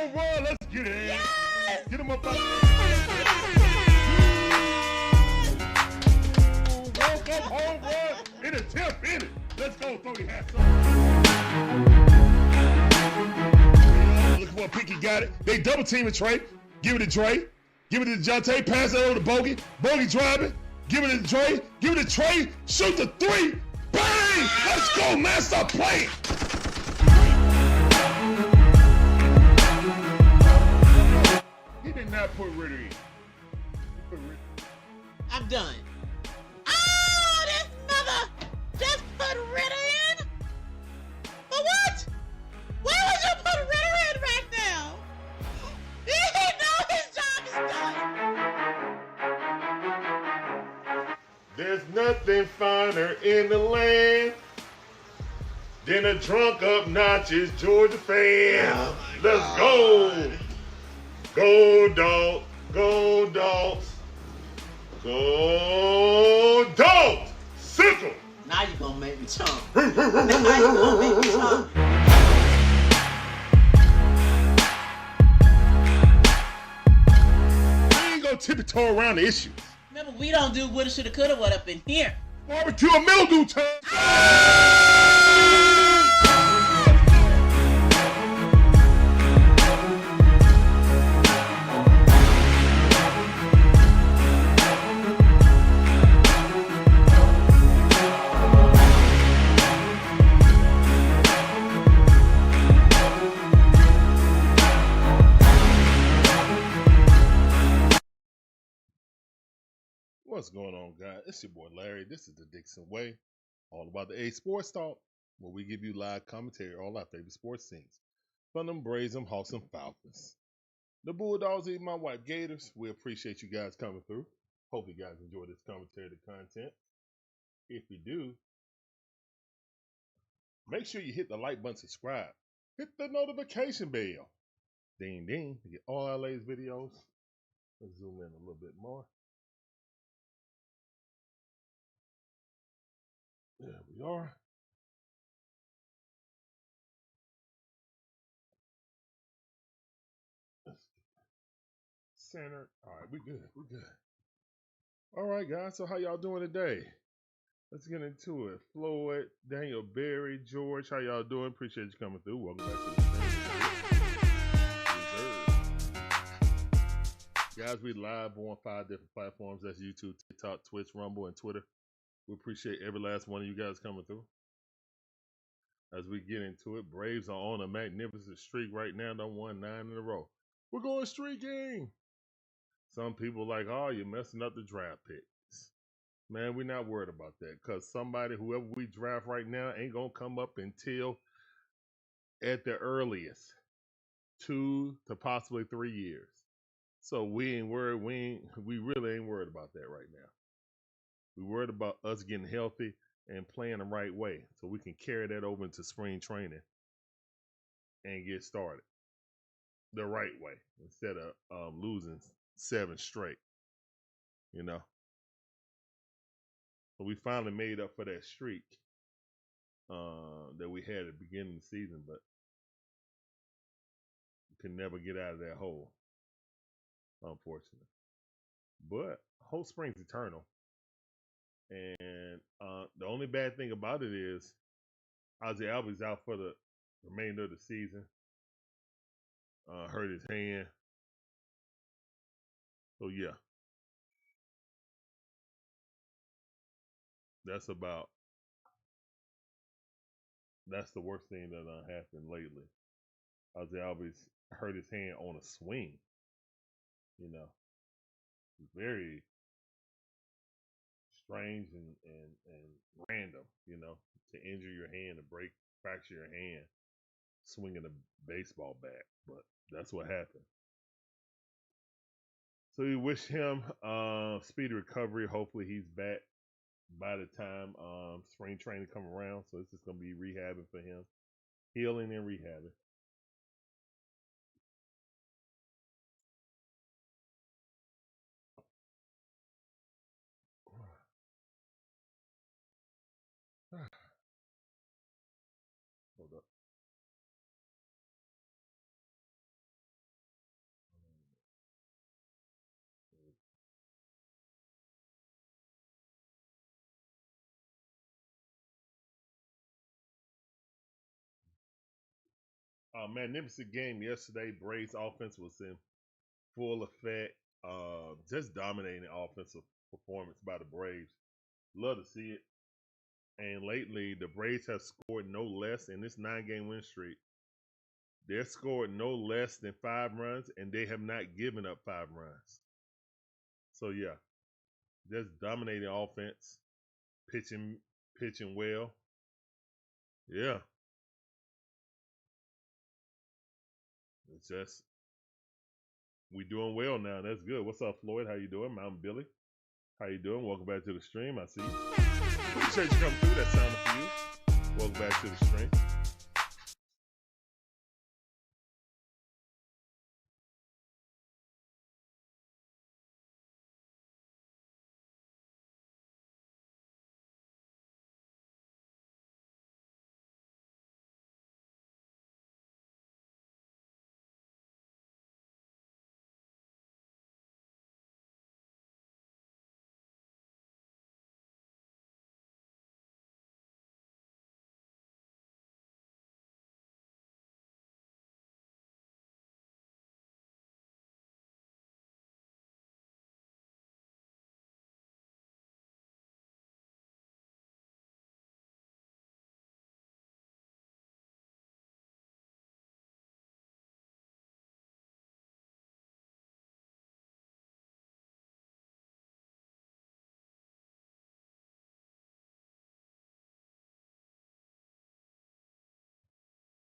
home run. Let's get it. Yes! Get him up out Walk up home run in a tip in it. Let's go. Throw your hats up. Look what Picky got it. They double teaming Trey. Give it to Trey. Give it to Jonte. Pass it over to Bogey. Bogey driving. Give it to Trey. Give it to Trey. Shoot the three. Bang! Let's go, man. Stop playing. He did not put Ritter in. I'm done. Oh, this mother just put Ritter in? For what? Why would you put Ritter in right now? He know his job is done. There's nothing finer in the land than a drunk, obnoxious Georgia fan. Oh Let's go. Go, dog. Go, dogs. Go, dogs. Sickle. Now you gonna make me chump. Now you gonna make me chump. We ain't gonna tiptoe around the issues. Remember, we don't do woulda, shoulda, coulda, what up in here. Barbecue and mildew time. What's going on, guys? It's your boy Larry. This is the DIXON Way, all about the A Sports Talk, where we give you live commentary on all our favorite sports teams. From them Braves, them Hawks, and Falcons. The Bulldogs eat my white Gators. We appreciate you guys coming through. Hope you guys enjoy this commentary, the content. If you do, make sure you hit the like button, subscribe. Hit the notification bell. Ding, ding, to get all our latest videos. Let's zoom in a little bit more. There we are. Centered. All right, we good. We good. All right, guys. So how y'all doing today? Let's get into it. Floyd, Daniel, Barry, George, how y'all doing? Appreciate you coming through. Welcome back to the stream. Guys, we live on 5 different platforms. That's YouTube, TikTok, Twitch, Rumble, and Twitter. We appreciate every last one of you guys coming through. As we get into it, Braves are on a magnificent streak right now. They won 9 in a row. We're going streaking. Some people like, oh, you're messing up the draft picks. Man, we're not worried about that because somebody, whoever we draft right now, ain't going to come up until at the earliest 2 to possibly 3 years. So we ain't worried. We really ain't worried about that right now. We're worried about us getting healthy and playing the right way so we can carry that over into spring training and get started the right way instead of losing 7 straight, you know. So we finally made up for that streak that we had at the beginning of the season, but we could never get out of that hole, unfortunately. But hope springs eternal. And the only bad thing about it is Ozzy Albies out for the remainder of the season. Hurt his hand. So yeah. That's the worst thing that happened lately. Ozzy Albies hurt his hand on a swing. You know. Very strange and random, you know, to injure your hand and fracture your hand swinging a baseball bat, but that's what happened. So we wish him speedy recovery. Hopefully he's back by the time spring training come around. So it's just gonna be rehabbing for him, healing and rehabbing. Hold up. Magnificent game yesterday. Braves offense was in full effect. Just dominating offensive performance by the Braves. Love to see it. And lately, the Braves have scored no less in this 9-game win streak. They've scored no less than 5 runs, and they have not given up 5 runs. So yeah, just dominating offense, pitching well. Yeah, it's just we doing well now. That's good. What's up, Floyd? How you doing? I'm Billy. How you doing? Welcome back to the stream. I see you. Appreciate you coming through. That sounded for you. Welcome back to the stream.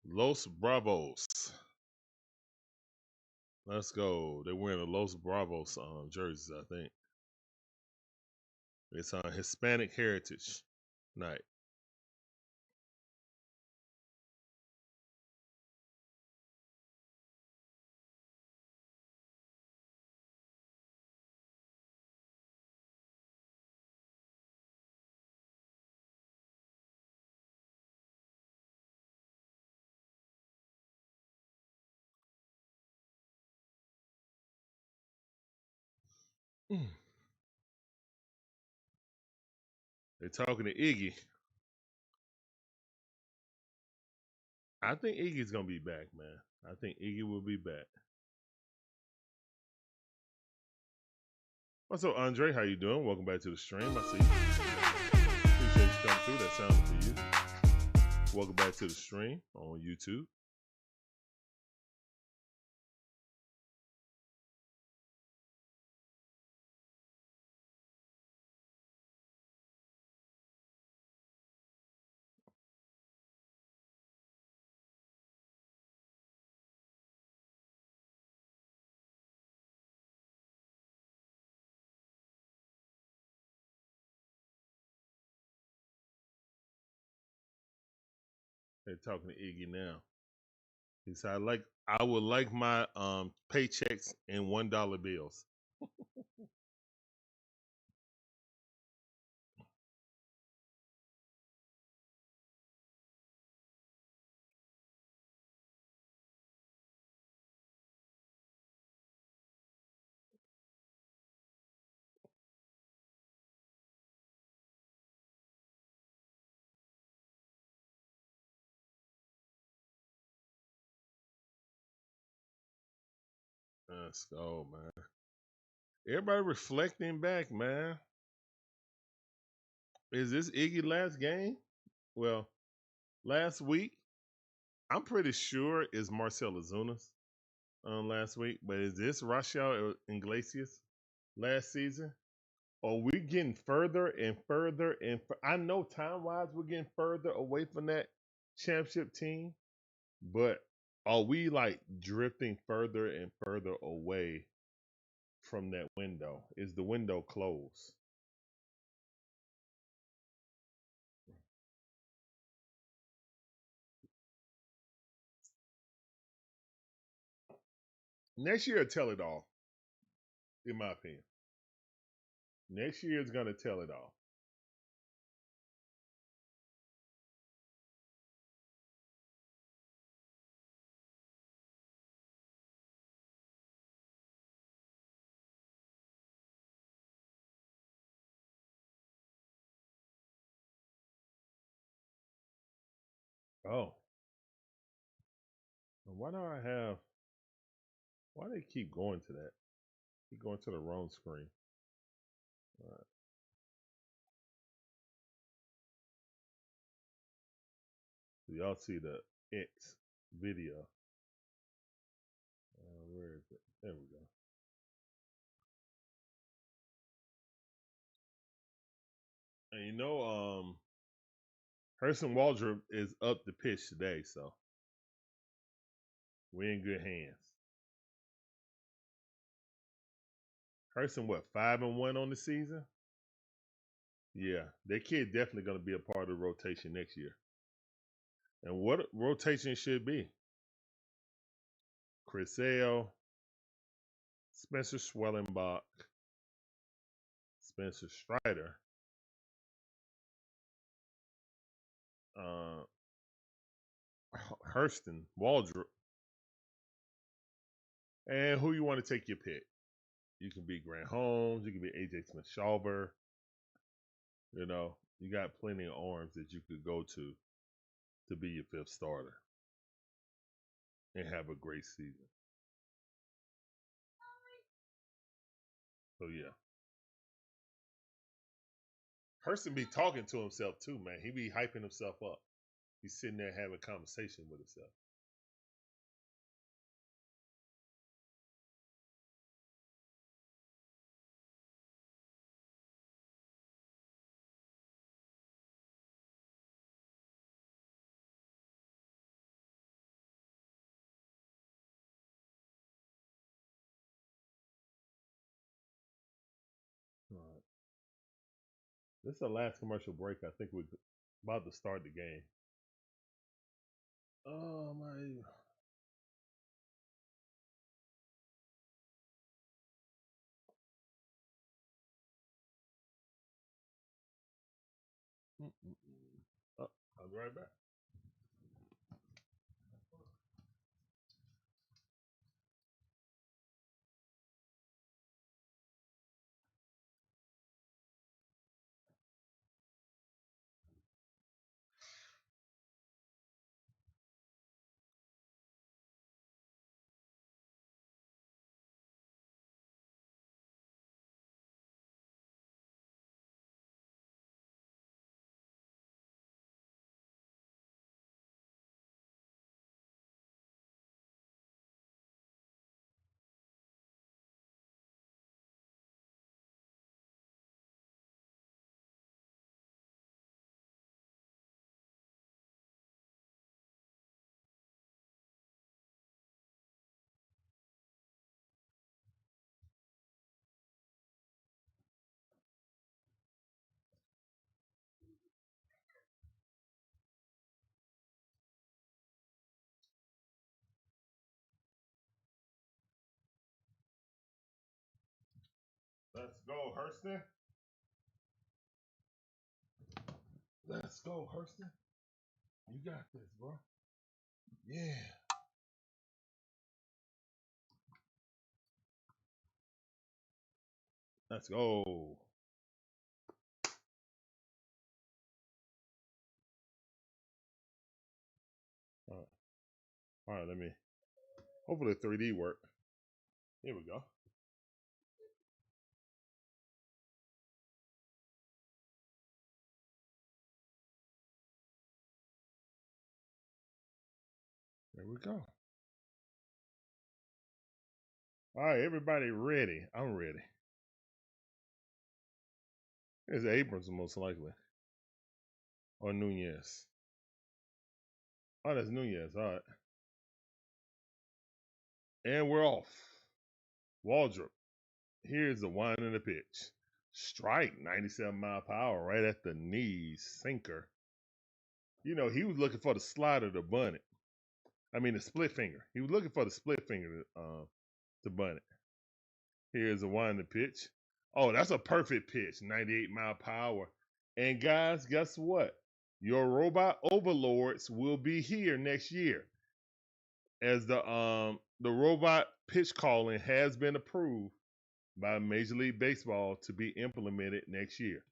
Los Bravos. Let's go. They're wearing the Los Bravos jerseys, I think. It's on Hispanic Heritage Night. They're talking to Iggy. I think Iggy's gonna be back, man. I think Iggy will be back. What's up, Andre? How you doing? Welcome back to the stream. I see you. Appreciate you coming through. That sounded for you. Welcome back to the stream on YouTube. They're talking to Iggy now. He said, I would like my paychecks in $1 bills. Let's go, man. Everybody reflecting back, man. Is this Iggy last game? Well, last week, I'm pretty sure is Marcel Ozuna's last week, but is this Rachel Iglesias last season? Are we getting further and further and I know time-wise we're getting further away from that championship team, but are we like drifting further and further away from that window? Is the window closed? Next year will tell it all, in my opinion. Next year is going to tell it all. Oh, Why do I have? Why they keep going to that? Keep going to the wrong screen. All right. So y'all see the X video. Where is it? There we go. And you know, Hurston Waldrop is up to pitch today, so we're in good hands. Hurston, what, 5-1 on the season? Yeah, that kid definitely going to be a part of the rotation next year. And what rotation should be? Chris Sale, Spencer Schwellenbach, Spencer Strider, Hurston Waldrop, and who you want to take your pick. You can be Grant Holmes, you can be AJ Smith-Shawver. You know, you got plenty of arms that you could go to be your fifth starter and have a great season. So yeah. Hurston be talking to himself too, man. He be hyping himself up. He's sitting there having a conversation with himself. All right. This is the last commercial break. I think we're about to start the game. Oh my. Oh, I'll be right back. Let's go, Hurston. Let's go, Hurston. You got this, bro. Yeah. Let's go. All right, let me. Hopefully 3D work. Here we go. There we go. All right, everybody ready? I'm ready. It's Abrams most likely. Or Nunez. Oh, that's Nunez. All right. And we're off. Waldrop. Here's the wind in the pitch. Strike, 97 mile per hour, right at the knees. Sinker. You know, he was looking for the slider to bunt it. I mean, the split finger. He was looking for the split finger to bunt it. Here's a wind in the pitch. Oh, that's a perfect pitch. 98 mile per hour. And guys, guess what? Your robot overlords will be here next year, as the robot pitch calling has been approved by Major League Baseball to be implemented next year.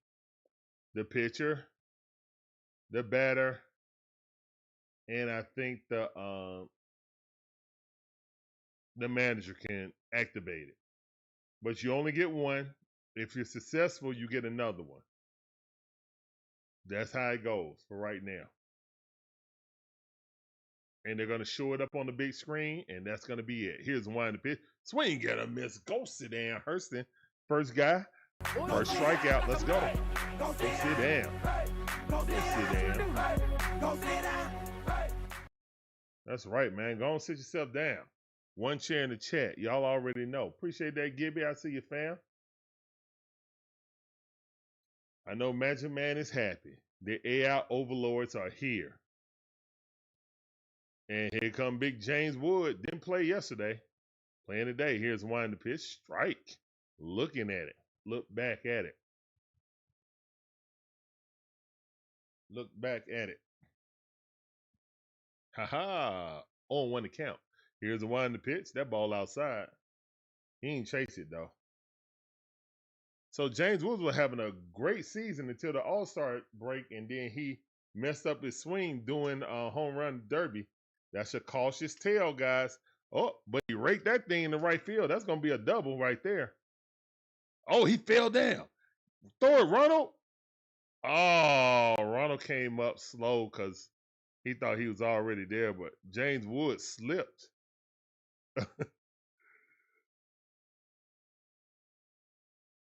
The pitcher, the batter, and I think the the manager can activate it. But you only get one. If you're successful, you get another one. That's how it goes for right now. And they're going to show it up on the big screen, and that's going to be it. Here's one the pitch. Swing, get a miss. Go sit down, Hurston. First guy, first strikeout. Let's go. Go sit down. Go sit down. That's right, man. Go and sit yourself down. One chair in the chat. Y'all already know. Appreciate that, Gibby. I see you, fam. I know Magic Man is happy. The AI overlords are here. And here come Big James Wood. Didn't play yesterday. Playing today. Here's one the pitch. Strike. Looking at it. Look back at it. Look back at it. Ha-ha. On one to count. Here's the one the pitch. That ball outside. He ain't chase it, though. So James Woods was having a great season until the All-Star break, and then he messed up his swing doing a home run derby. That's a cautious tale, guys. Oh, but he raked that thing in the right field. That's going to be a double right there. Oh, he fell down. Throw it, Ronald. Oh, Ronald came up slow because he thought he was already there, but James Woods slipped.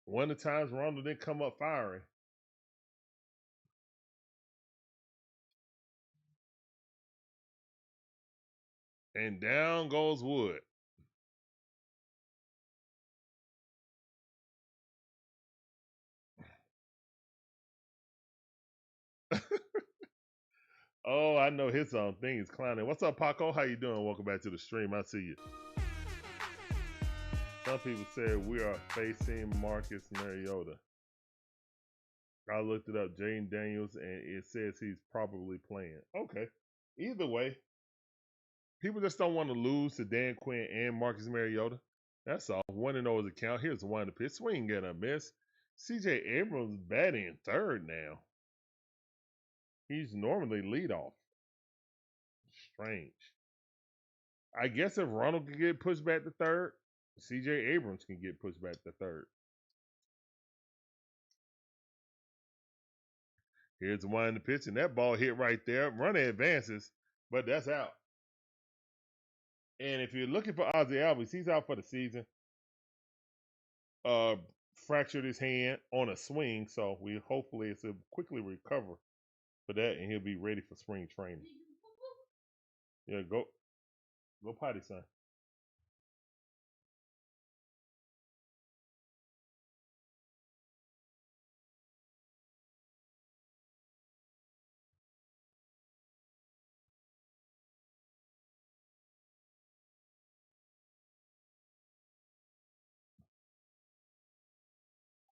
One of the times Ronald didn't come up firing. And down goes Wood. Oh, I know his thing is clowning. What's up, Paco? How you doing? Welcome back to the stream. I see you. Some people said we are facing Marcus Mariota. I looked it up, Jane Daniels, and it says he's probably playing. Okay. Either way, people just don't want to lose to Dan Quinn and Marcus Mariota. That's all. 1-0 is a count. Here's the one to pitch. Swing, get a miss. CJ Abrams batting third now. He's normally leadoff. Strange. I guess if Ronald can get pushed back to third, CJ Abrams can get pushed back to third. Here's the one in the pitch, and that ball hit right there. Runner advances, but that's out. And if you're looking for Ozzie Albies, he's out for the season. Fractured his hand on a swing, so hopefully it's a quickly recover for that, and he'll be ready for spring training. Yeah, go potty, son.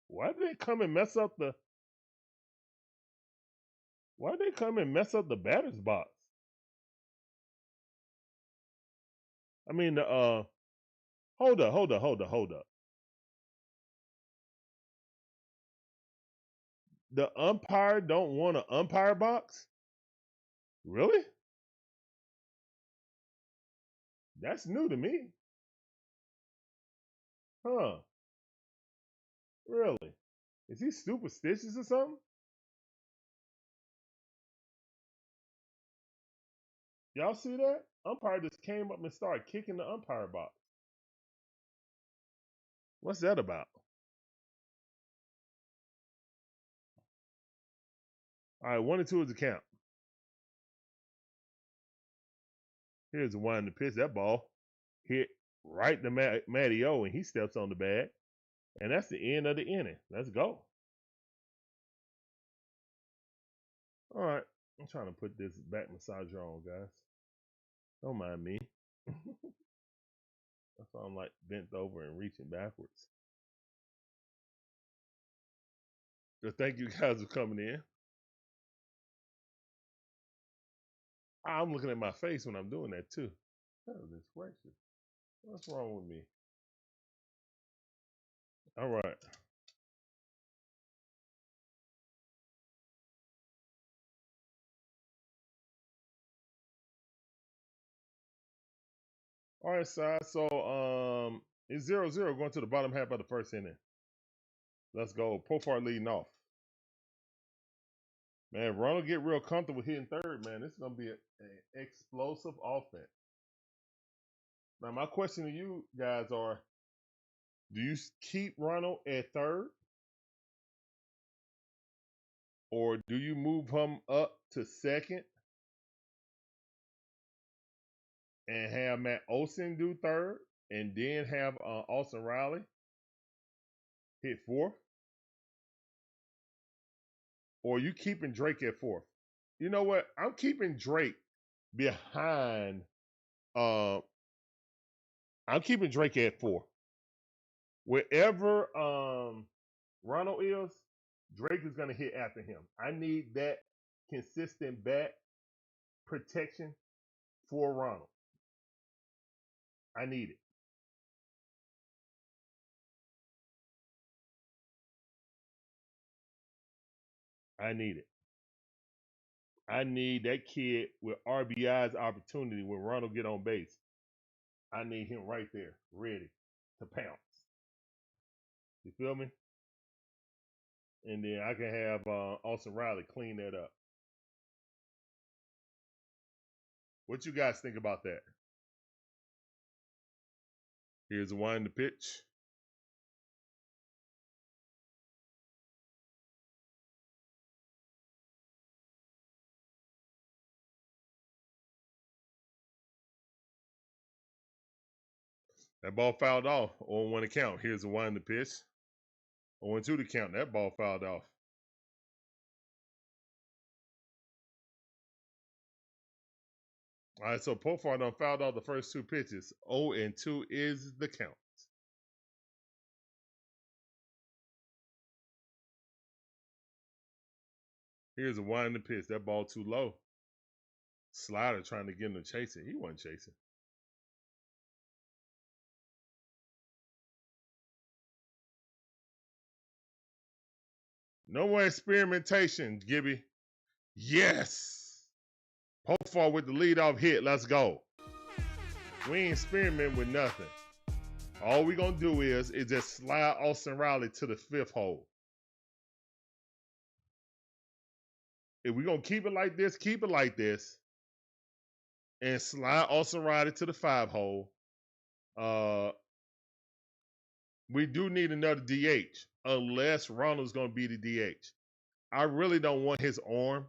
Why did they come and mess up the? Why did they come and mess up the batter's box? I mean, hold up. The umpire don't want an umpire box? Really? That's new to me. Huh. Really? Is he superstitious or something? Y'all see that? Umpire just came up and started kicking the umpire box. What's that about? All right, 1-2 is the count. Here's the one to pitch. That ball hit right to Matty O, and he steps on the bag. And that's the end of the inning. Let's go. All right. I'm trying to put this back massager on, guys. Don't mind me. That's why I'm like bent over and reaching backwards. So thank you guys for coming in. I'm looking at my face when I'm doing that too. Goodness gracious. What's wrong with me? All right. All right, side. So it's 0-0 going to the bottom half of the first inning. Let's go. Profar leading off. Man, Ronald get real comfortable hitting third, man. This is gonna be an explosive offense. Now, my question to you guys are: do you keep Ronald at third, or do you move him up to second and have Matt Olson do third, and then have Austin Riley hit fourth? Or are you keeping Drake at fourth? You know what? I'm keeping Drake behind. I'm keeping Drake at four. Wherever Ronald is, Drake is going to hit after him. I need that consistent bat protection for Ronald. I need it. I need it. I need that kid with RBI's opportunity when Ronald get on base. I need him right there, ready to pounce. You feel me? And then I can have Austin Riley clean that up. What you guys think about that? Here's a wind the pitch. That ball fouled off on 1 count. Here's a wind the pitch. 0-2 the count. That ball fouled off. All right, so Profar done fouled off the first 2 pitches. 0-2 is the count. Here's a winding pitch. That ball too low. Slider trying to get him to chase it. He wasn't chasing. No more experimentation, Gibby. Yes. Profar with the leadoff hit. Let's go. We ain't experimenting with nothing. All we gonna do is just slide Austin Riley to the 5th hole. If we gonna keep it like this, keep it like this. And slide Olson Riley to the 5 hole. We do need another DH, unless Ronald's going to be the DH. I really don't want his arm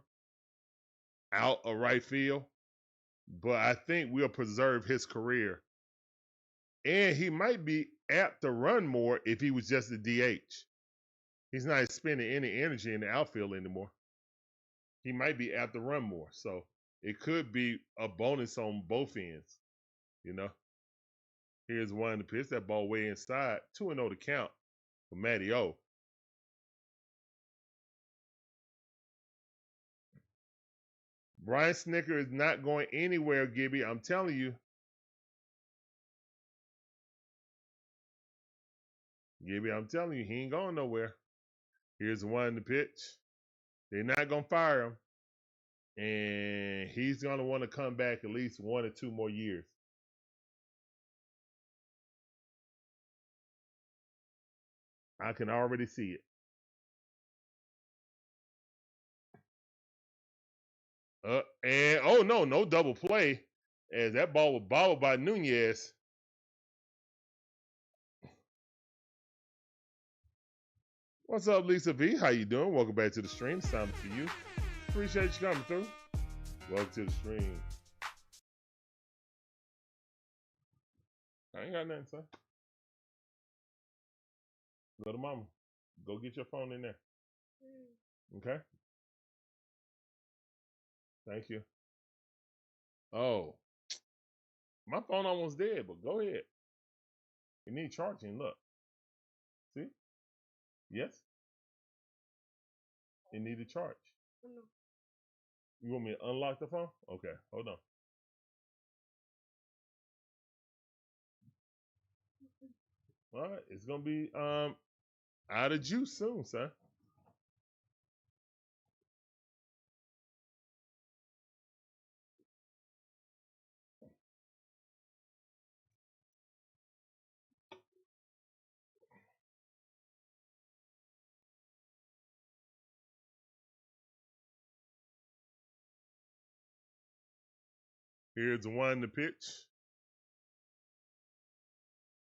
out of right field, but I think we'll preserve his career. And he might be apt to run more if he was just the DH. He's not spending any energy in the outfield anymore. He might be apt to run more. So it could be a bonus on both ends, you know. Here's one to pitch. That ball way inside. 2-0 to count for Matty O. Brian Snicker is not going anywhere, Gibby. I'm telling you. Gibby, I'm telling you, he ain't going nowhere. Here's one to pitch. They're not going to fire him. And he's going to want to come back at least 1 or 2 more years. I can already see it. And oh no double play, as that ball was bobbled by Nunez. What's up, Lisa V? How you doing? Welcome back to the stream. It's time for you. Appreciate you coming through. Welcome to the stream. I ain't got nothing, son. Little mama, go get your phone in there. Okay? Thank you. Oh, my phone almost dead, but go ahead. You need charging. Look. See? Yes? It need to charge. You want me to unlock the phone? Okay, hold on. All right, it's gonna be out of juice soon, son. Here's the one to pitch.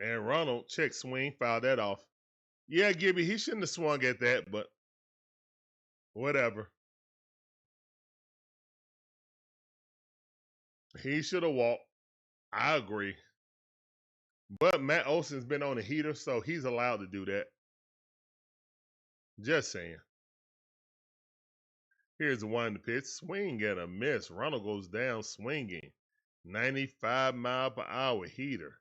And Ronald, check swing, fouled that off. Yeah, Gibby, he shouldn't have swung at that, but whatever. He should have walked. I agree. But Matt Olson's been on a heater, so he's allowed to do that. Just saying. Here's the one to pitch. Swing and a miss. Ronald goes down swinging. 95 mile per hour heater.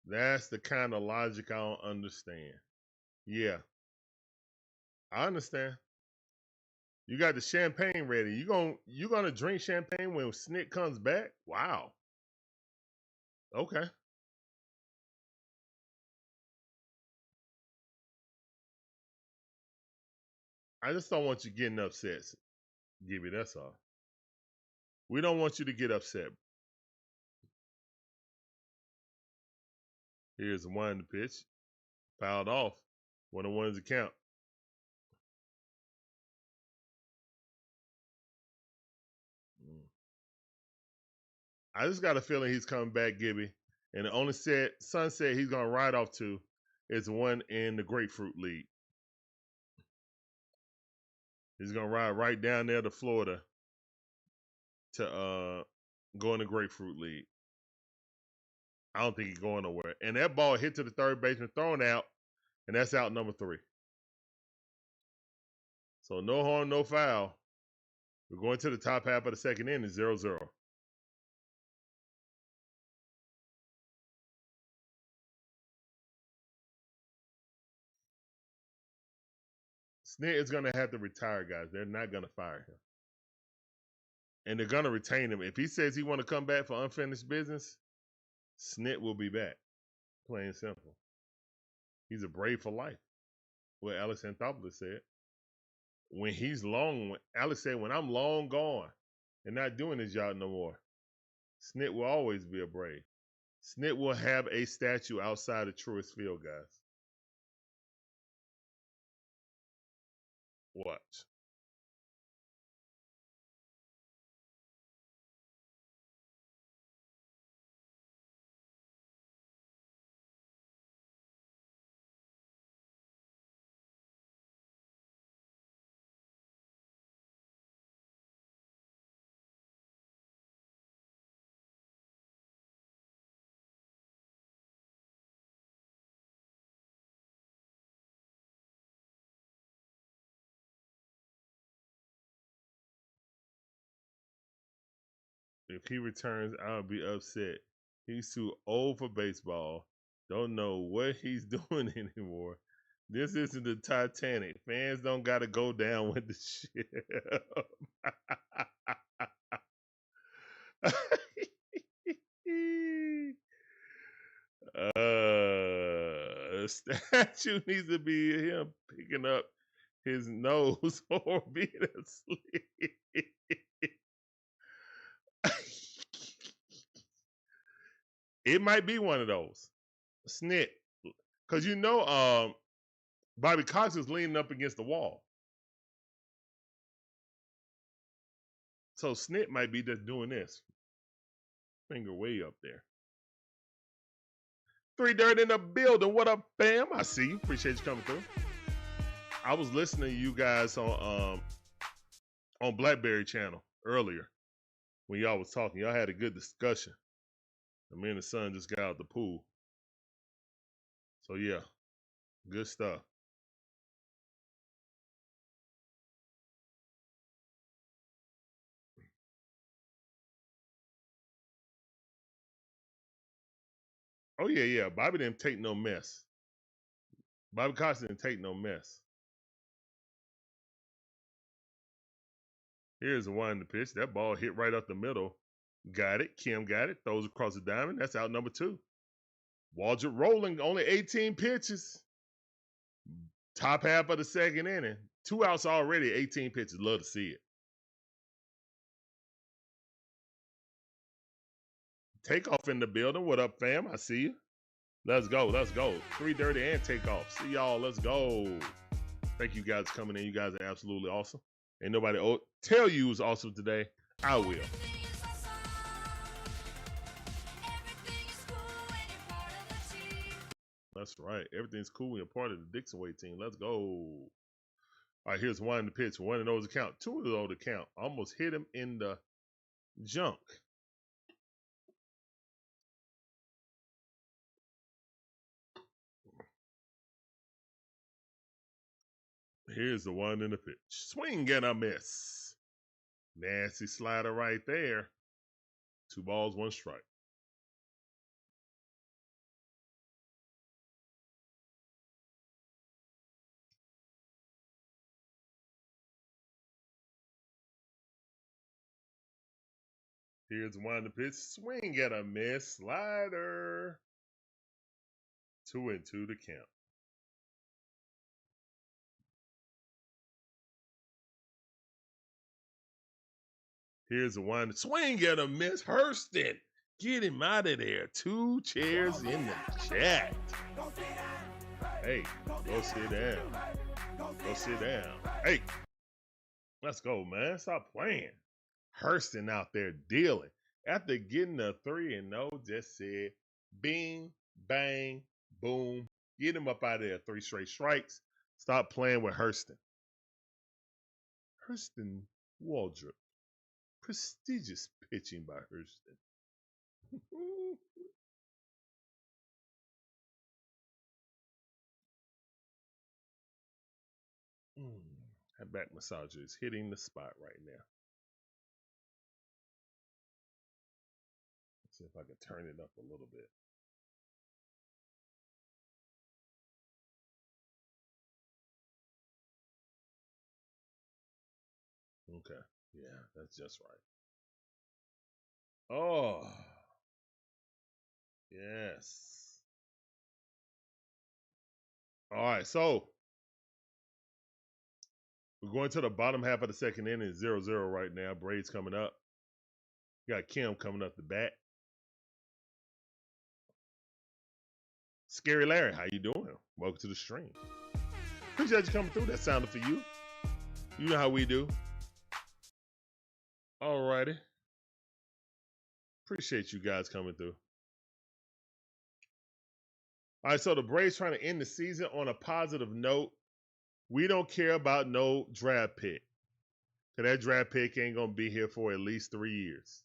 That's the kind of logic I don't understand. Yeah, I understand. You got the champagne ready. You gonna drink champagne when Snit comes back? Wow. Okay. I just don't want you getting upset, Gibby. That's all. We don't want you to get upset. Here's the one to pitch. Fouled off. 1-1 to count. I just got a feeling he's coming back, Gibby. And the only Son said he's gonna ride off to is one in the Grapefruit League. He's gonna ride right down there to Florida to go in the Grapefruit League. I don't think he's going nowhere. And that ball hit to the third baseman, thrown out, and that's out number 3. So no harm, no foul. We're going to the top half of the second inning, 0-0. Snit is going to have to retire, guys. They're not going to fire him. And they're going to retain him. If he says he want to come back for unfinished business, Snit will be back. Plain and simple. He's a Brave for life. What Alex Anthopoulos said. When he's long, Alex said, when I'm long gone and not doing this job no more, Snit will always be a Brave. Snit will have a statue outside of Truist Field, guys. Watch. If he returns, I'll be upset. He's too old for baseball. Don't know what he's doing anymore. This isn't the Titanic. Fans don't got to go down with the ship. A statue needs to be him picking up his nose or being asleep. It might be one of those. Snit. Because Bobby Cox is leaning up against the wall. So Snit might be just doing this. Finger way up there. 3 Dirt in the building. What up, fam? I see you. Appreciate you coming through. I was listening to you guys on Blackberry channel earlier when y'all was talking. Y'all had a good discussion. And me and the son just got out the pool. So yeah, good stuff. Oh yeah. Bobby didn't take no mess. Bobby Cox didn't take no mess. Here's the one to pitch. That ball hit right up the middle. Got it. Kim got it. Throws across the diamond. That's out number 2. Waldrop rolling. Only 18 pitches. Top half of the second inning. 2 outs already. 18 pitches. Love to see it. Takeoff in the building. What up, fam? I see you. Let's go. Let's go. 3 dirty and takeoff. See y'all. Let's go. Thank you guys for coming in. You guys are absolutely awesome. Ain't nobody tell you was awesome today. I will. That's right. Everything's cool when you're part of the DIXON WAY team. Let's go. All right, here's one in the pitch. One of those account. Two of those account. Almost hit him in the junk. Here's the one in the pitch. Swing and a miss. Nasty slider right there. 2 balls, 1 strike. Here's one in the pitch. Swing and a miss. Slider. 2-2 to count. Here's the one. Swing and a miss. Hurston. Get him out of there. 2 chairs in the chat. Hey, go sit down. Go sit down. Hey, let's go, man. Stop playing. Hurston out there dealing. After getting a 3-0, just said bing, bang, boom. Get him up out of there. 3 straight strikes. Stop playing with Hurston. Hurston Waldrop. Prestigious pitching by Hurston. That back massager is hitting the spot right now. Let's see if I can turn it up a little bit. Okay. Yeah, that's just right. Oh. Yes. All right, so we're going to the bottom half of the second inning. 0-0 right now. Braves coming up. You got Kim coming up the bat. Scary Larry, how you doing? Welcome to the stream. Appreciate you coming through. That sounded for you. You know how we do. All righty. Appreciate you guys coming through. All right, so the Braves trying to end the season on a positive note. We don't care about no draft pick. Because that draft pick ain't going to be here for at least 3 years.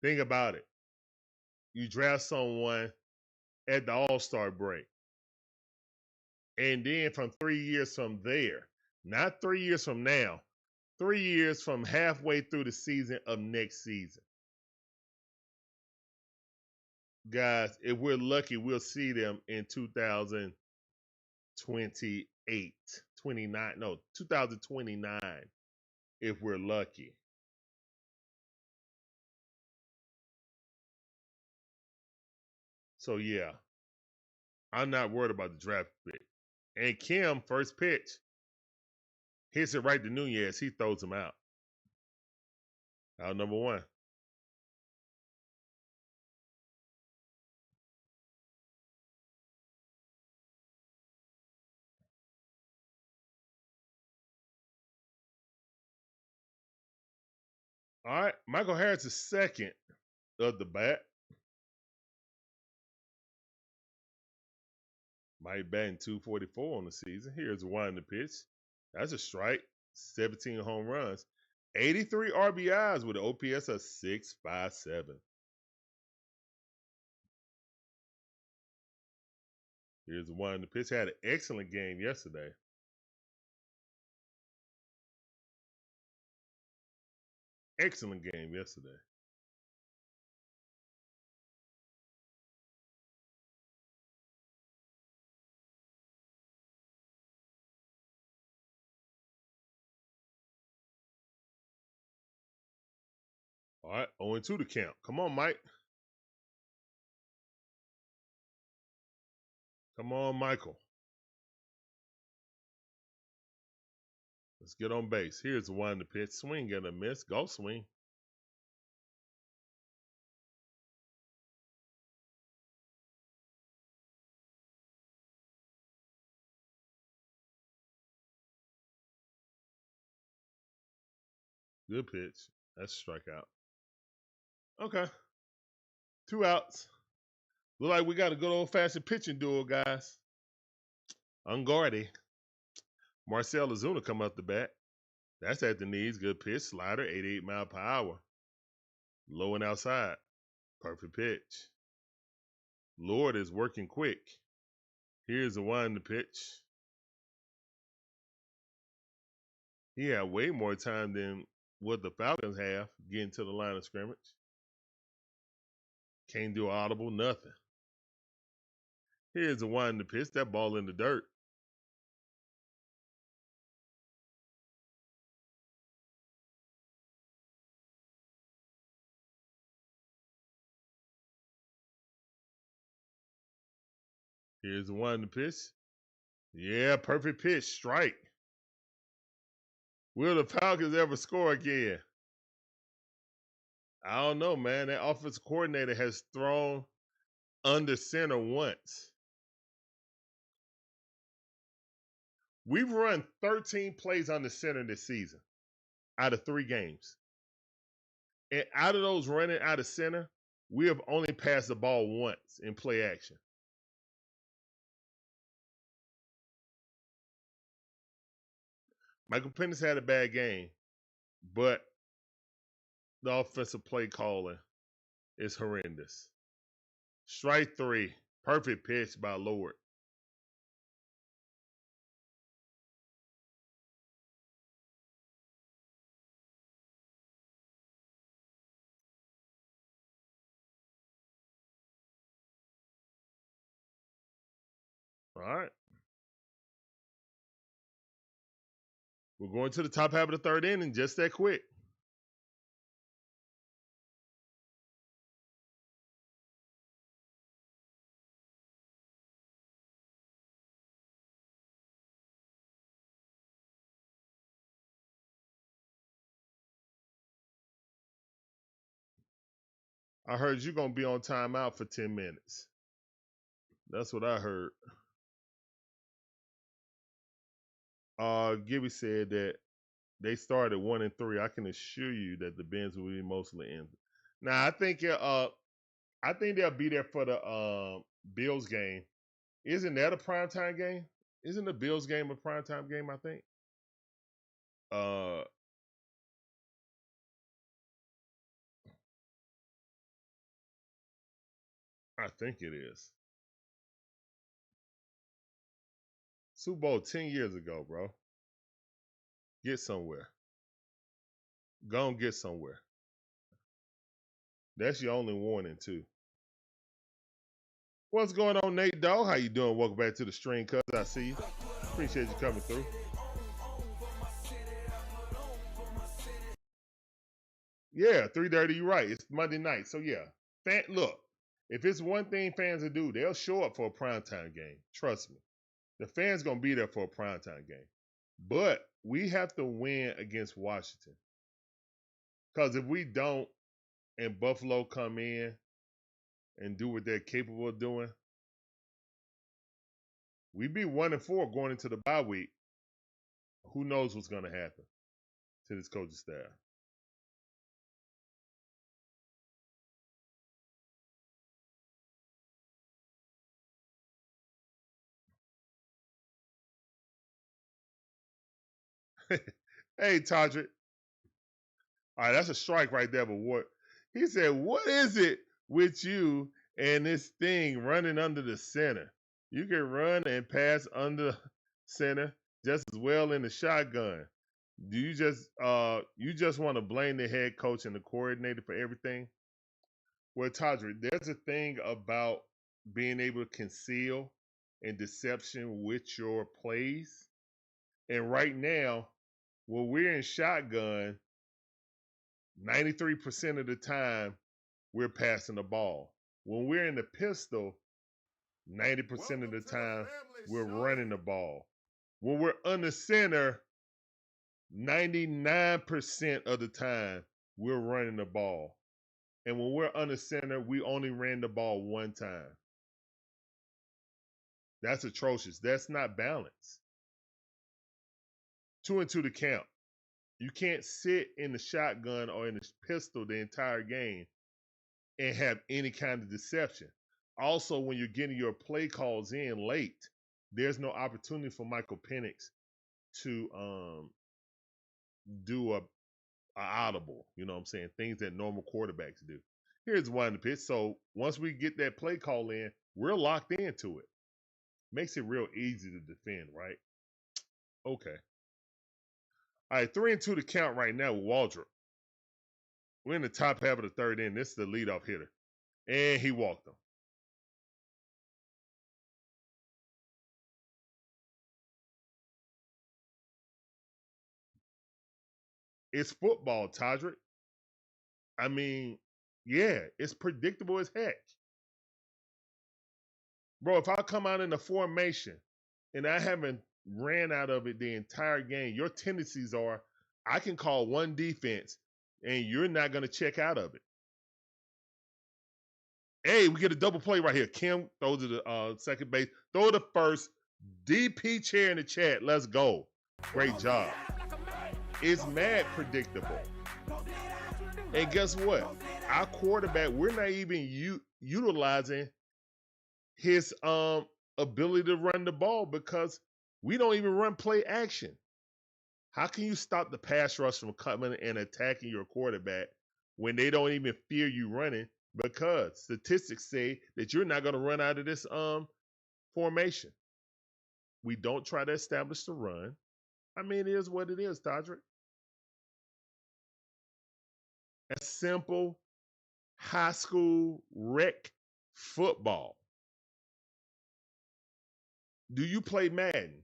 Think about it. You draft someone at the All-Star break. And then from 3 years from there, not 3 years from now, 3 years from halfway through the season of next season. Guys, if we're lucky, we'll see them in 2029, if we're lucky. So, yeah, I'm not worried about the draft pick. And Kim, first pitch, hits it right to Nunez. He throws him out. Out number 1. All right, Michael Harris is second of the bat. Might batting 244 on the season. Here's one in the pitch. That's a strike. 17 home runs. 83 RBIs with an OPS of 657. Here's one in the pitch. Had an excellent game yesterday. Excellent game yesterday. All right, 0-2 to count. Come on, Mike. Come on, Michael. Let's get on base. Here's the one in the pitch. Swing and a miss. Go swing. Good pitch. That's a strikeout. Okay. 2 outs. Look like we got a good old-fashioned pitching duel, guys. Unguarded. Marcel Ozuna come up the bat. That's at the knees. Good pitch. Slider, 88 mile per hour. Low and outside. Perfect pitch. Lord is working quick. Here's the one to pitch. He had way more time than what the Falcons have getting to the line of scrimmage. Can't do audible, nothing. Here's the one to pitch. That ball in the dirt. Here's the one to pitch. Yeah, perfect pitch. Strike. Will the Falcons ever score again? I don't know, man. That offensive coordinator has thrown under center once. We've run 13 plays under center this season out of 3 games. And out of those running out of center, we have only passed the ball once in play action. Michael Penix had a bad game, but the offensive play calling is horrendous. Strike 3. Perfect pitch by Lord. All right. We're going to the top half of the 3rd inning just that quick. I heard you're going to be on timeout for 10 minutes. That's what I heard. Gibby said that they started 1-3. I can assure you that the Benz will be mostly in. Now, I think they'll be there for the Bills game. Isn't that a primetime game? Isn't the Bills game a primetime game, I think? I think it is. Super Bowl 10 years ago, bro. Get somewhere. Go and get somewhere. That's your only warning, too. What's going on, Nate Dog? How you doing? Welcome back to the stream, cuz. I see you. Appreciate you coming through. Yeah, 3:30, you're right. It's Monday night. So, yeah. Look, if it's one thing fans will do, they'll show up for a primetime game. Trust me. The fans going to be there for a primetime game. But we have to win against Washington. Because if we don't and Buffalo come in and do what they're capable of doing, we'd be 1-4 going into the bye week. Who knows what's going to happen to this coaching staff. Hey, Todrick. All right, that's a strike right there. But what he said, what is it with you and this thing running under the center? You can run and pass under center just as well in the shotgun. Do you just want to blame the head coach and the coordinator for everything? Well, Todrick, there's a thing about being able to conceal and deception with your plays. And right now, when we're in shotgun, 93% of the time, we're passing the ball. When we're in the pistol, 90% of the time, we're running the ball. When we're under center, 99% of the time, we're running the ball. And when we're under center, we only ran the ball one time. That's atrocious. That's not balanced. 2-2 to count. You can't sit in the shotgun or in the pistol the entire game and have any kind of deception. Also, when you're getting your play calls in late, there's no opportunity for Michael Penix to do a audible, you know what I'm saying? Things that normal quarterbacks do. Here's one in the pitch. So once we get that play call in, we're locked into it. Makes it real easy to defend, right? Okay. All right, 3-2 to count right now with Waldrop. We're in the top half of the third inning. This is the leadoff hitter. And he walked him. It's football, Todrick. I mean, yeah, it's predictable as heck. Bro, if I come out in the formation and I haven't ran out of it the entire game, your tendencies are I can call one defense and you're not going to check out of it. Hey, we get a double play right here. Kim throws to the second base. Throw to first. DP chair in the chat. Let's go. Great job. It's mad predictable. And guess what? Our quarterback, we're not even utilizing his ability to run the ball because we don't even run play action. How can you stop the pass rush from coming and attacking your quarterback when they don't even fear you running? Because statistics say that you're not going to run out of this formation. We don't try to establish the run. I mean, it is what it is, Todrick. A simple high school rec football. Do you play Madden?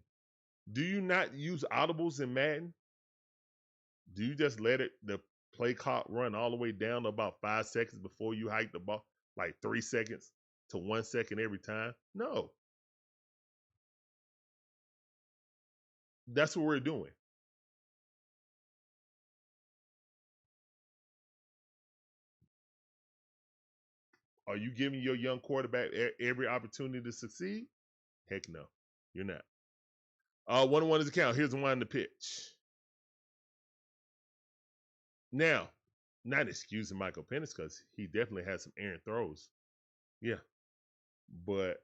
Do you not use audibles in Madden? Do you just let the play clock run all the way down to about 5 seconds before you hike the ball, like 3 seconds to 1 second every time? No. That's what we're doing. Are you giving your young quarterback every opportunity to succeed? Heck no, you're not. 1-1 is the count. Here's the one in the pitch. Now, not excusing Michael Penix because he definitely had some errant throws. Yeah. But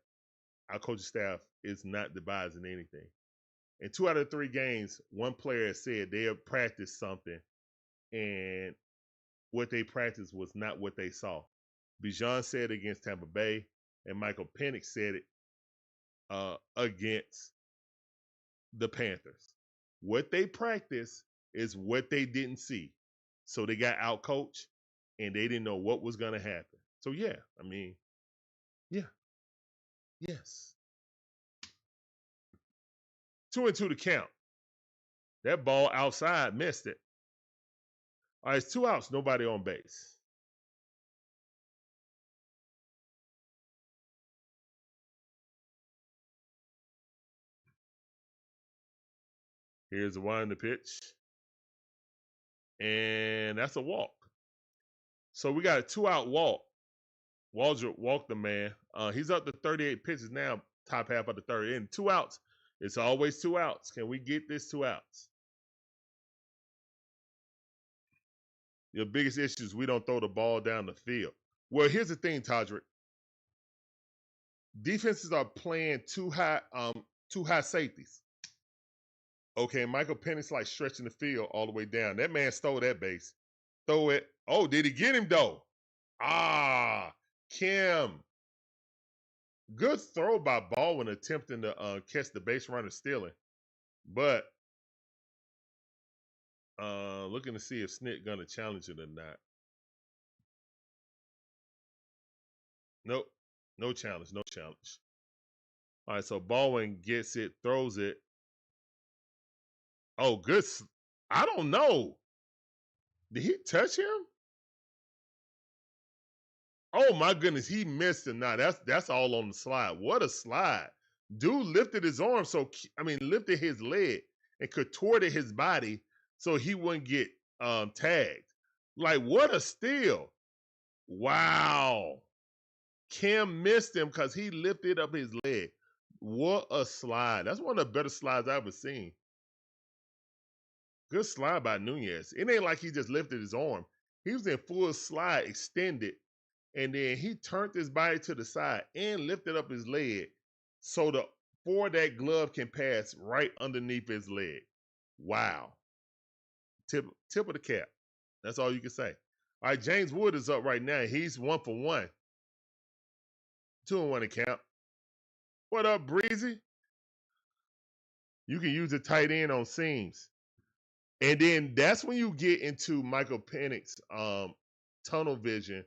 our coaching staff is not devising anything. In 2 out of 3 games, one player said they have practiced something and what they practiced was not what they saw. Bijan said it against Tampa Bay, and Michael Penix said it against the Panthers. What they practiced is what they didn't see. So they got out-coached, and they didn't know what was going to happen. So, yeah, I mean, yeah. Yes. 2-2 to count. That ball outside missed it. All right, it's 2 outs, nobody on base. Here's the one in the pitch. And that's a walk. So we got a 2-out walk. Waldrop walked the man. He's up to 38 pitches now, top half of the third inning. 2 outs. It's always 2 outs. Can we get this 2 outs? Your biggest issue is we don't throw the ball down the field. Well, here's the thing, Todrick. Defenses are playing too high safeties. Okay, Michael Penix like stretching the field all the way down. That man stole that base. Throw it. Oh, did he get him though? Kim. Good throw by Baldwin attempting to catch the base runner stealing. But looking to see if Snit gonna challenge it or not. Nope. No challenge. No challenge. All right, so Baldwin gets it, throws it. Oh, good. I don't know. Did he touch him? Oh my goodness, he missed him. Now that's all on the slide. What a slide. Dude lifted his arm, lifted his leg and contorted his body so he wouldn't get tagged. Like, what a steal. Wow. Kim missed him because he lifted up his leg. What a slide. That's one of the better slides I've ever seen. Good slide by Nunez. It ain't like he just lifted his arm. He was in full slide, extended, and then he turned his body to the side and lifted up his leg so that glove can pass right underneath his leg. Wow. Tip of the cap. That's all you can say. All right, James Wood is up right now. He's 1 for 1. 2-1 in camp. What up, Breezy? You can use a tight end on seams. And then that's when you get into Michael Penix's tunnel vision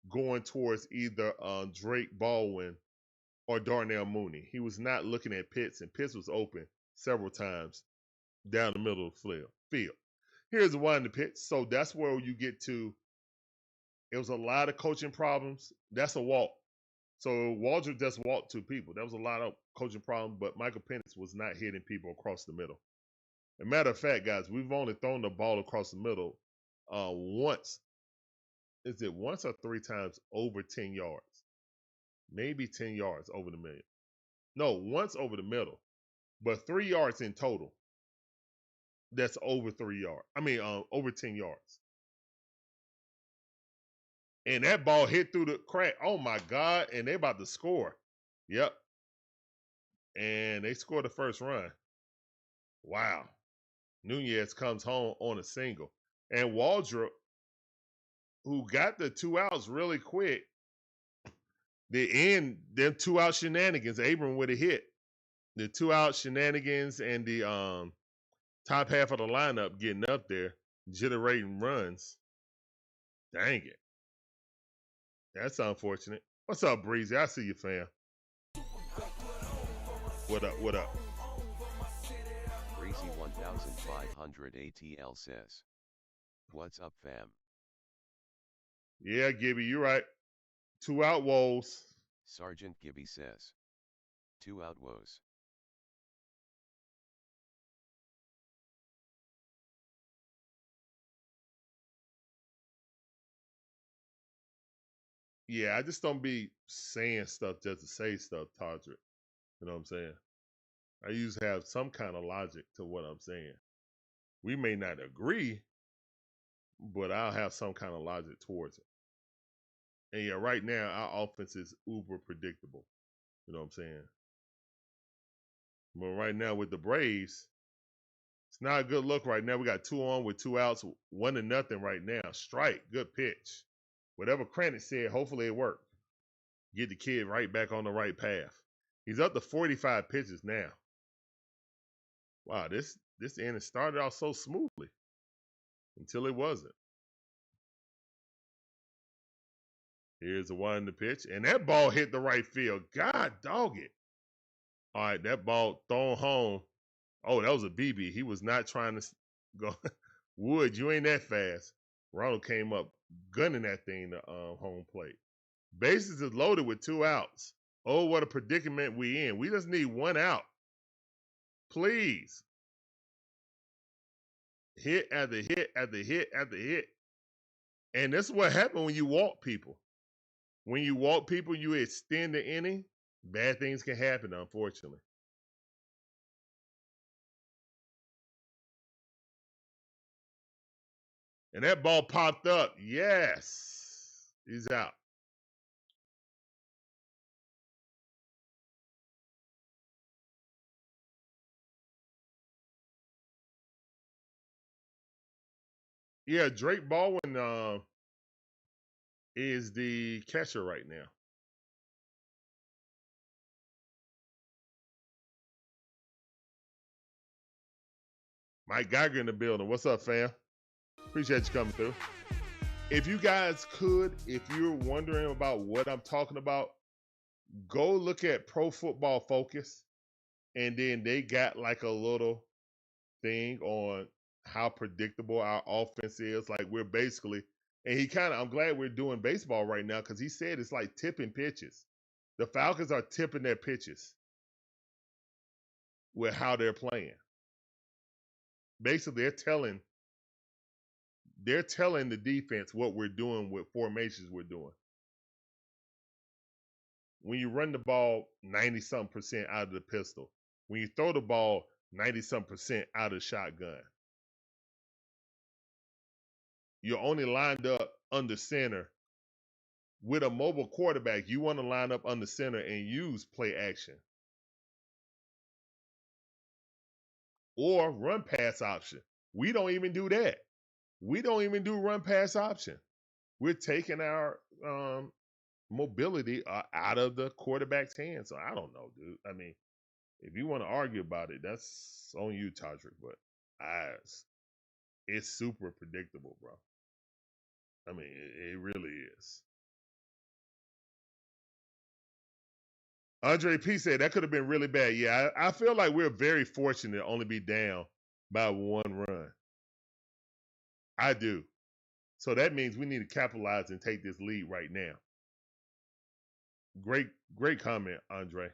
going towards either Drake Baldwin or Darnell Mooney. He was not looking at Pitts, and Pitts was open several times down the middle of the field. Here's the one in the pitch. So that's where you get to, it was a lot of coaching problems. That's a walk. So Waldrop just walked 2 people. That was a lot of coaching problems, but Michael Penix was not hitting people across the middle. As a matter of fact, guys, we've only thrown the ball across the middle once. Is it once or 3 times over 10 yards? Maybe 10 yards over the middle. No, once over the middle, but 3 yards in total. That's over 3 yards. I mean, over 10 yards. And that ball hit through the crack. Oh, my God. And they about to score. Yep. And they scored the first run. Wow. Nunez comes home on a single. And Waldrop, who got the 2 outs really quick, the end, them 2 out shenanigans, Abrams with a hit. The 2 out shenanigans and the top half of the lineup getting up there, generating runs. Dang it. That's unfortunate. What's up, Breezy? I see you, fam. What up? What up? Breezy 1500 ATL says, "What's up, fam?" Yeah, Gibby, you're right. 2 out woes. Sergeant Gibby says, 2 out woes. Yeah, I just don't be saying stuff just to say stuff, Todrick. You know what I'm saying? I usually have some kind of logic to what I'm saying. We may not agree, but I'll have some kind of logic towards it. And yeah, right now, our offense is uber predictable. You know what I'm saying? But right now with the Braves, it's not a good look right now. We got 2 on with 2 outs, 1-0 right now. Strike, good pitch. Whatever Cranich said, hopefully it worked. Get the kid right back on the right path. He's up to 45 pitches now. Wow, this inning started off so smoothly until it wasn't. Here's the 1 pitch, and that ball hit the right field. God dog it. All right, that ball thrown home. Oh, that was a BB. He was not trying to go. Wood, you ain't that fast. Ronald came up gunning that thing to home plate. Bases is loaded with 2 outs. Oh, what a predicament we in. We just need 1 out. Please. Hit after hit after hit after hit. And this is what happened when you walk people. When you walk people, you extend the inning. Bad things can happen, unfortunately. And that ball popped up. Yes. He's out. Yeah, Drake Baldwin is the catcher right now. Mike Geiger in the building. What's up, fam? Appreciate you coming through. If you guys could, if you're wondering about what I'm talking about, go look at Pro Football Focus. And then they got like a little thing on how predictable our offense is. Like we're basically, and I'm glad we're doing baseball right now because he said it's like tipping pitches. The Falcons are tipping their pitches with how they're playing. Basically, they're telling the defense what we're doing with formations we're doing. When you run the ball 90-something% out of the pistol, when you throw the ball 90-something% out of the shotgun, you're only lined up under center. With a mobile quarterback, you want to line up under center and use play action or run pass option. We don't even do that. We don't even do run pass option. We're taking our mobility out of the quarterback's hands. So I don't know, dude. I mean, if you want to argue about it, that's on you, Todrick. But it's super predictable, bro. I mean, it really is. Andre P said that could have been really bad. Yeah, I feel like we're very fortunate to only be down by one run. I do. So that means we need to capitalize and take this lead right now. Great comment, Andre.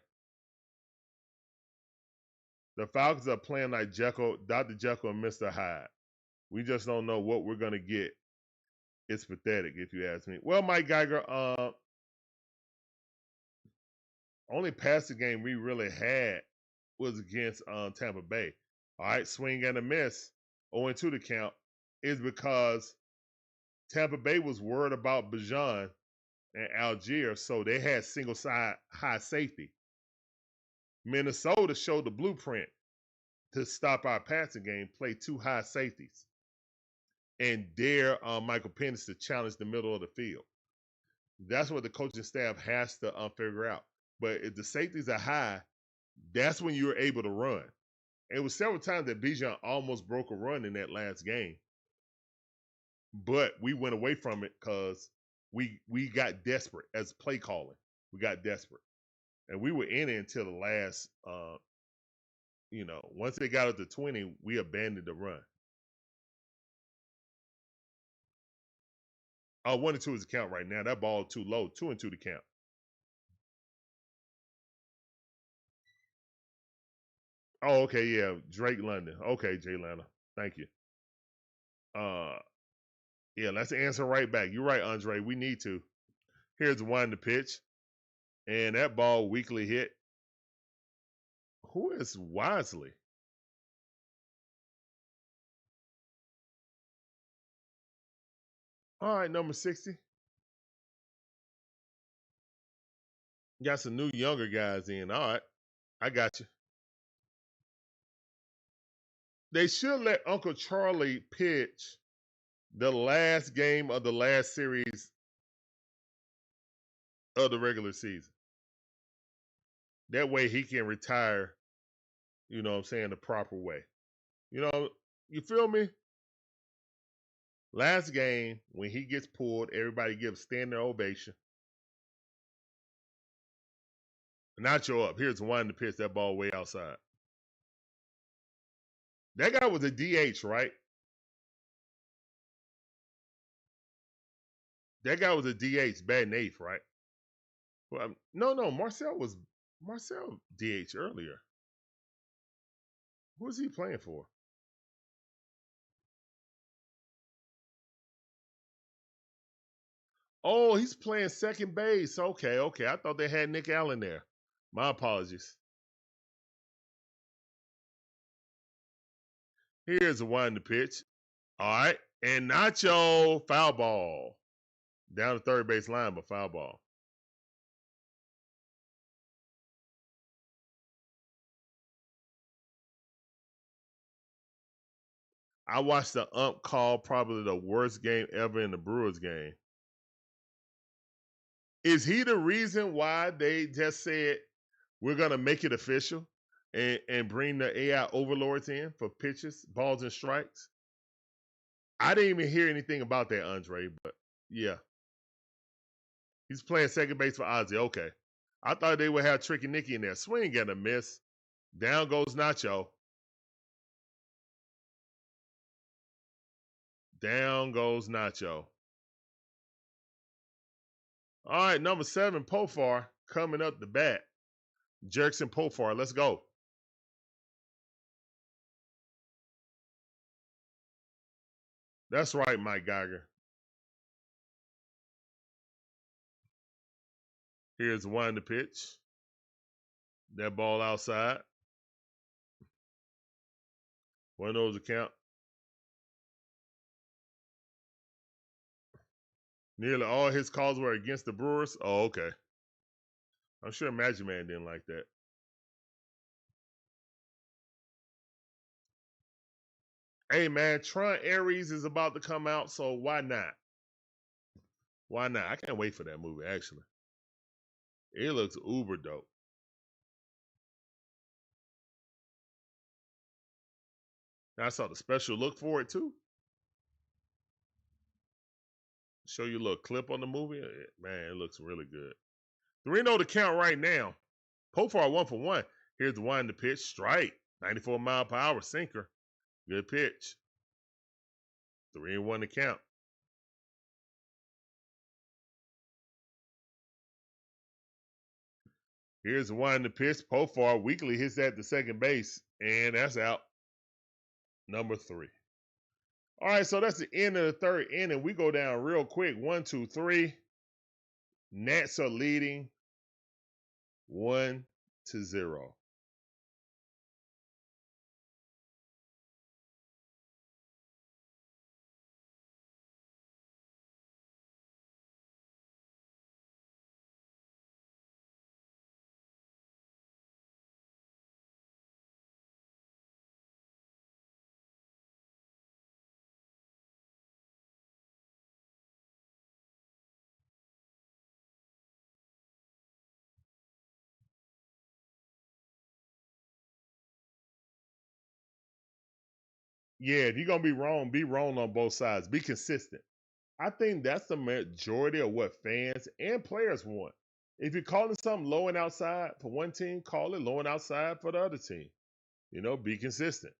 The Falcons are playing like Dr. Jekyll and Mr. Hyde. We just don't know what we're going to get. It's pathetic, if you ask me. Well, Mike Geiger, only passing game we really had was against Tampa Bay. All right, swing and a miss, 0-2 the count, is because Tampa Bay was worried about Bijan and Algier, so they had single side high safety. Minnesota showed the blueprint to stop our passing game, play two high safeties, and dare Michael Penix to challenge the middle of the field. That's what the coaching staff has to figure out. But if the safeties are high, that's when you're able to run. It was several times that Bijan almost broke a run in that last game. But we went away from it because we got desperate as play calling. We got desperate. And we were in it until the last, once they got up to 20, we abandoned the run. 1-2 is the count right now. That ball too low. 2-2 to count. Oh, okay, yeah. Drake London. Okay, Jay Lana. Thank you. Yeah, let's answer right back. You're right, Andre. We need to. Here's one to pitch. And that ball weakly hit. Who is Wisely? All right, number 60. Got some new younger guys in. All right. I got you. They should let Uncle Charlie pitch the last game of the last series of the regular season. That way he can retire, you know what I'm saying, the proper way. You feel me? Last game, when he gets pulled, everybody gives standing ovation. Nacho up. Here's one to pitch that ball way outside. That guy was a DH, right? That guy was a DH, batting eighth, right? Well, no, Marcel DH earlier. Who was he playing for? Oh, he's playing second base. Okay. I thought they had Nick Allen there. My apologies. Here's a one to pitch. All right. And Nacho, foul ball. Down the third base line, but foul ball. I watched the ump call probably the worst game ever in the Brewers game. Is he the reason why they just said we're going to make it official and bring the AI overlords in for pitches, balls, and strikes? I didn't even hear anything about that, Andre, but yeah. He's playing second base for Ozzy. Okay. I thought they would have Tricky Nicky in there. Swing and a miss. Down goes Nacho. Down goes Nacho. All right, number 7, Profar, coming up the bat. Jurickson Profar, let's go. That's right, Mike Geiger. Here's one to pitch. That ball outside. One of those account. Nearly all his calls were against the Brewers. Oh, okay. I'm sure Magic Man didn't like that. Hey man, Tron Ares is about to come out, so why not? Why not? I can't wait for that movie, actually. It looks uber dope. I saw the special look for it too. Show you a little clip on the movie. Man, it looks really good. 3-0 to count right now. Profar 1 for 1. Here's the one to pitch. Strike. 94 mile per hour sinker. Good pitch. 3-1 to count. Here's the one to pitch. Profar weakly hits that to second base. And that's out. Number 3. All right, so that's the end of the third inning. We go down real quick. 1, 2, 3. Nats are leading 1-0. Yeah, if you're going to be wrong on both sides. Be consistent. I think that's the majority of what fans and players want. If you're calling something low and outside for one team, call it low and outside for the other team. You know, be consistent.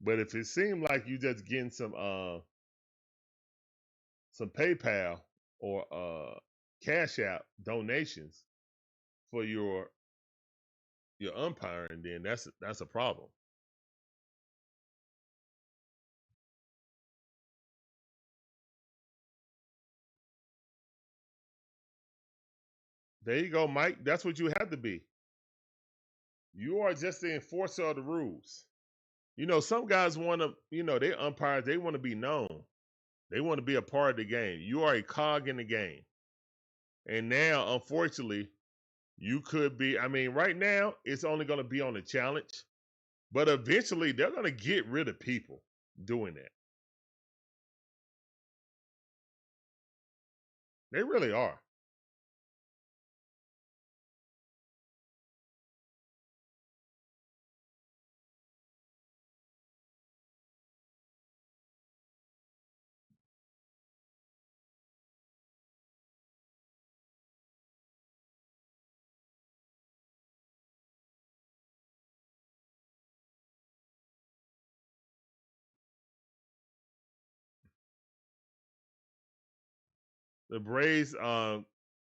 But if it seems like you just getting some PayPal or Cash App donations for your umpiring, then that's a problem. There you go, Mike. That's what you have to be. You are just the enforcer of the rules. You know, some guys want to, they umpires, they want to be known. They want to be a part of the game. You are a cog in the game. And now, unfortunately, you could be, right now, it's only going to be on the challenge. But eventually, they're going to get rid of people doing that. They really are. The Braves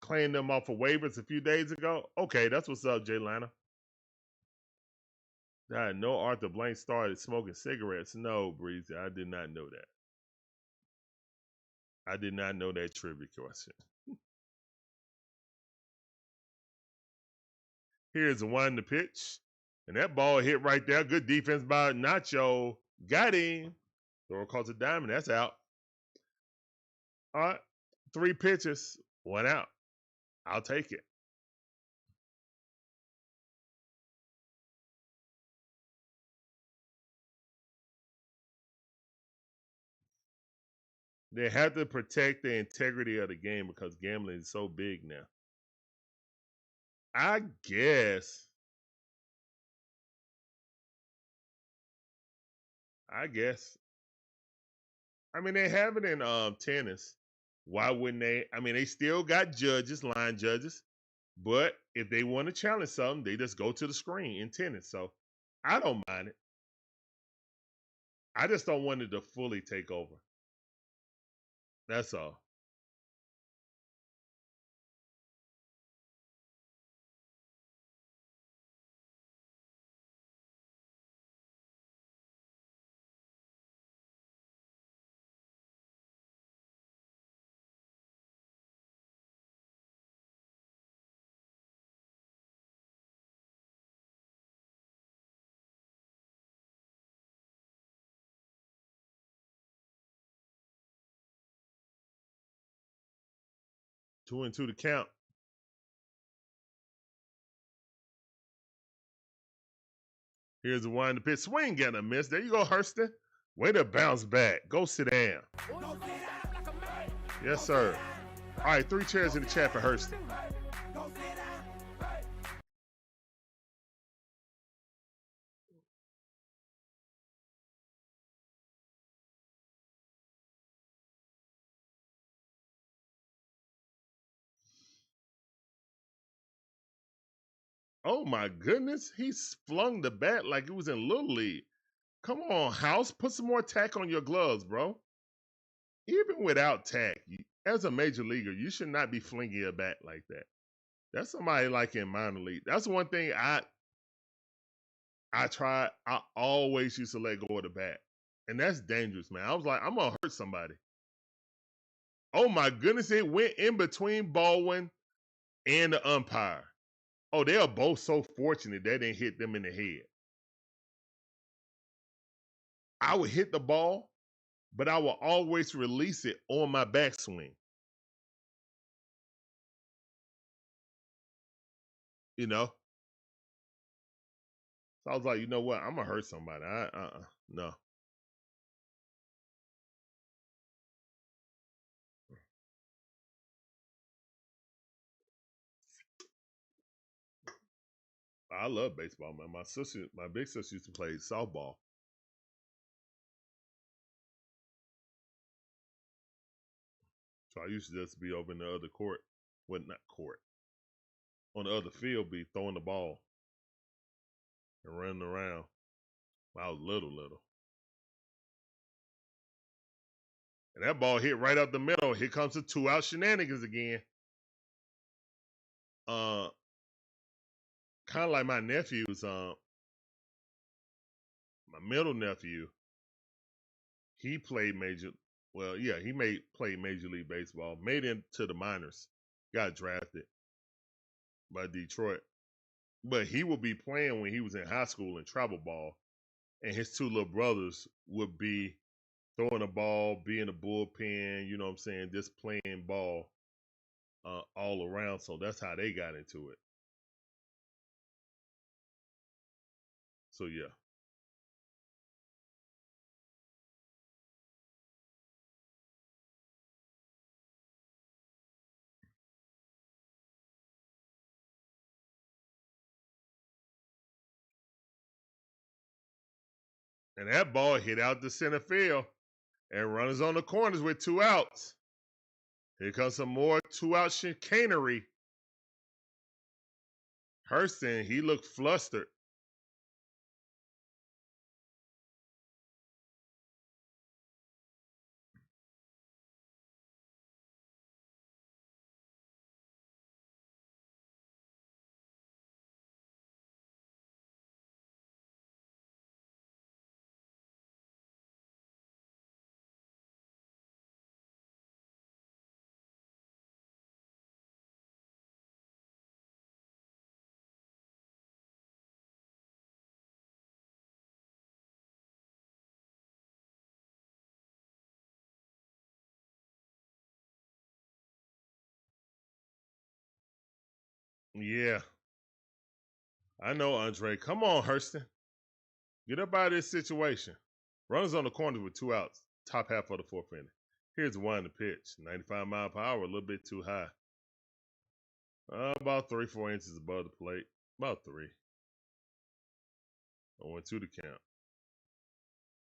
claimed them off of waivers a few days ago. Okay, that's what's up, Jay Lana. No Arthur Blank started smoking cigarettes. No, Breezy, I did not know that. I did not know that trivia question. Here's the one to pitch. And that ball hit right there. Good defense by Nacho. Got him. Throw across the diamond. That's out. All right. 3 pitches. 1 out. I'll take it. They have to protect the integrity of the game because gambling is so big now. I guess. They have it in tennis. Why wouldn't they? They still got judges, line judges. But if they want to challenge something, they just go to the screen in tennis. So I don't mind it. I just don't want it to fully take over. That's all. 2-2 to count. Here's the wind, the pitch. Swing and a miss. There you go, Hurston. Way to bounce back. Go sit down. Yes, sir. All right, 3 chairs in the chat for Hurston. Oh my goodness, he flung the bat like it was in Little League. Come on, House, put some more tack on your gloves, bro. Even without tack, as a major leaguer, you should not be flinging a bat like that. That's somebody like in minor league. That's one thing I always used to let go of the bat. And that's dangerous, man. I was like, I'm gonna hurt somebody. Oh my goodness, it went in between Baldwin and the umpire. Oh, they are both so fortunate that didn't hit them in the head. I would hit the ball, but I will always release it on my backswing. You know? So I was like, you know what? I'm gonna hurt somebody. No. I love baseball, man. My big sister used to play softball. So I used to just be over in the other court. Well, not court. On the other field, be throwing the ball and running around. I was little. And that ball hit right up the middle. Here comes the 2-out shenanigans again. Kind of like my nephew's, my middle nephew, he played played Major League Baseball, made it into the minors, got drafted by Detroit. But he would be playing when he was in high school in travel ball, and his 2 little brothers would be throwing the ball, be in the bullpen, you know what I'm saying, just playing ball all around. So that's how they got into it. So yeah. And that ball hit out the center field, and runners on the corners with 2 outs. Here comes some more 2-out chicanery. Hurston, he looked flustered. Yeah. I know, Andre. Come on, Hurston. Get up out of this situation. Runners on the corners with 2 outs. Top half of the 4th inning. Here's one to pitch. 95 mile per hour, a little bit too high. About 3-4 inches above the plate. About 3. 0-2 to count.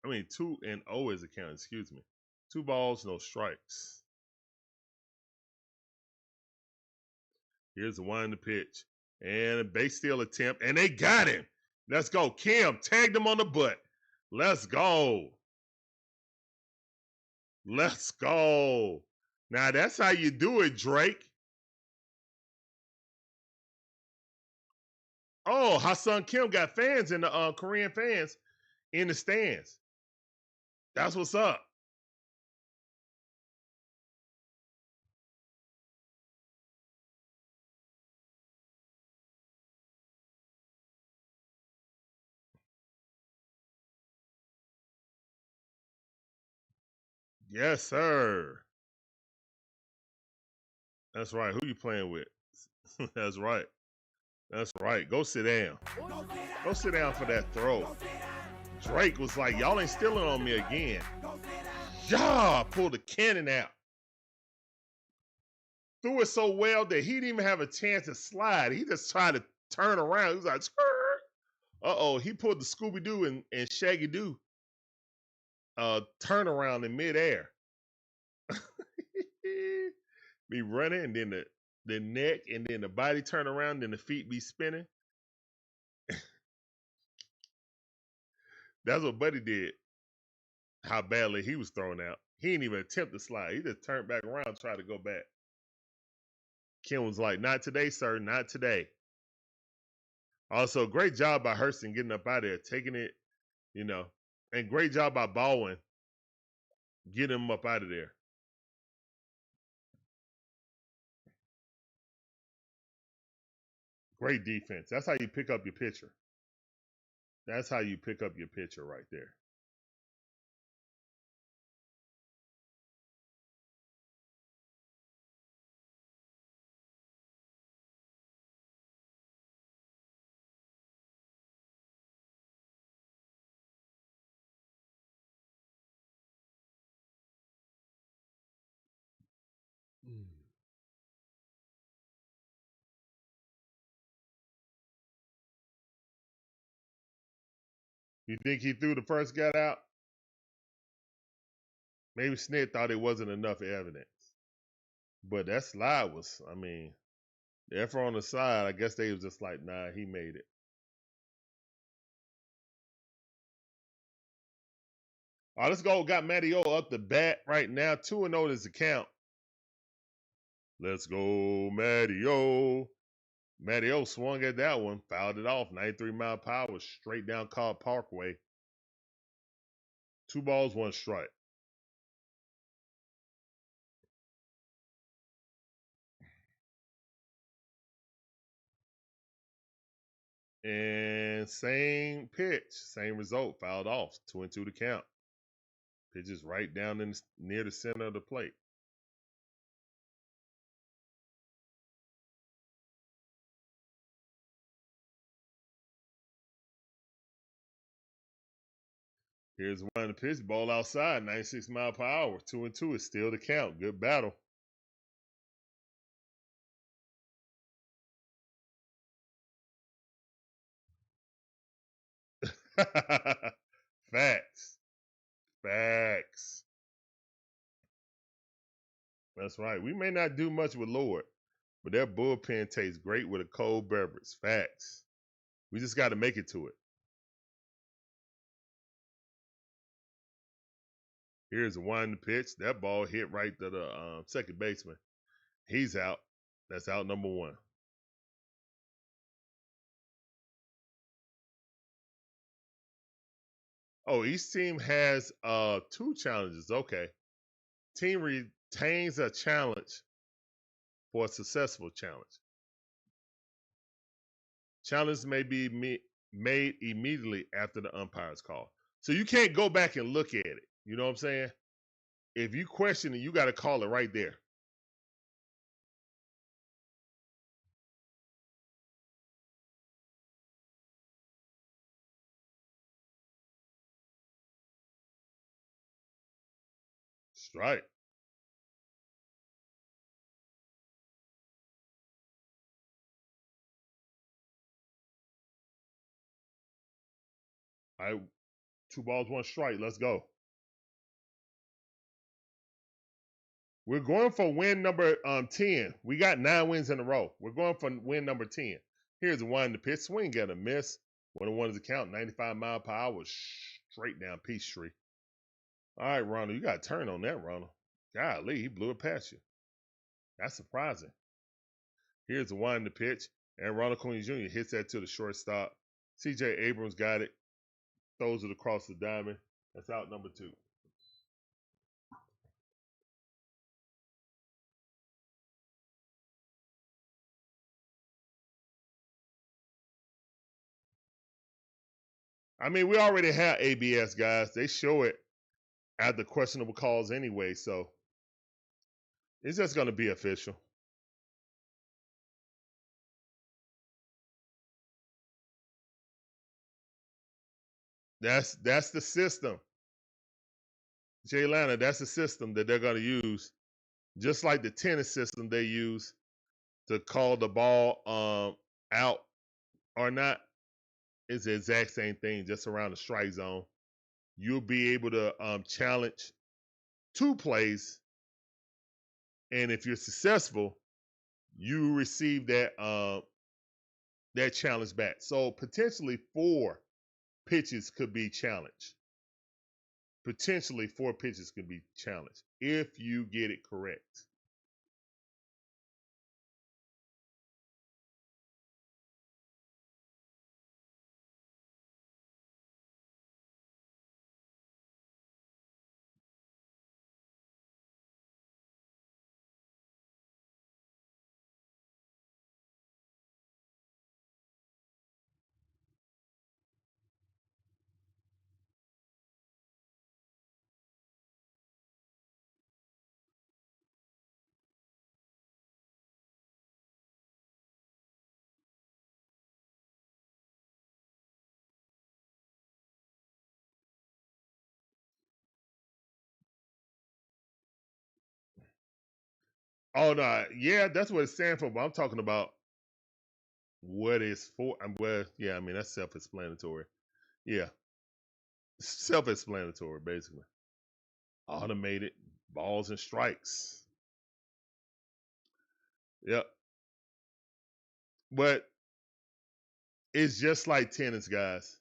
2-0 is a count, excuse me. 2 balls, no strikes. Here's the one to pitch. And a base steal attempt, and they got him. Let's go. Kim tagged him on the butt. Let's go. Let's go. Now, that's how you do it, Drake. Oh, Hassan Kim got fans in the Korean fans in the stands. That's what's up. Yes, sir. That's right. Who you playing with? That's right. That's right. Go sit down. Go sit down for that throw. Drake was like, y'all ain't stealing on me again. Yeah, pulled the cannon out. Threw it so well that he didn't even have a chance to slide. He just tried to turn around. He was like, uh-oh. He pulled the Scooby-Doo and Shaggy-Doo turnaround in midair. Be running, and then the neck, and then the body turn around, then the feet be spinning. That's what Buddy did. How badly he was thrown out. He didn't even attempt to slide. He just turned back around, tried to go back. Kim was like, not today, sir, not today. Also, great job by Hurston getting up out of there, taking it, and great job by Baldwin getting him up out of there. Great defense. That's how you pick up your pitcher. That's how you pick up your pitcher right there. You think he threw the first guy out? Maybe Snit thought it wasn't enough evidence. But that slide was, the effort on the side, I guess they was just like, nah, he made it. All right, let's go. Got Matteo up the bat right now. 2-0 is the count. Let's go, Matteo. Matteo swung at that one, fouled it off. 93-mile-per-hour, straight down Cobb Parkway. 2 balls, 1 strike. And same pitch, same result, fouled off. 2-2 to count. Pitch is right down near the center of the plate. Here's one the pitch, ball outside, 96-mile-per-hour. 2-2 is still the count. Good battle. Facts. Facts. That's right. We may not do much with Lord, but their bullpen tastes great with a cold beverage. Facts. We just got to make it to it. Here's a one pitch. That ball hit right to the second baseman. He's out. That's out number 1. Oh, each team has 2 challenges. Okay. Team retains a challenge for a successful challenge. Challenge may be made immediately after the umpire's call. So you can't go back and look at it. You know what I'm saying? If you question it, you got to call it right there. Strike. All right, 2 balls, 1 strike. Let's go. We're going for win number 10. We got 9 wins in a row. We're going for win number 10. Here's the one, the pitch swing, got a miss. 1-1 is the count, 95-mile-per-hour, straight down Peachtree. All right, Ronald, you got to turn on that, Ronald. Golly, he blew it past you. That's surprising. Here's the one, the pitch, and Ronald Acuna Jr. hits that to the shortstop. C.J. Abrams got it, throws it across the diamond. That's out number 2. We already have ABS, guys. They show it at the questionable calls anyway, so it's just going to be official. That's the system. Jay Lana, that's the system that they're going to use. Just like the tennis system they use to call the ball out or not. It's the exact same thing, just around the strike zone. You'll be able to challenge 2 plays, and if you're successful, you receive that that challenge back. So potentially 4 pitches could be challenged. Potentially 4 pitches could be challenged if you get it correct. Oh no, yeah, that's what it stands for. But I'm talking about what it's for. Well, yeah, I mean that's self-explanatory. Yeah, self-explanatory, basically. Automated balls and strikes. Yep. But it's just like tennis, guys.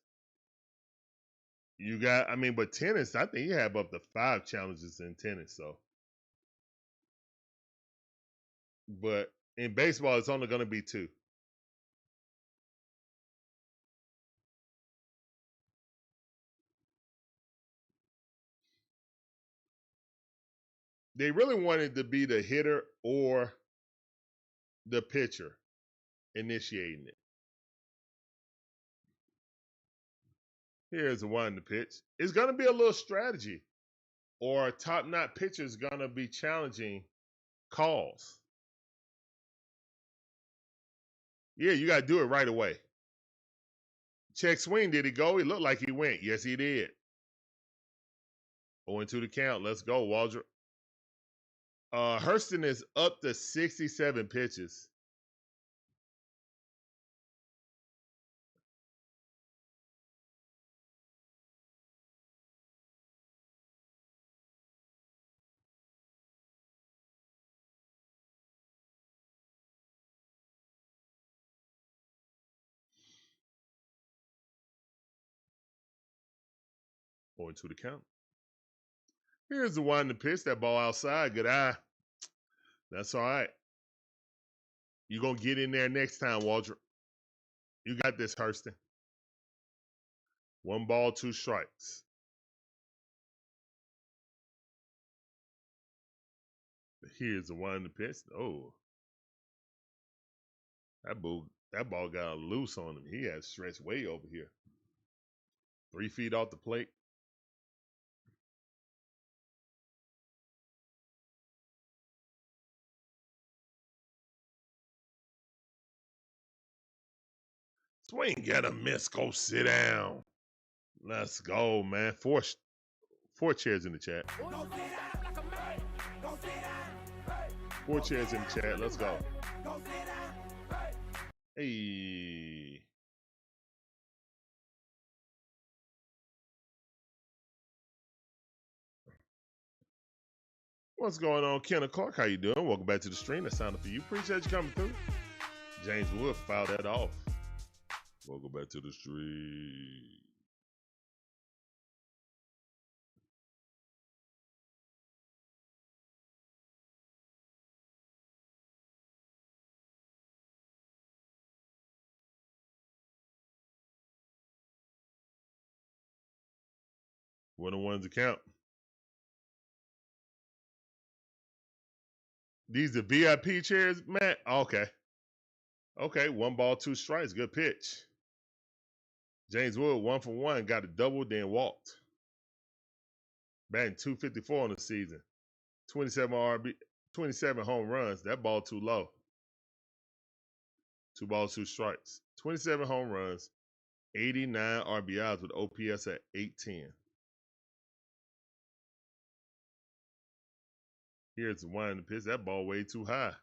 You got, I mean, but tennis, I think you have up to 5 challenges in tennis. So, but in baseball, it's only going to be 2. They really wanted to be the hitter or the pitcher initiating it. Here's the one to pitch. It's going to be a little strategy, or a top-notch pitcher is going to be challenging calls. Yeah, you got to do it right away. Check swing. Did he go? He looked like he went. Yes, he did. 0-2 the count. Let's go, Waldrop. Hurston is up to 67 pitches. Going to the count. Here's the one to pitch. That ball outside. Good eye. That's all right. You're going to get in there next time, Waldrop. You got this, Hurston. 1 ball, 2 strikes. Here's the one to pitch. Oh. That ball got loose on him. He had stretched way over here. 3 feet off the plate. Swing, get a miss. Go sit down. Let's go, man. 4 chairs in the chat. 4 chairs in the chat. Let's go. Hey. What's going on, Kenneth Clark? How you doing? Welcome back to the stream. That sounded for you. Appreciate you coming through. James Wood filed that off. Welcome back to the stream. One on ones account. These the VIP chairs, Matt? Okay. Okay, 1 ball, 2 strikes. Good pitch. James Wood, 1 for 1. Got a double, then walked. Batting .254 on the season. 27 RB, 27 home runs. That ball too low. 2 balls, 2 strikes. 27 home runs. 89 RBIs with OPS at 810. Here's one in the pitch. That ball way too high.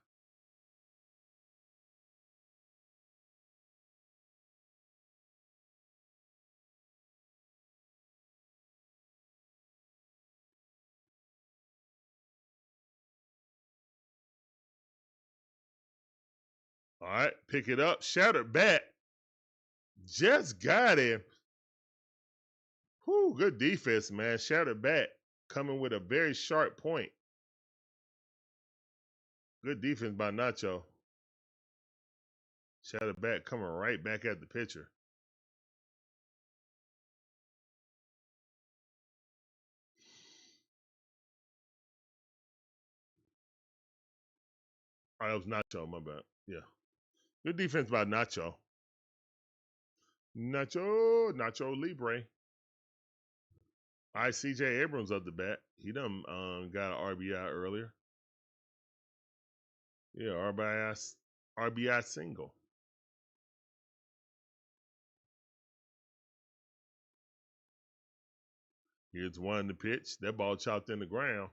All right, pick it up. Shattered bat. Just got him. Whew, good defense, man. Shattered bat coming with a very sharp point. Good defense by Nacho. Shattered bat coming right back at the pitcher. Oh, that was Nacho, my bad. Yeah. Good defense by Nacho. Nacho Libre. All right, CJ Abrams up the bat. He done got an RBI earlier. Yeah, RBI single. Here's one in the pitch. That ball chopped in the ground.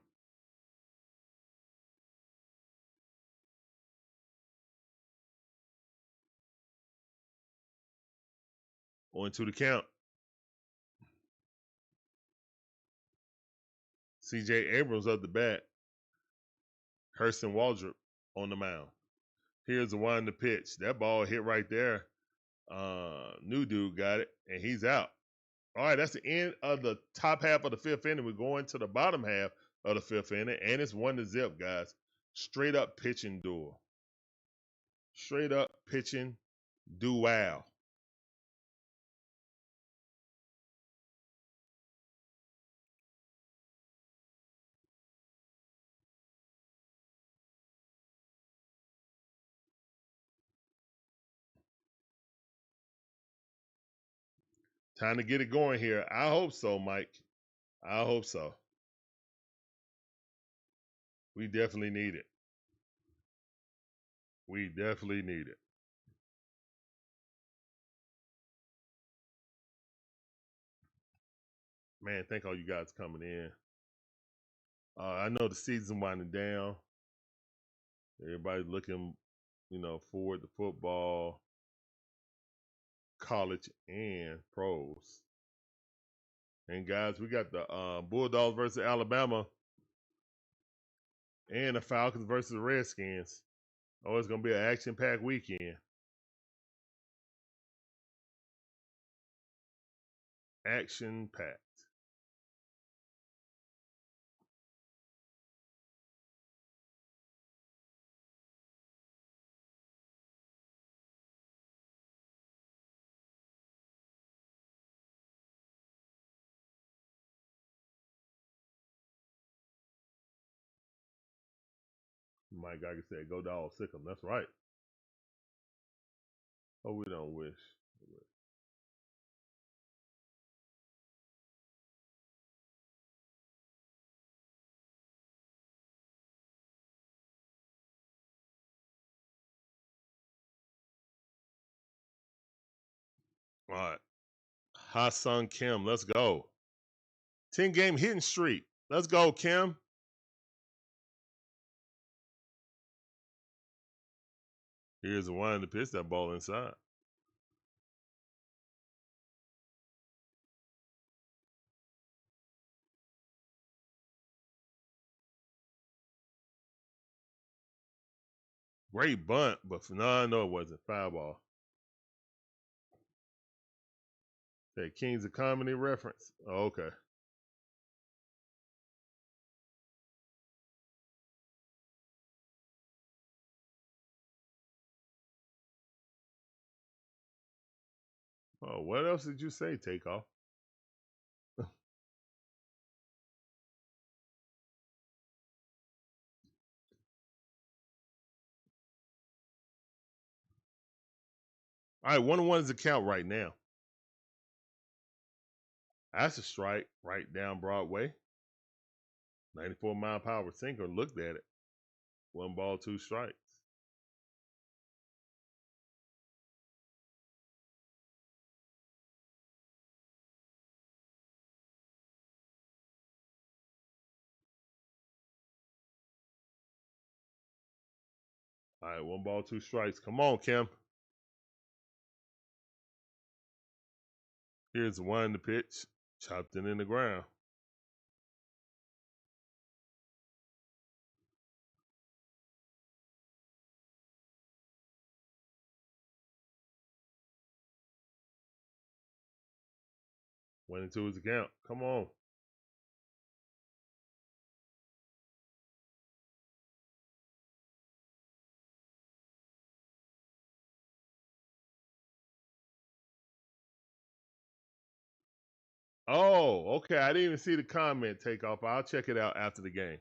On to the count. CJ Abrams up the bat. Hurston Waldrop on the mound. Here's the one in the pitch. That ball hit right there. New dude got it, and he's out. All right, that's the end of the top half of the fifth inning. We're going to the bottom half of the fifth inning, and it's 1-0, guys. Straight up pitching duel. Straight up pitching duel. Time to get it going here. I hope so, Mike. I hope so. We definitely need it. We definitely need it. Man, thank all you guys coming in. I know the season's winding down. Everybody's looking, forward to football, college, and pros. And guys, we got the Bulldogs versus Alabama and the Falcons versus the Redskins. Oh, it's going to be an action-packed weekend. Action-packed. My guy said, go dog, sick 'em. That's right. Oh, we don't wish. All right. Ha-Sung Kim, let's go. 10-game hitting streak. Let's go, Kim. Here's the one to pitch that ball inside. Great bunt, but no, it wasn't. Foul ball. That Kings of Comedy reference. Oh, okay. Oh, what else did you say, Takeoff? All right, 1-1 is the count right now. That's a strike right down Broadway. 94-mile-per-hour sinker. Looked at it. 1 ball, 2 strikes. All right, 1 ball, 2 strikes. Come on, Kim. Here's the 1 to pitch. Chopped it in the ground. One and 2 is the count. Come on. Oh, okay. I didn't even see the comment take off. I'll check it out after the game.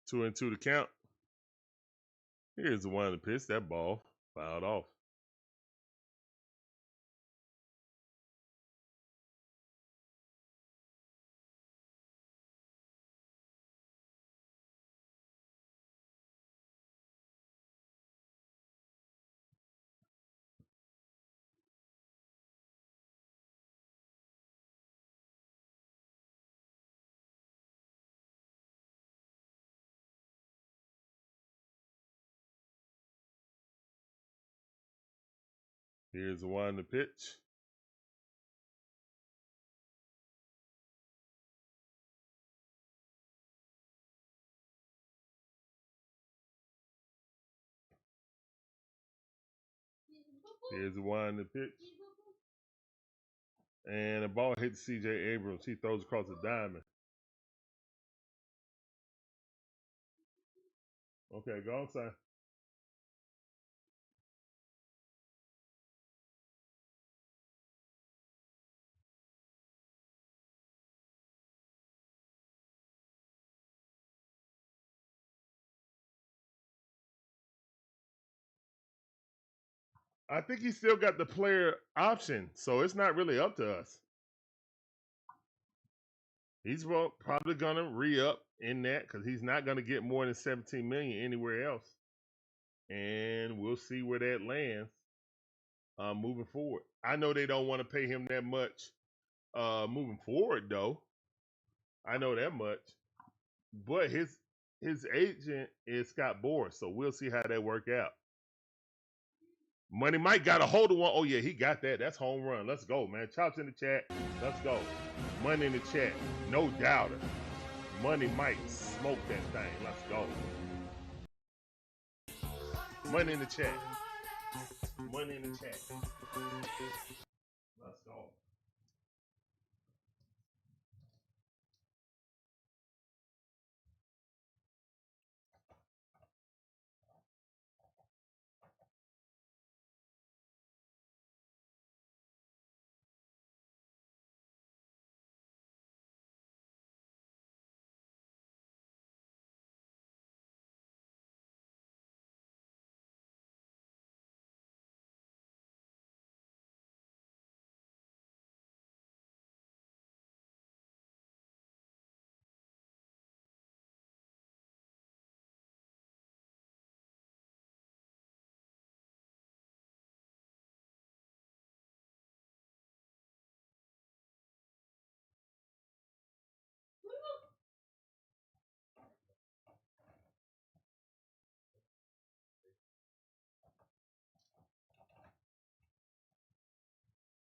Two and 2 to count. Here's the 1 to pitch. That ball fouled off. Here's the 1 to pitch. Here's the 1 to pitch. And the ball hits C.J. Abrams. He throws across the diamond. Okay, go on, son. I think he still got the player option, so it's not really up to us. He's probably gonna re-up in that because he's not gonna get more than 17 million anywhere else, and we'll see where that lands moving forward. I know they don't want to pay him that much moving forward, though. I know that much, but his agent is Scott Boras, so we'll see how that work out. Money Mike got a hold of one. Oh, yeah, he got that. That's home run. Let's go, man. Chops in the chat. Let's go. Money in the chat. No doubter. Money Mike smoke that thing. Let's go. Money in the chat. Money in the chat. Let's go.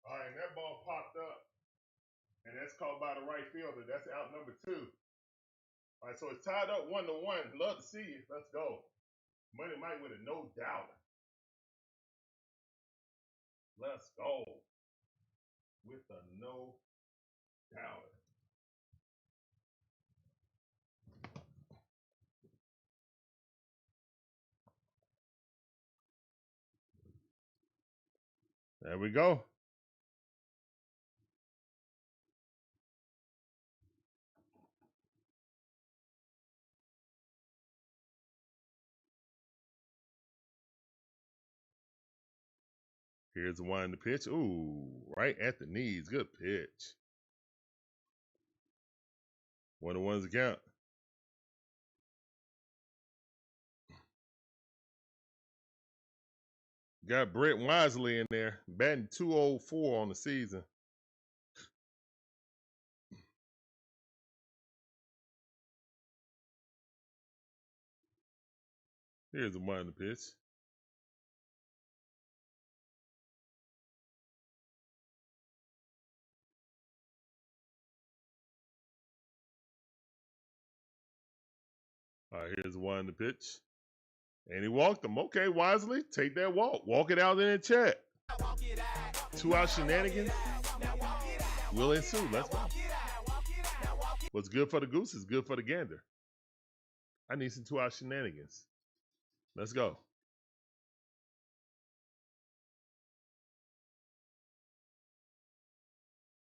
All right, that ball popped up, and that's caught by the right fielder. That's out number 2. All right, so it's tied up 1-1. Love to see you. Let's go. Money Mike with a no doubter. Let's go. With a no doubter. There we go. Here's the one in the pitch. Ooh, right at the knees. Good pitch. 1-1's the count. Got Brett Wisely in there, batting .204 on the season. Here's the one in the pitch. All right, here's the one in the pitch. And he walked him. Okay, Wisely, take that walk. Walk it out in the chat. 2-out shenanigans will ensue. Let's go. What's good for the goose is good for the gander. I need some 2-out shenanigans. Let's go.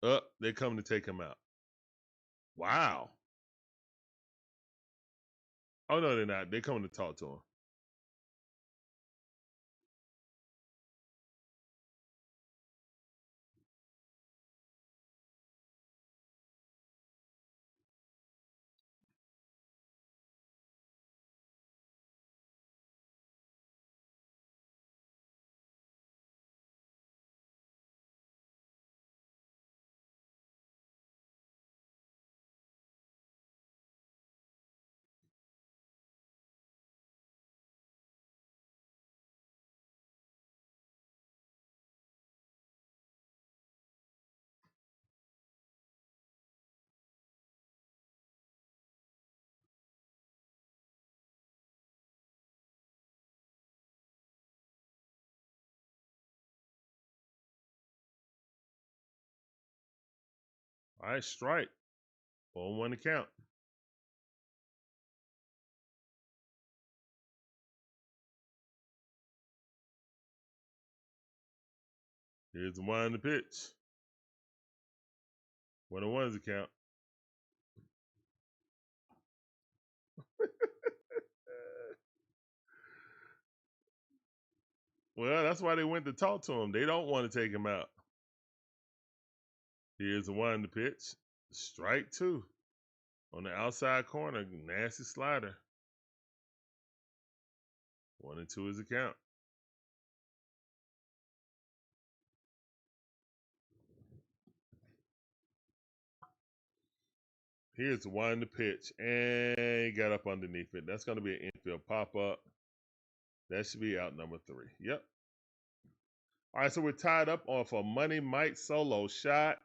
They're coming to take him out. Wow. Oh, no, they're not. They're coming to talk to him. All right, strike. 1-1 to count. Here's the one in the pitch. 1-1's the count. Well, that's why they went to talk to him. They don't want to take him out. Here's the one in the pitch. Strike 2. On the outside corner, nasty slider. 1-2 is the count. Here's the one in the pitch. And he got up underneath it. That's going to be an infield pop-up. That should be out number 3. Yep. All right, so we're tied up off a Money Mike solo shot.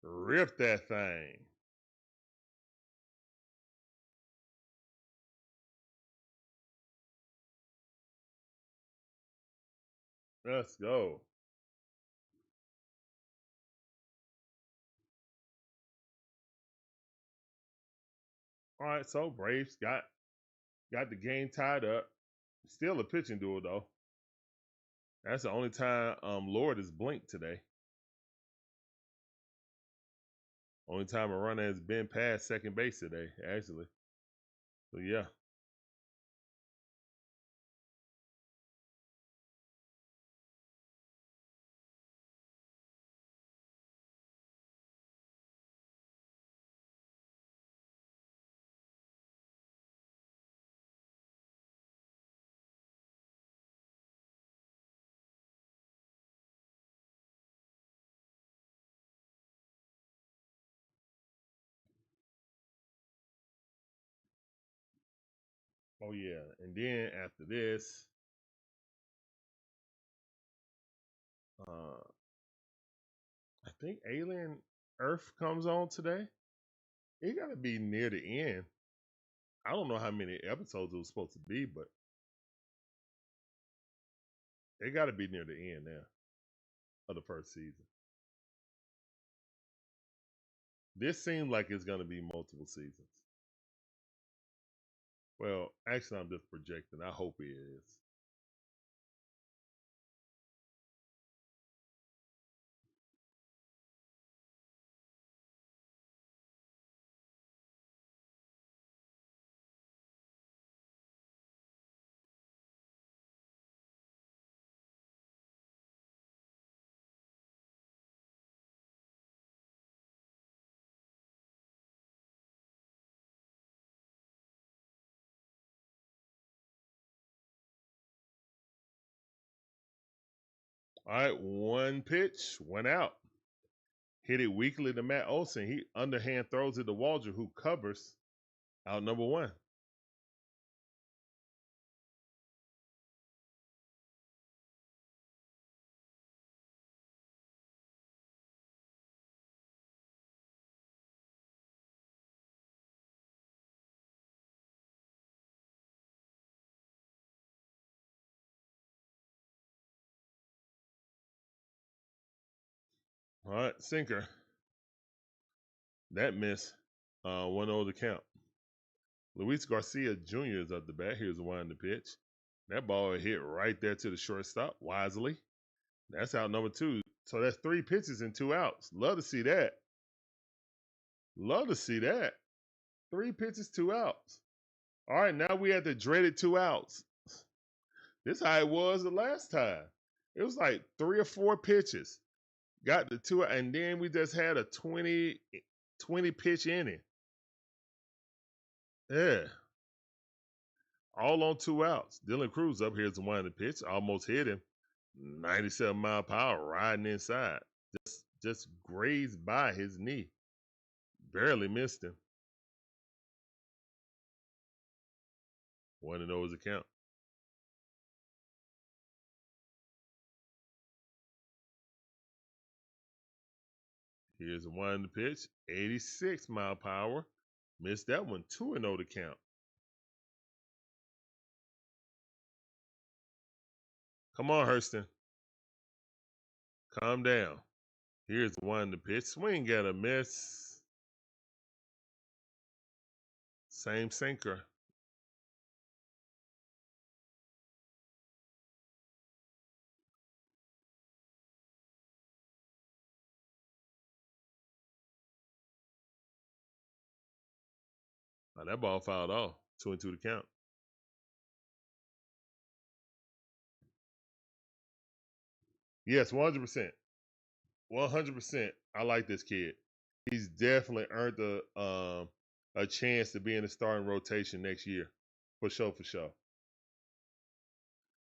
Rip that thing. Let's go. All right, so Braves got the game tied up. Still a pitching duel, though. That's the only time Lord is blinked today. Only time a runner has been past second base today, actually. So, yeah. Oh, yeah. And then after this, I think Alien Earth comes on today. It got to be near the end. I don't know how many episodes it was supposed to be, but it got to be near the end now of the first season. This seems like it's going to be multiple seasons. Well, actually, I'm just projecting. I hope it is. All right, one pitch, one out. Hit it weakly to Matt Olson. He underhand throws it to Waldron, who covers out number one. All right, sinker. That miss. 1-0 to count. Luis Garcia Jr. is up the bat. Here's the wind the pitch. That ball hit right there to the shortstop wisely. That's out number two. So that's 3 pitches and 2 outs. Love to see that. Love to see that. 3 pitches, 2 outs. All right, now we had the dreaded 2 outs. This is how it was the last time. It was like 3 or 4 pitches. Got the 2, and then we just had a 20 pitch inning. Yeah. All on 2 outs. Dylan Cruz up here's the one the pitch. Almost hit him. 97 mile per hour riding inside. Just grazed by his knee. Barely missed him. 1-0 is the count. Here's the one the pitch. 86 mile per hour. Missed that one. 2-0 to count. Come on, Hurston. Calm down. Here's the one the pitch. Swing got a miss. Same sinker. That ball fouled off. 2-2 to count. Yes, 100%. 100%. I like this kid. He's definitely earned a chance to be in the starting rotation next year. For sure, for sure.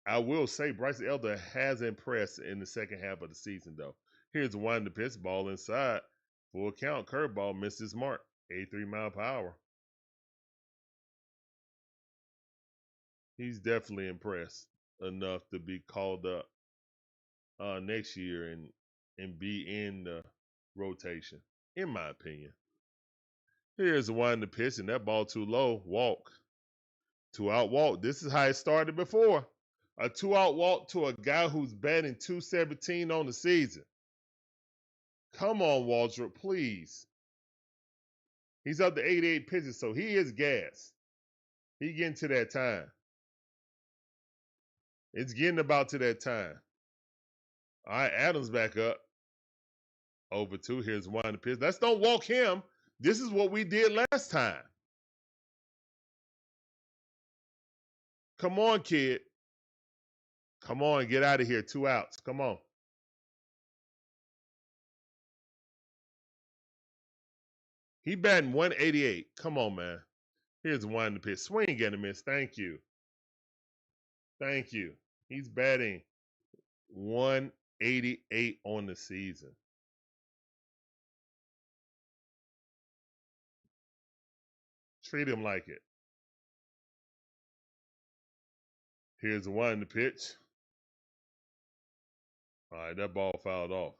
I will say Bryce Elder has impressed in the second half of the season, though. Here's the one the pitch, ball inside. Full count, curveball, misses mark. 83 mile per hour. He's definitely impressed enough to be called up next year and be in the rotation, in my opinion. Here's the one the pitch, and that ball too low. Walk. 2-out walk. This is how it started before. A 2-out walk to a guy who's batting .217 on the season. Come on, Waldrop, please. He's up to 88 pitches, so he is gas. He getting to that time. It's getting about to that time. All right, Adams back up. Over 2. Here's one the pitch. Let's don't walk him. This is what we did last time. Come on, kid. Come on, get out of here. 2 outs. Come on. He batting 188. Come on, man. Here's one the pitch. Swing and a miss. Thank you. Thank you. He's batting 188 on the season. Treat him like it. Here's the one the pitch. All right, that ball fouled off.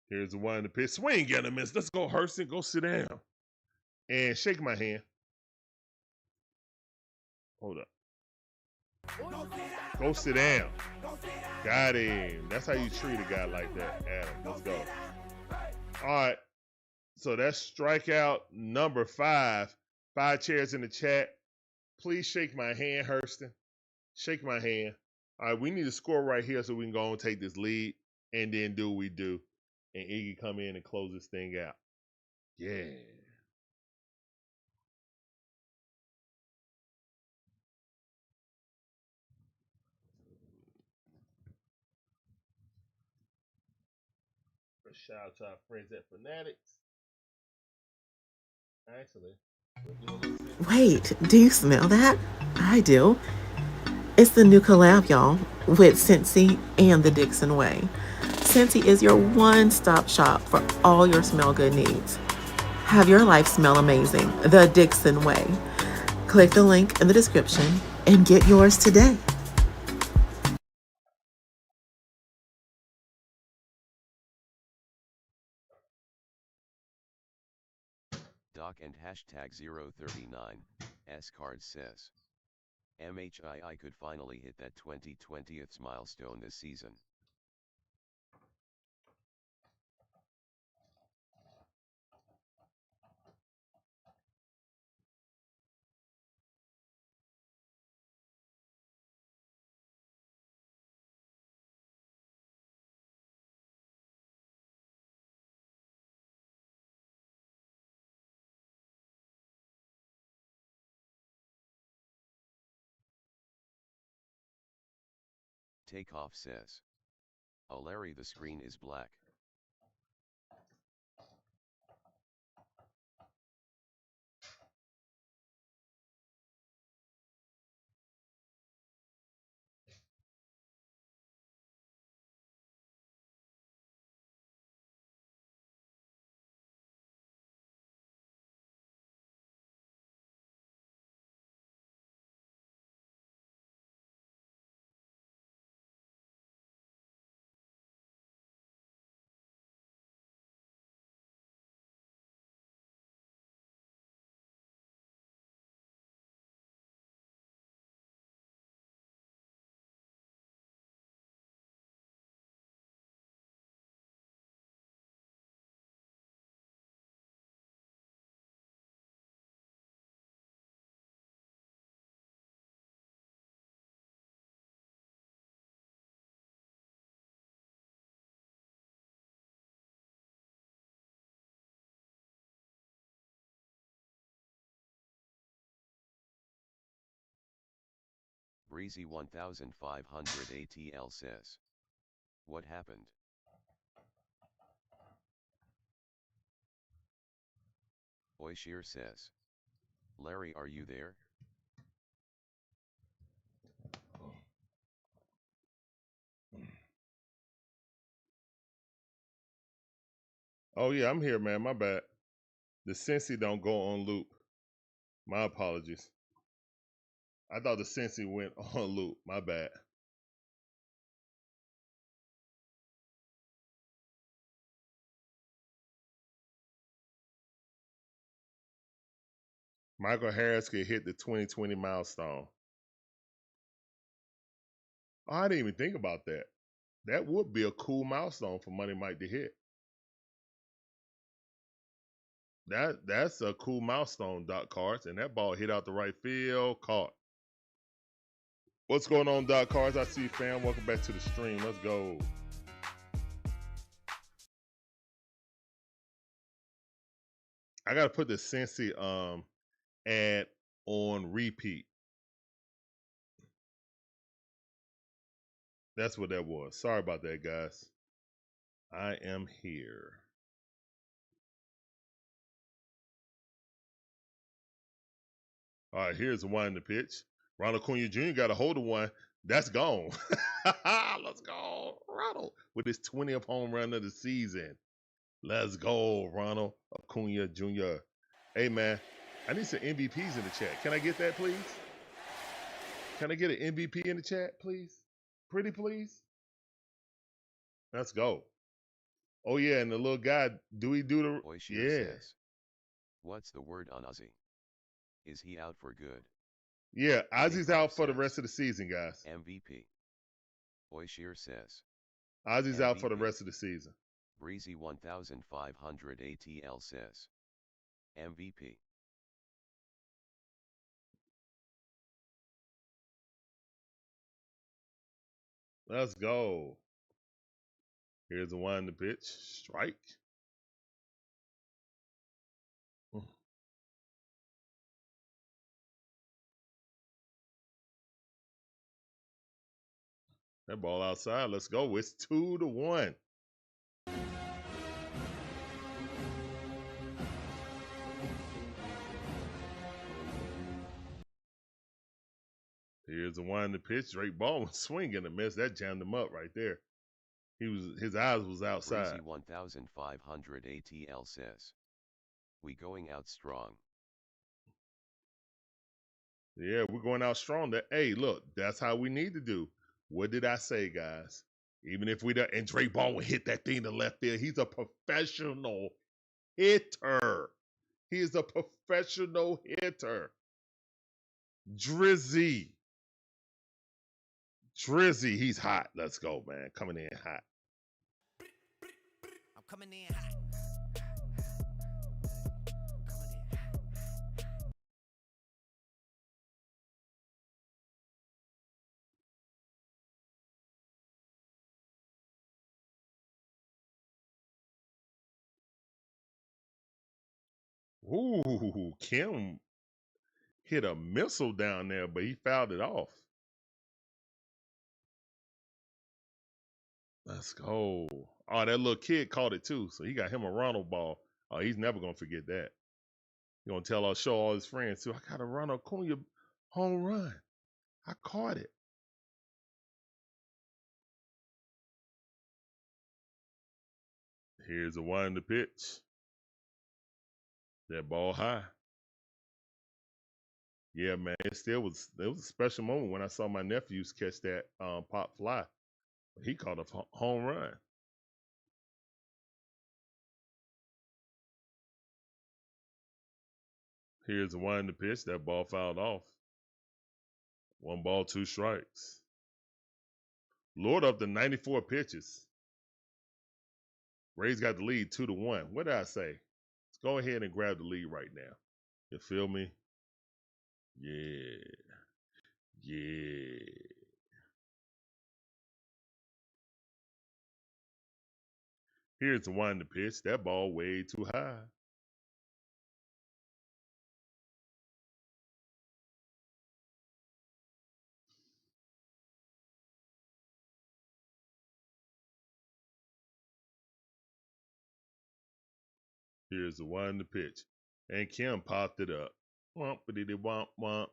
Here's the one the pitch. Swing and a miss. Let's go, Hurston. Go sit down. And shake my hand. Hold up. Go sit down. Got him. That's how you treat a guy like that, Adam. Let's go. All right. So that's strikeout number 5. 5 chairs in the chat. Please shake my hand, Hurston. Shake my hand. All right, we need to score right here so we can go and take this lead and then do what we do. And Iggy come in and close this thing out. Yeah. shout out to our friends at Fanatics. Actually, we'll do a little Wait, do you smell that? I do. It's the new collab, y'all, with Scentsy and the DIXON Way. Scentsy is your one-stop shop for all your smell good needs. Have your life smell amazing the DIXON Way. Click the link in the description and get yours today. Doc and hashtag 039, S-Card says. MHII could finally hit that 2020th milestone this season. Takeoff says. Oh Larry, the screen is black. Breezy 1500 ATL says. What happened? Oishir says. Larry, are you there? Oh yeah, I'm here, man. My bad. The Scentsy don't go on loop. My apologies. I thought the Scentsy went on loop. My bad. Michael Harris could hit the 2020 milestone. Oh, I didn't even think about that. That would be a cool milestone for Money Mike to hit. That's a cool milestone, Doc Cards, and that ball hit out the right field, caught. What's going on, Doc Cards? I see you, fam. Welcome back to the stream. Let's go. I gotta put the Scentsy ad on repeat. That's what that was. Sorry about that, guys. I am here. All right, here's the one in the pitch. Ronald Acuna Jr. got a hold of one. That's gone. Let's go, Ronald, with his 20th home run of the season. Let's go, Ronald Acuna Jr. Hey, man, I need some MVPs in the chat. Can I get that, please? Can I get an MVP in the chat, please? Pretty please? Let's go. Oh, yeah, and the little guy, do we do the... Oishir yeah. says. What's the word on Ozzy? Is he out for good? Yeah, Ozzy's out for the says, rest of the season, guys. MVP. Oishir says. Ozzy's MVP. out for the rest of the season. Breezy 1500 ATL says. MVP. Let's go. Here's the one in the pitch. Strike. That ball outside. Let's go. It's 2-1. Here's the winding pitch. Drake Baldwin swinging and miss. That jammed him up right there. His eyes was outside. Breezy 1500 ATL says, "We going out strong." Yeah, we're going out strong. Hey, look, that's how we need to do. What did I say, guys? Even if we don't, and Drake Baldwin hit that thing to left field, he's a professional hitter. He is a professional hitter. Drizzy, he's hot. Let's go, man. Coming in hot. I'm coming in hot. Ooh, Kim hit a missile down there, but he fouled it off. Let's go. Oh, that little kid caught it too, so he got him a Ronald ball. Oh, he's never gonna forget that. He's gonna show all his friends too. I got a Ronald Acuna home run. I caught it. Here's the one in the pitch. That ball high. Yeah, man. It was a special moment when I saw my nephews catch that pop fly. He caught a home run. Here's the one in the pitch. That ball fouled off. 1 ball, 2 strikes. Lord up to 94 pitches. Rays got the lead 2-1. What did I say? Let's go ahead and grab the lead right now. You feel me? Yeah. Yeah. Here's the one in the pitch. That ball way too high. Here's the one in the pitch. And Kim popped it up. Womp-a-diddy-womp womp.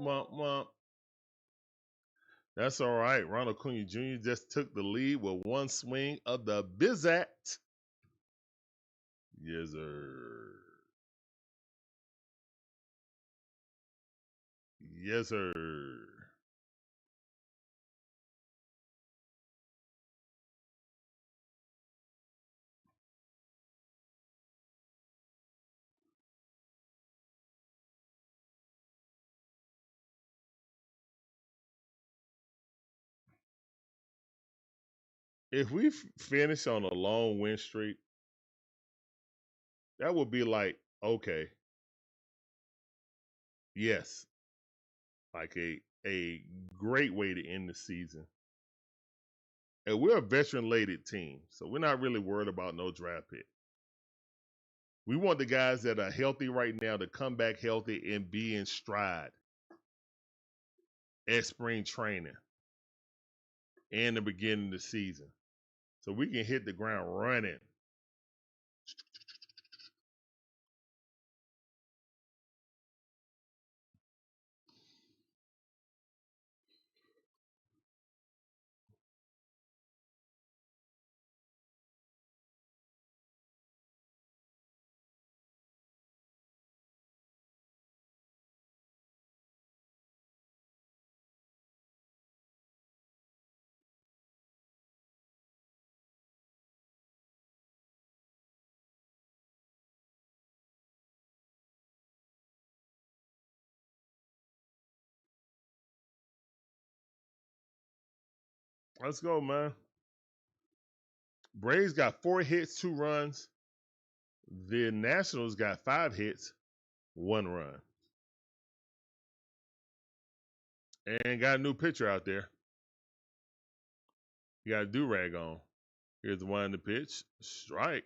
Womp womp. That's all right. Ronald Acuna Jr. just took the lead with 1 swing of the Bizat. Yes, sir. Yes, sir. If we finish on a long win streak, that would be like, okay, yes, like a great way to end the season. And we're a veteran-laden team, so we're not really worried about no draft pick. We want the guys that are healthy right now to come back healthy and be in stride at spring training and the beginning of the season, so we can hit the ground running. Let's go, man. Braves got 4 hits, 2 runs. The Nationals got 5 hits, 1 run. And got a new pitcher out there. You got a do-rag on. Here's the one in the pitch. Strike.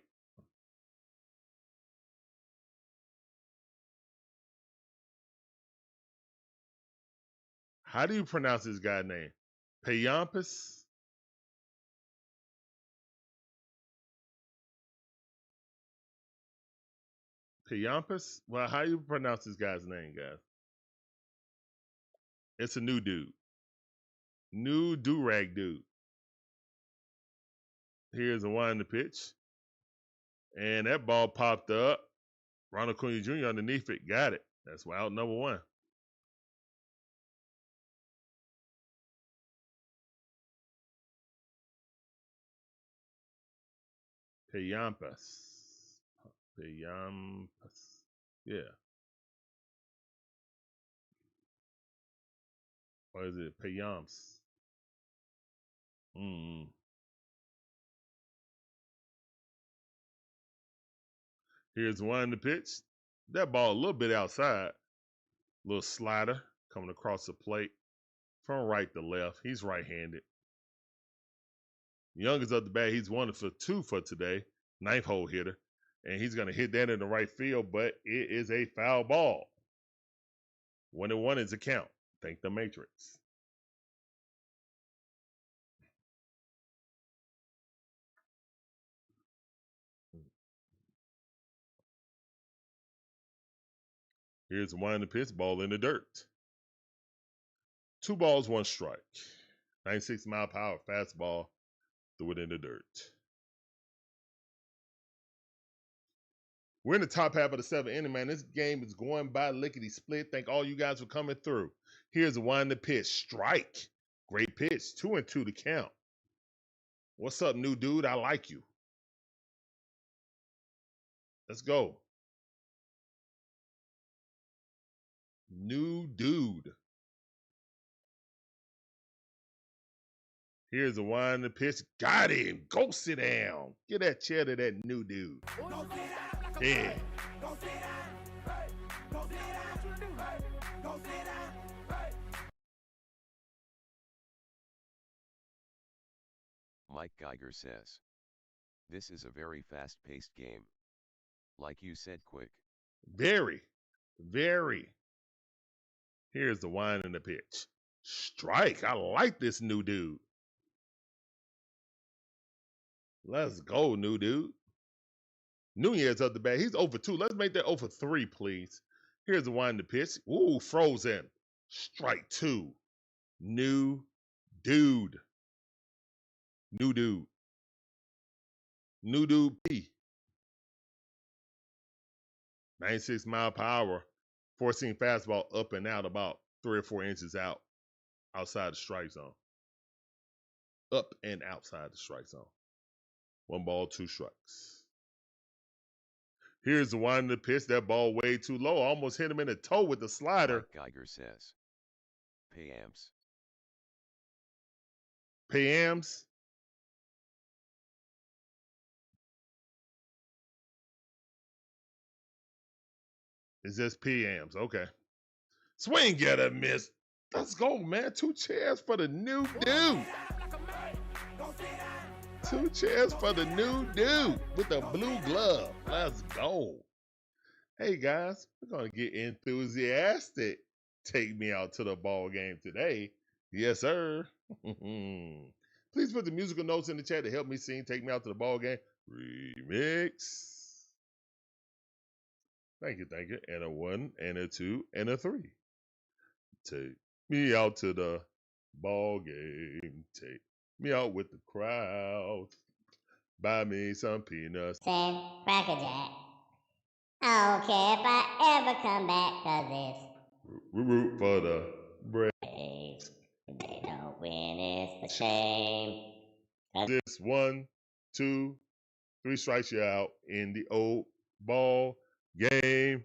How do you pronounce this guy's name? Payampas? Piyampas? Well, how you pronounce this guy's name, guys? It's a new dude. New do-rag dude. Here's the one in the pitch. And that ball popped up. Ronald Acuna Jr. underneath it. Got it. That's out number one. Piyampas. Piyampas. Yeah. Or is it Piyams? Here's one in the pitch. That ball a little bit outside. Little slider coming across the plate from right to left. He's right-handed. Young is up the bat. He's 1 for 2 for today. 9th hole hitter. And he's going to hit that in the right field, but it is a foul ball. 1-1 is a count. Thank the Matrix. Here's one in the pitch, ball in the dirt. 2 balls, 1 strike. 96 mile per hour fastball, threw it in the dirt. We're in the top half of the 7th inning, man. This game is going by lickety split. Thank all you guys for coming through. Here's the one in the pitch, strike. Great pitch, 2-2 to count. What's up, new dude? I like you. Let's go. New dude. Here's the one in the pitch. Got him. Go sit down. Get that chair to that new dude. Yeah. Mike Geiger says, this is a very fast-paced game. Like you said, quick. Very, very. Here's the one in the pitch. Strike. I like this new dude. Let's go, new dude. Nunez up the bat. He's 0 for 2. Let's make that 0 for 3, please. Here's the one in the pitch. Ooh, frozen. Strike 2. New dude. New dude. New dude P. 96 mile per hour. 4-seam fastball up and out about 3 or 4 inches out. Outside the strike zone. Up and outside the strike zone. 1 ball, 2 strikes. Here's the one in the pitch. That ball way too low. Almost hit him in the toe with the slider. Mike Geiger says, Payams. Payams. It's just PMs. Okay. Swing, get a miss. Let's go, man. 2 chairs for the new dude. 2 chairs for the new dude with the blue glove. Let's go. Hey, guys, we're going to get enthusiastic. Take me out to the ball game today. Yes, sir. Please put the musical notes in the chat to help me sing Take Me Out to the Ball Game remix. Thank you, thank you. And a 1, and a 2, and a 3. Take me out to the ball game. Take me out with the crowd. Buy me some peanuts. Sam Crackerjack. I don't care if I ever come back, 'cause Root for the Braves. it's if they don't win, it's a shame. This 1, 2, 3 strikes you out in the old ball game.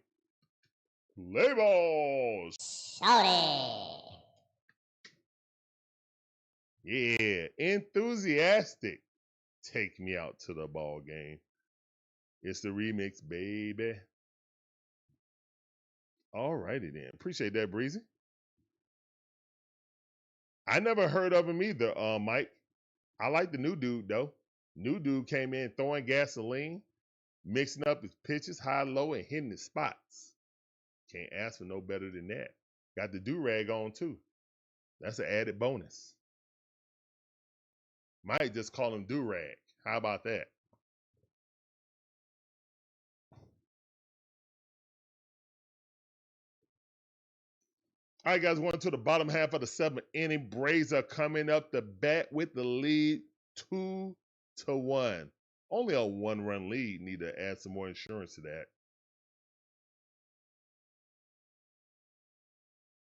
Play balls. Shorty. Yeah, enthusiastic. Take me out to the ball game. It's the remix, baby. All righty then. Appreciate that, Breezy. I never heard of him either, Mike. I like the new dude, though. New dude came in throwing gasoline, mixing up his pitches high, low, and hitting his spots. Can't ask for no better than that. Got the do-rag on, too. That's an added bonus. Might just call him do-rag. How about that? All right, guys, going to the bottom half of the 7th inning. Braves are coming up the bat with the lead 2-1. Only a 1-run lead. Need to add some more insurance to that.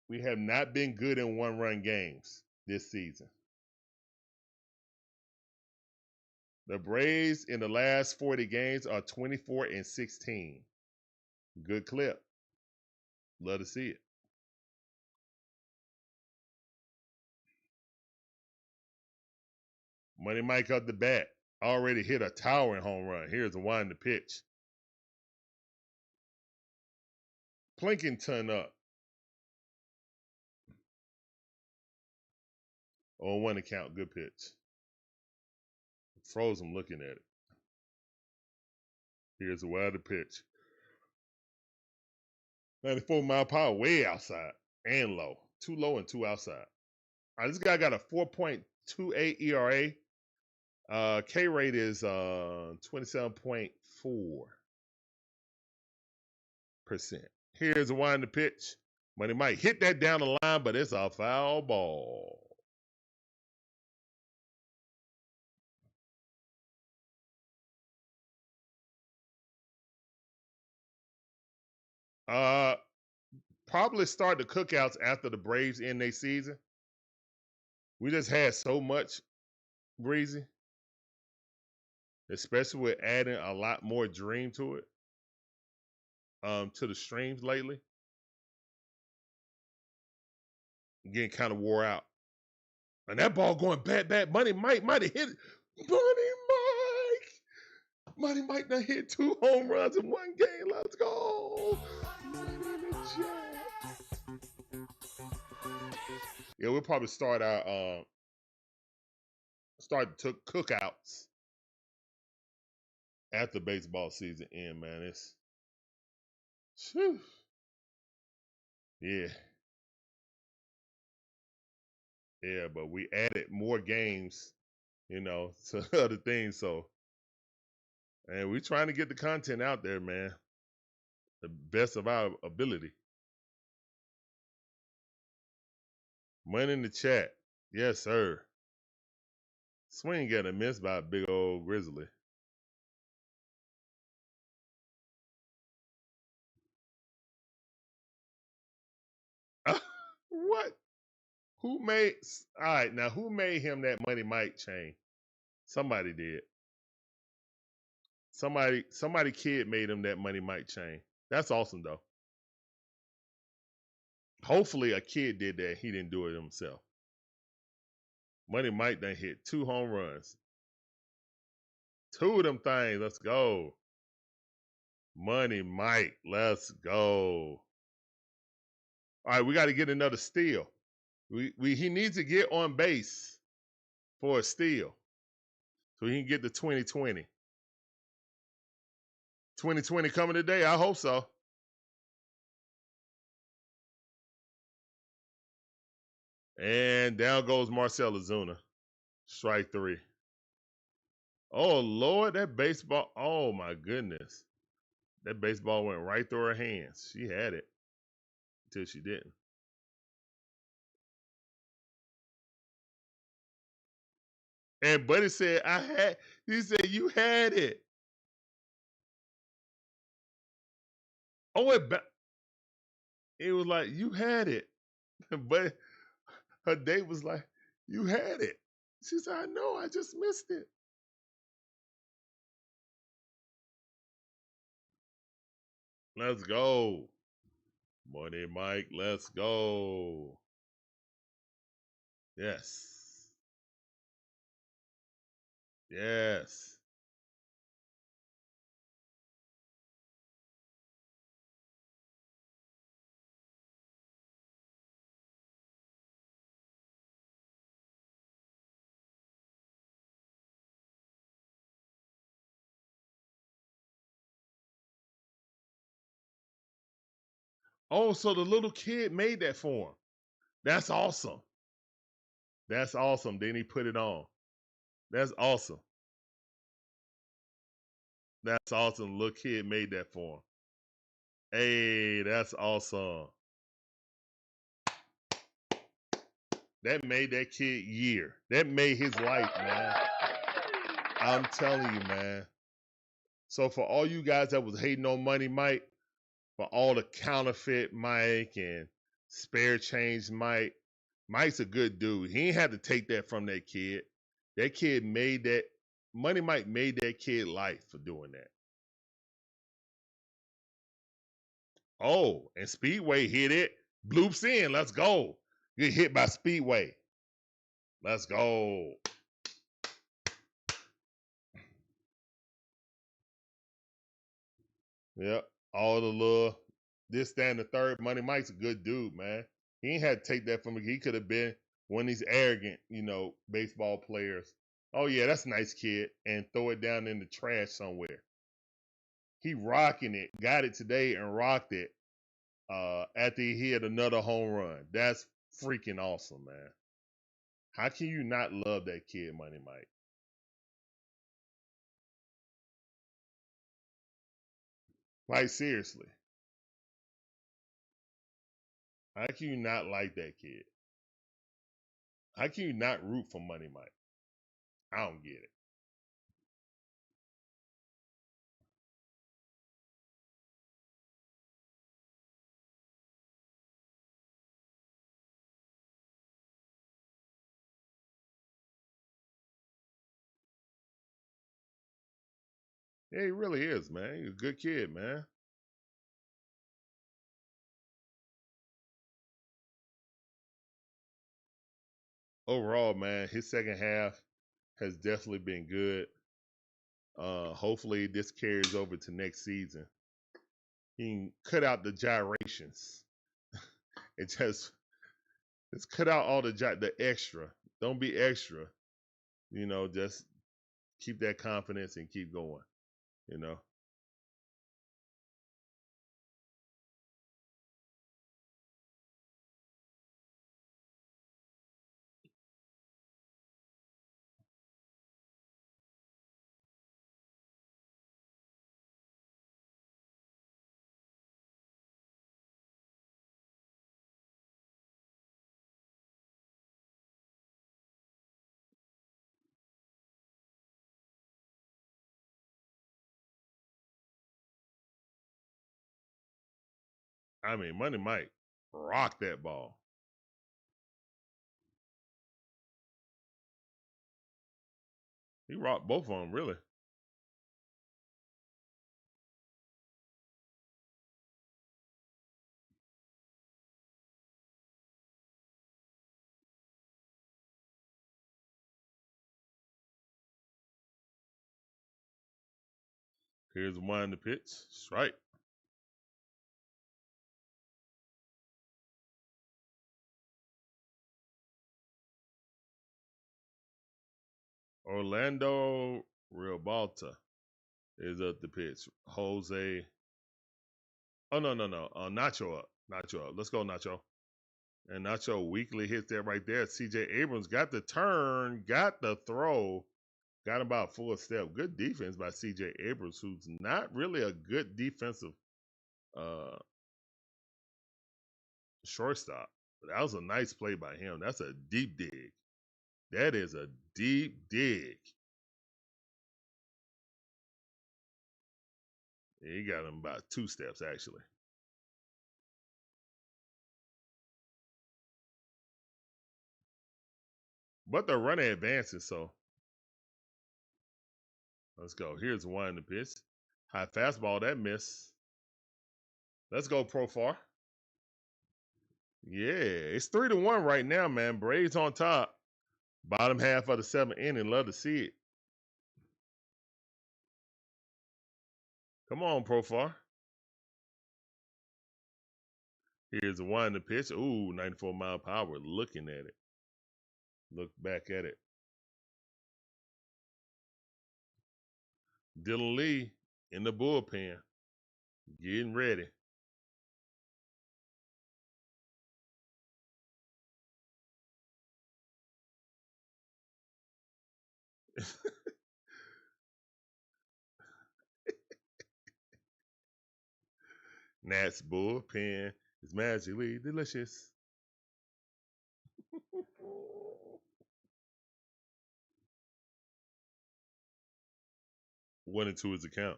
We have not been good in 1-run games this season. The Braves in the last 40 games are 24-16. Good clip. Love to see it. Money Mike up the bat. Already hit a towering home run. Here's a wind to pitch. Plinkington up. On 1 account, good pitch. Froze him looking at it. Here's a wild to pitch. 94 mile per hour, way outside and low. Too low and too outside. All right, this guy got a 4.28 ERA. K rate is 27.4%. Here's a wind to pitch. Money might hit that down the line, but it's a foul ball. Probably start the cookouts after the Braves end their season. We just had so much, Breezy, especially with adding a lot more dream to it, to the streams lately. Getting kind of wore out. And that ball going back. Money Mike might have hit it. Money Mike done hit 2 home runs in 1 game. Let's go. Money in the chat. Yeah, we'll probably start our cookouts after baseball season end, man. It's whew. Yeah. Yeah, but we added more games, to other things. So, and we're trying to get the content out there, man. The best of our ability. Money in the chat. Yes, sir. Swing got a miss by a big old grizzly. What? Who made? All right, now who made him that Money Mike chain? Somebody did. Somebody kid made him that Money Mike chain. That's awesome though. Hopefully a kid did that. He didn't do it himself. Money Mike done hit 2 home runs. 2 of them things. Let's go. Money Mike. Let's go. All right, we got to get another steal. He needs to get on base for a steal so he can get the 2020. 2020 coming today. I hope so. And down goes Marcel Ozuna. Strike 3. Oh, Lord, that baseball. Oh, my goodness. That baseball went right through her hands. She had it until she didn't. And Buddy said, he said, you had it. Oh, it was like, you had it. But her date was like, you had it. She said, I know, I just missed it. Let's go. Money Mike, let's go. Yes. Yes. Oh, so the little kid made that for him. That's awesome. That's awesome. Then he put it on. That's awesome. That's awesome. The little kid made that for him. Hey, that's awesome. That made that kid year. That made his life, man. I'm telling you, man. So for all you guys that was hating on Money Mike, for all the counterfeit Mike and spare change Mike, Mike's a good dude. He ain't had to take that from that kid. That kid made that, Money Mike made that kid life for doing that. Oh, and Speedway hit it. Bloops in. Let's go. Get hit by Speedway. Let's go. Yep. All the little this, that, and the third. Money Mike's a good dude, man. He ain't had to take that from me. He could have been one of these arrogant, baseball players. Oh yeah, that's a nice kid, and throw it down in the trash somewhere. He rocking it. Got it today and rocked it. After he hit another home run. That's freaking awesome, man. How can you not love that kid, Money Mike? Like, seriously. How can you not like that kid? How can you not root for Money Mike? I don't get it. Yeah, he really is, man. He's a good kid, man. Overall, man, his second half has definitely been good. Hopefully this carries over to next season. He can cut out the gyrations. Just cut out all the extra. Don't be extra. Just keep that confidence and keep going. I mean, Money Mike rocked that ball. He rocked both of them, really. Here's one in the pitch. Strike. Orlando Rialbalta is up the pitch. Jose. Oh, no. Nacho up. Nacho up. Let's go, Nacho. And Nacho weakly hits that right there. CJ Abrams got the turn, got the throw, got about full step. Good defense by CJ Abrams, who's not really a good defensive shortstop. But that was a nice play by him. That's a deep dig. That is a deep dig. Yeah, he got him about 2 steps, actually. But the runner advances, so let's go. Here's one in the pitch. High fastball, that miss. Let's go, Profar. Yeah, it's 3-1 right now, man. Braves on top. Bottom half of the 7th inning. Love to see it. Come on, Profar. Here's the one in the pitch. Ooh, 94 mile per hour. Looking at it. Look back at it. Dylan Lee in the bullpen. Getting ready. Nats bullpen is magically delicious. 1-2 is the count.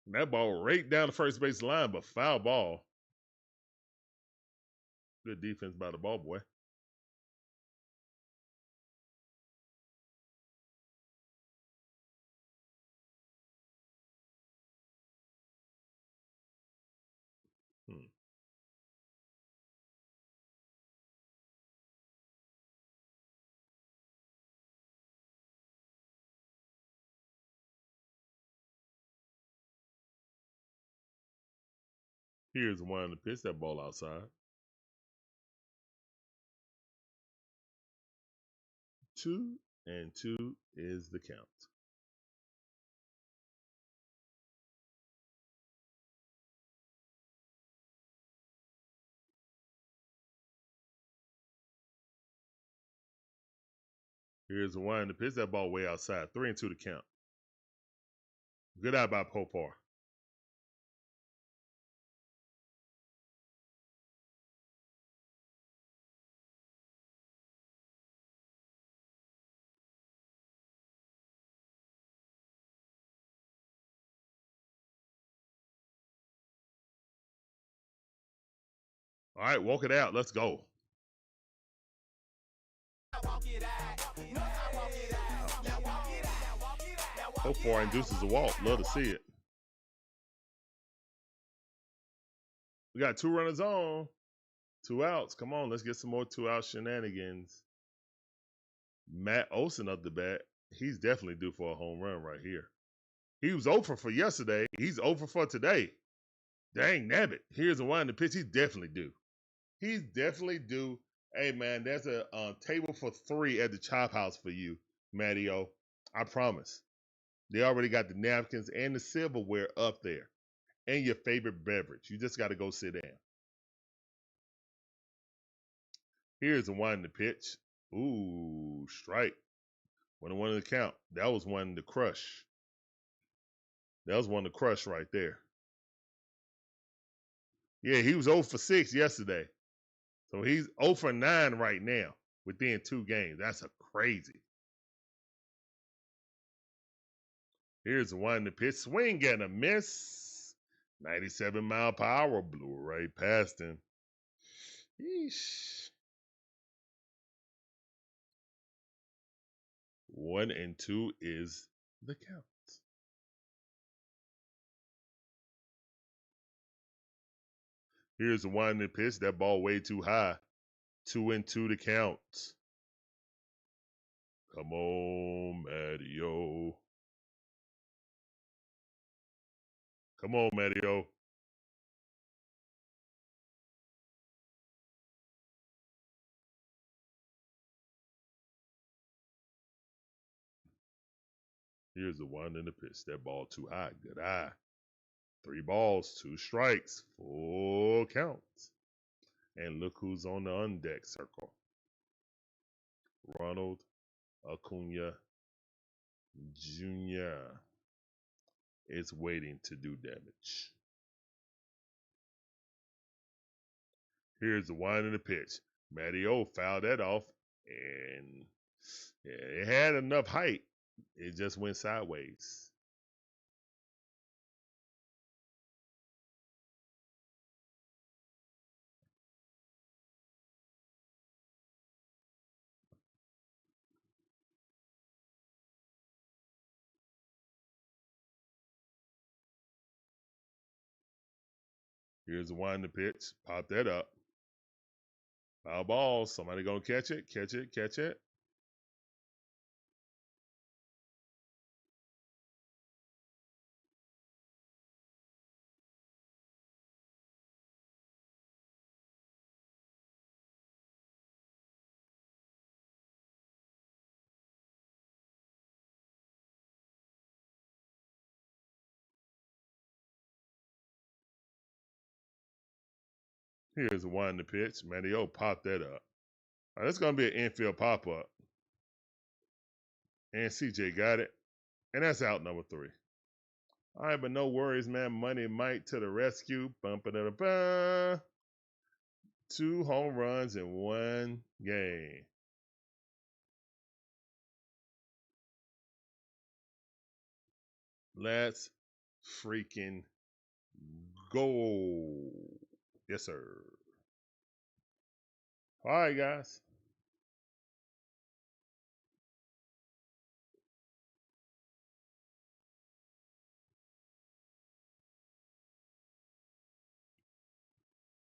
And that ball right down the first base line, but foul ball. Good defense by the ball boy. Here's one to pitch that ball outside. 2-2 is the count. Here's one to pitch that ball way outside. 3-2 to count. Good eye by Profar. All right, walk it out. Let's go. Profar induces a walk. Love to see it. We got 2 runners on. 2 outs. Come on, let's get some more 2-out shenanigans. Matt Olson up the bat. He's definitely due for a home run right here. He was over for yesterday. He's over for today. Dang nabbit. Here's a one to pitch. He's definitely due. He's definitely due. Hey, man, there's a table for 3 at the Chop House for you, Matty-O. I promise. They already got the napkins and the silverware up there. And your favorite beverage. You just got to go sit down. Here's a one to pitch. Ooh, strike. 1-1 to count. That was one to crush. That was one to crush right there. Yeah, he was 0 for 6 yesterday. So he's 0 for 9 right now within 2 games. That's a crazy. Here's the one to pitch. Swing and a miss. 97-mile-per-hour blew right past him. Yeesh. 1-2 is the count. Here's the one to pitch. That ball way too high. 2-2 to count. Come on, Matty-O. Come on, Matty-O. Here's the one in the pitch. That ball too high. Good eye. 3 balls, 2 strikes, full count. And look who's on the undeck circle. Ronald Acuna Jr. is waiting to do damage. Here's the one in the pitch. Matty-O fouled that off, and it had enough height. It just went sideways. Here's the one in the pitch. Pop that up. Foul ball. Somebody gonna catch it. Catch it. Catch it. Here's the one in the pitch. Matty-O pop that up. All right, that's going to be an infield pop-up. And CJ got it. And that's out number 3. All right, but no worries, man. Money Mike to the rescue. Bum-ba-da-da-ba. 2 home runs in 1 game. Let's freaking go. Yes, sir. All right, guys.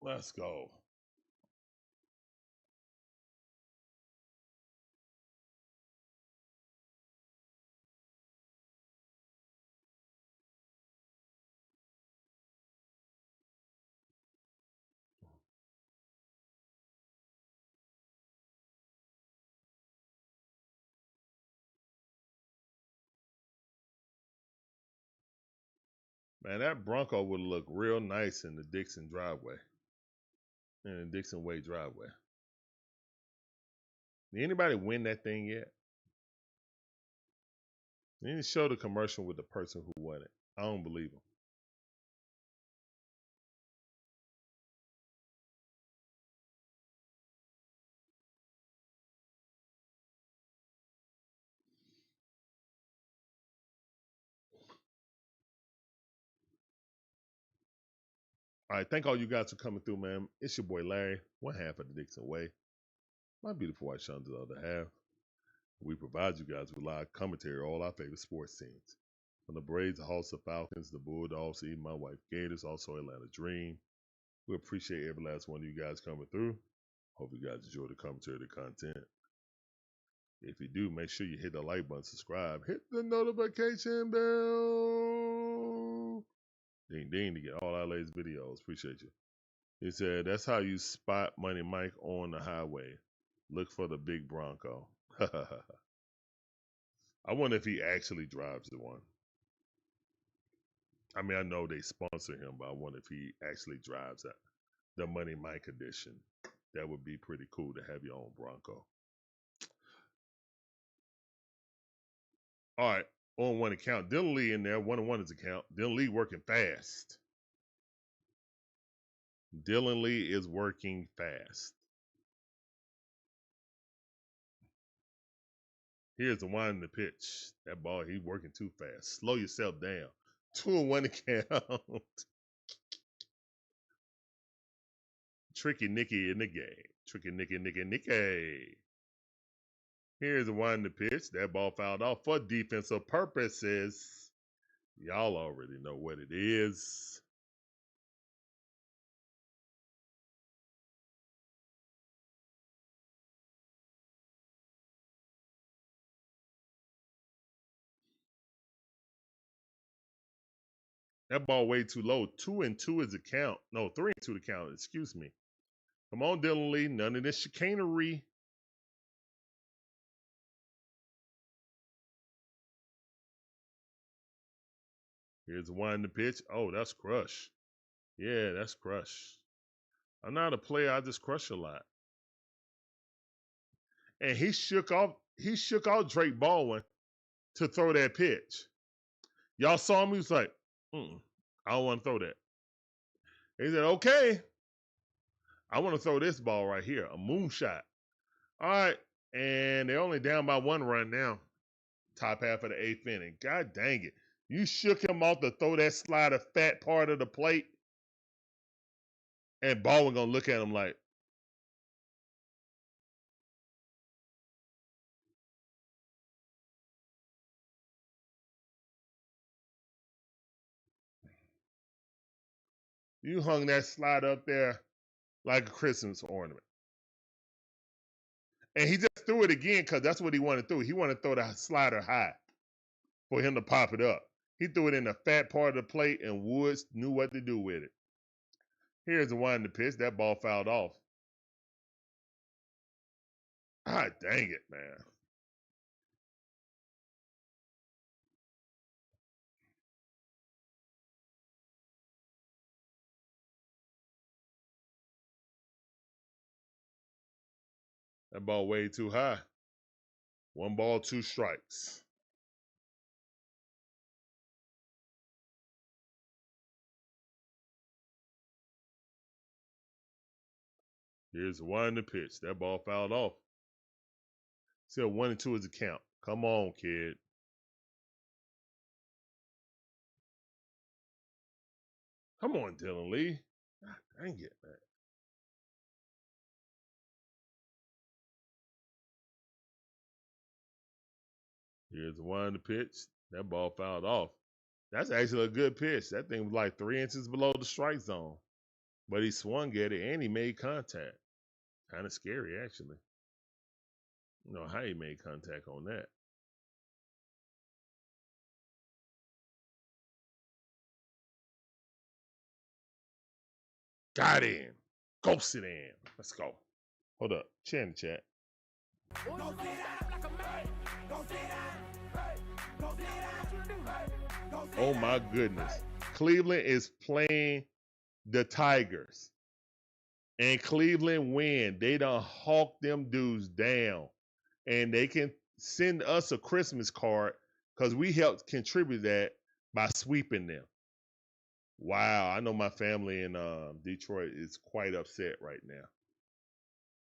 Let's go. Man, that Bronco would look real nice in the DIXON driveway. In the DIXON Way driveway. Did anybody win that thing yet? They didn't show the commercial with the person who won it. I don't believe them. All right, thank all you guys for coming through, man. It's your boy Larry, one half of the DIXON Way. My beautiful wife Shonda, the other half. We provide you guys with live commentary on all our favorite sports teams. From the Braves, the Hawks, the Falcons, the Bulldogs, even my wife Gators, also Atlanta Dream. We appreciate every last one of you guys coming through. Hope you guys enjoy the commentary, the content. If you do, make sure you hit the like button, subscribe, hit the notification bell. Ding ding to get all our latest videos. Appreciate you. He said, that's how you spot Money Mike on the highway. Look for the big Bronco. I wonder if he actually drives the one. I mean, I know they sponsor him, but I wonder if he actually drives that. The Money Mike edition. That would be pretty cool to have your own Bronco. All right, on one account. Dylan Lee in there, 1-1 his account. Dylan Lee working fast. Dylan Lee is working fast. Here's the one in the pitch. That ball, he's working too fast. Slow yourself down. 2-1 account. Tricky Nicky in the game. Tricky Nicky. Here's the one in the pitch. That ball fouled off for defensive purposes. Y'all already know what it is. That ball way too low. 2-2 is the count. No, 3-2 the count. Excuse me. Come on, Dylan Lee. None of this chicanery. Here's the one in the pitch. Oh, that's crush. Yeah, that's crush. I'm not a player. I just crush a lot. And he shook off Drake Baldwin to throw that pitch. Y'all saw him. He was like, I don't want to throw that. He said, okay. I want to throw this ball right here. A moonshot. All right. And they're only down by 1 run now. Top half of the 8th inning. God dang it. You shook him off to throw that slider fat part of the plate. And Baldwin going to look at him like, you hung that slider up there like a Christmas ornament. And he just threw it again because that's what he wanted to do. He wanted to throw the slider high for him to pop it up. He threw it in the fat part of the plate, and Woods knew what to do with it. Here's the one in the pitch. That ball fouled off. Ah, dang it, man. That ball way too high. 1 ball, 2 strikes. Here's the 1 pitch. That ball fouled off. Still 1-2 is the count. Come on, kid. Come on, Dylan Lee. God, dang it, man. Here's the 1 pitch. That ball fouled off. That's actually a good pitch. That thing was like 3 inches below the strike zone. But he swung at it and he made contact. Kind of scary, actually. You know how he made contact on that. Got him. Ghosted him. Let's go. Hold up. Chat in the chat. Oh my goodness. Cleveland is playing the Tigers. And Cleveland win. They done hawk them dudes down. And they can send us a Christmas card because we helped contribute that by sweeping them. Wow, I know my family in Detroit is quite upset right now.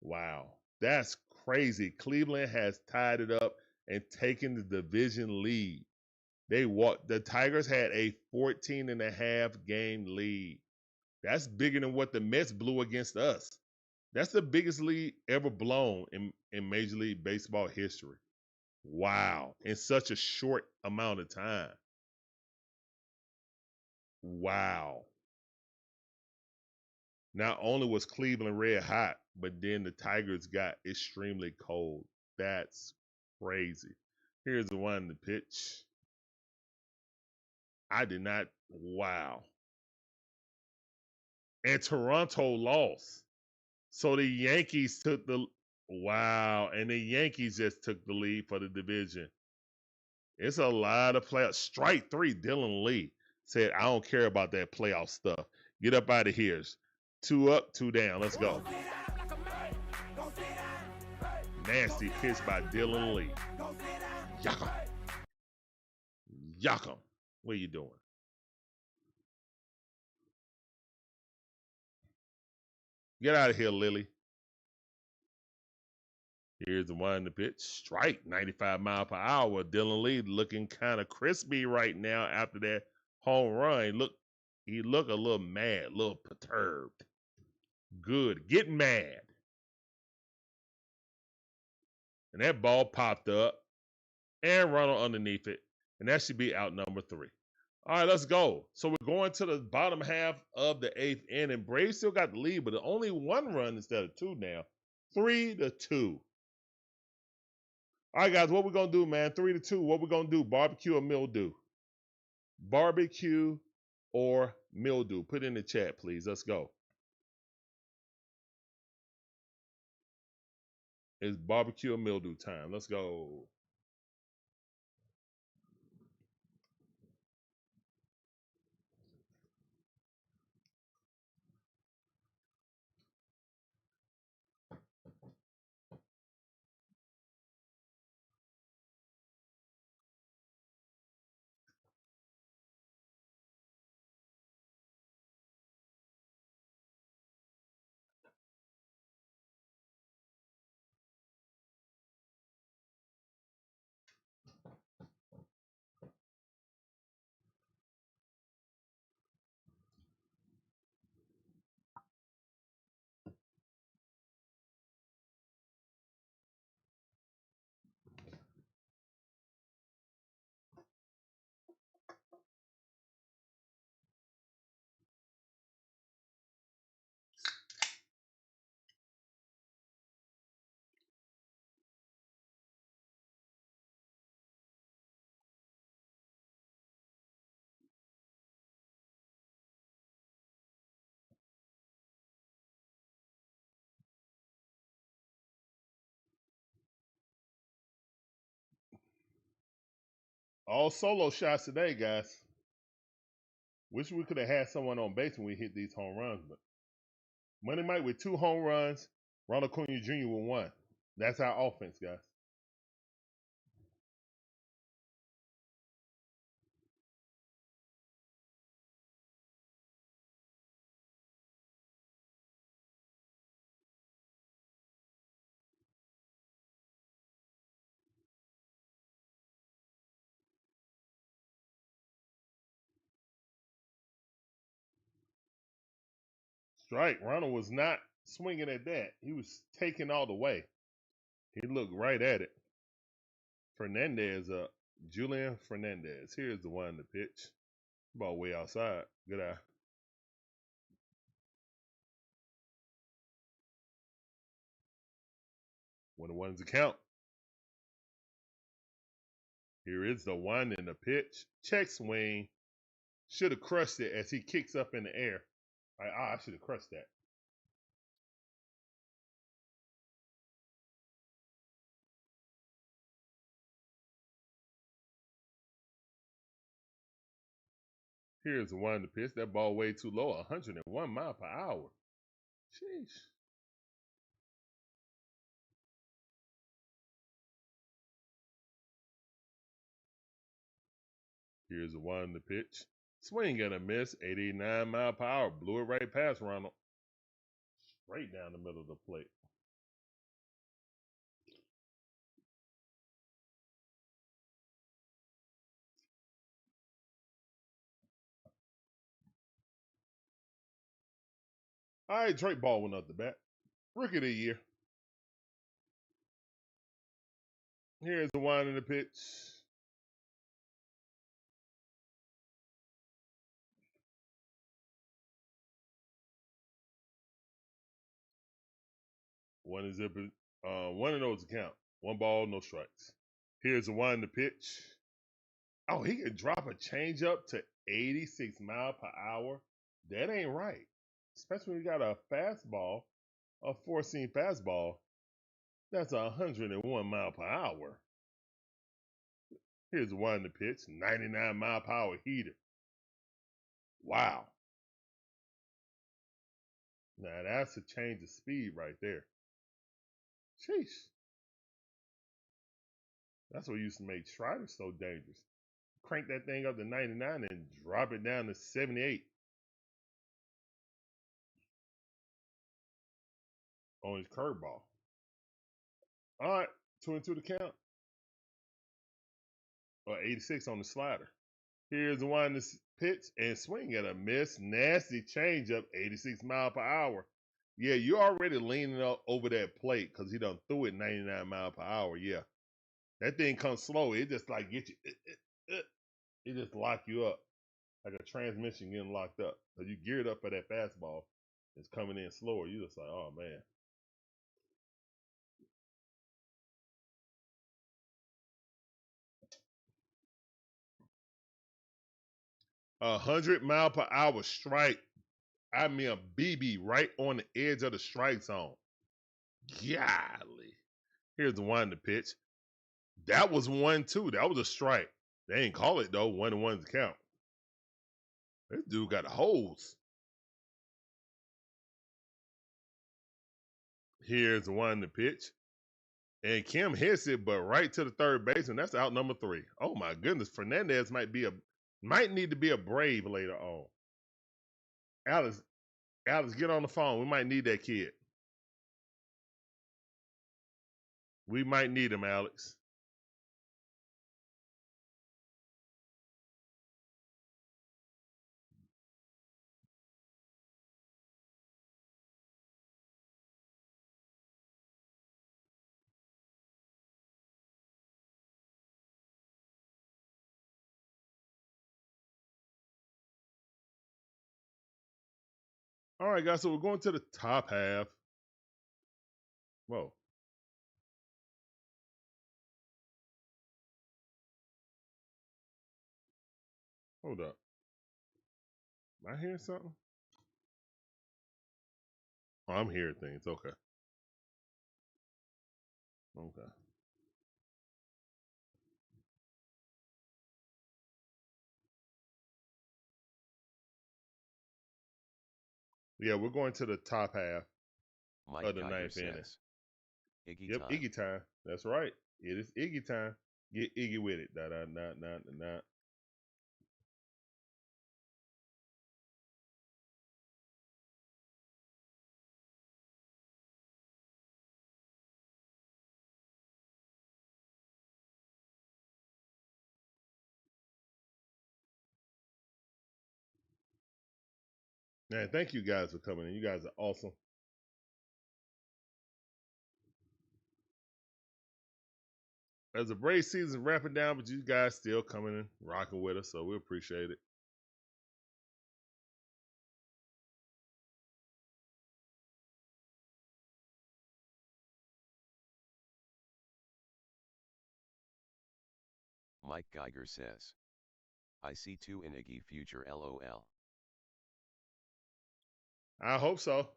Wow, that's crazy. Cleveland has tied it up and taken the division lead. The Tigers had a 14.5 game lead. That's bigger than what the Mets blew against us. That's the biggest lead ever blown in Major League Baseball history. Wow, in such a short amount of time. Wow. Not only was Cleveland red hot, but then the Tigers got extremely cold. That's crazy. Here's the 1 pitch. I did not. Wow. And Toronto lost. So the Yankees took the. Wow. And the Yankees just took the lead for the division. It's a lot of players. Strike 3, Dylan Lee said, I don't care about that playoff stuff. Get up out of here. 2 up, 2 down. Let's go. Nasty pitch by Dylan Lee. Yuck 'em. Yuck 'em. What are you doing? Get out of here, Lily. Here's the 1 pitch. Strike, 95 mile per hour. Dylan Lee looking kind of crispy right now after that home run. He look a little mad, a little perturbed. Good. Getting mad. And that ball popped up and Ronald underneath it. And that should be out number 3. All right, let's go. So we're going to the bottom half of the 8th inning. Braves still got the lead, but only 1 run instead of 2 now. 3-2. All right, guys, what we going to do, man? 3-2. What we going to do? Barbecue or mildew? Barbecue or mildew? Put it in the chat, please. Let's go. It's barbecue or mildew time. Let's go. All solo shots today, guys. Wish we could have had someone on base when we hit these home runs, but Money Mike with 2 home runs, Ronald Acuna Jr. with 1. That's our offense, guys. Strike. Ronald was not swinging at that. He was taking all the way. He looked right at it. Fernandez up. Julian Fernandez. Here's the one to pitch. Ball way outside. Good eye. When the one's a count. Here is the one and the pitch. Check swing. Should have crushed it as he kicks up in the air. I should have crushed that. Here's the one to pitch. That ball way too low. 101 mile per hour. Sheesh. Here's the one to pitch. Swing and a miss. 89 mile per hour. Blew it right past Ronald. Straight down the middle of the plate. All right, Drake Baldwin up the bat. Rookie of the year. Here's the one in the pitch. One is one of those count. One ball, no strikes. Here's the one to pitch. Oh, he can drop a changeup to 86 mile per hour. That ain't right. Especially when you got a fastball, a four-seam fastball. That's 101 mile per hour. Here's the one to pitch. 99 mile per hour heater. Wow. Now that's a change of speed right there. Sheesh. That's what used to make Strider so dangerous. Crank that thing up to 99 and drop it down to 78 on his curveball. All right, 2-2 the count. Or 86 on the slider. Here's the one to pitch and swing at a miss. Nasty changeup, 86 mile per hour. Yeah, you're already leaning up over that plate because he done threw it 99 mile per hour. Yeah. That thing comes slow. It just like get you. It just lock you up. Like a transmission getting locked up. So you geared up for that fastball. It's coming in slower. You just like, oh man. 100 mile per hour strike. I mean a BB right on the edge of the strike zone. Golly. Here's the one to pitch. That was 1-2. That was a strike. They ain't call it though. 1-1's count. This dude got a hose. Here's the one to pitch. And Kim hits it, but right to the third baseman. That's out number 3. Oh my goodness. Fernandez might need to be a Brave later on. Alex, get on the phone. We might need that kid. We might need him, Alex. All right, guys. So we're going to the top half. Whoa. Hold up. Am I hearing something? Oh, I'm hearing things. Okay. Okay. Yeah, we're going to the top half Mike of the Geiger ninth inning. says, Iggy Yep, time. Iggy time. That's right. It is Iggy time. Get Iggy with it. Da da da da da. Man, thank you guys for coming in. You guys are awesome. As the Braves season wrapping down, but you guys still coming in, rocking with us, so we appreciate it. Mike Geiger says, I see 2 in Iggy future LOL. I hope so.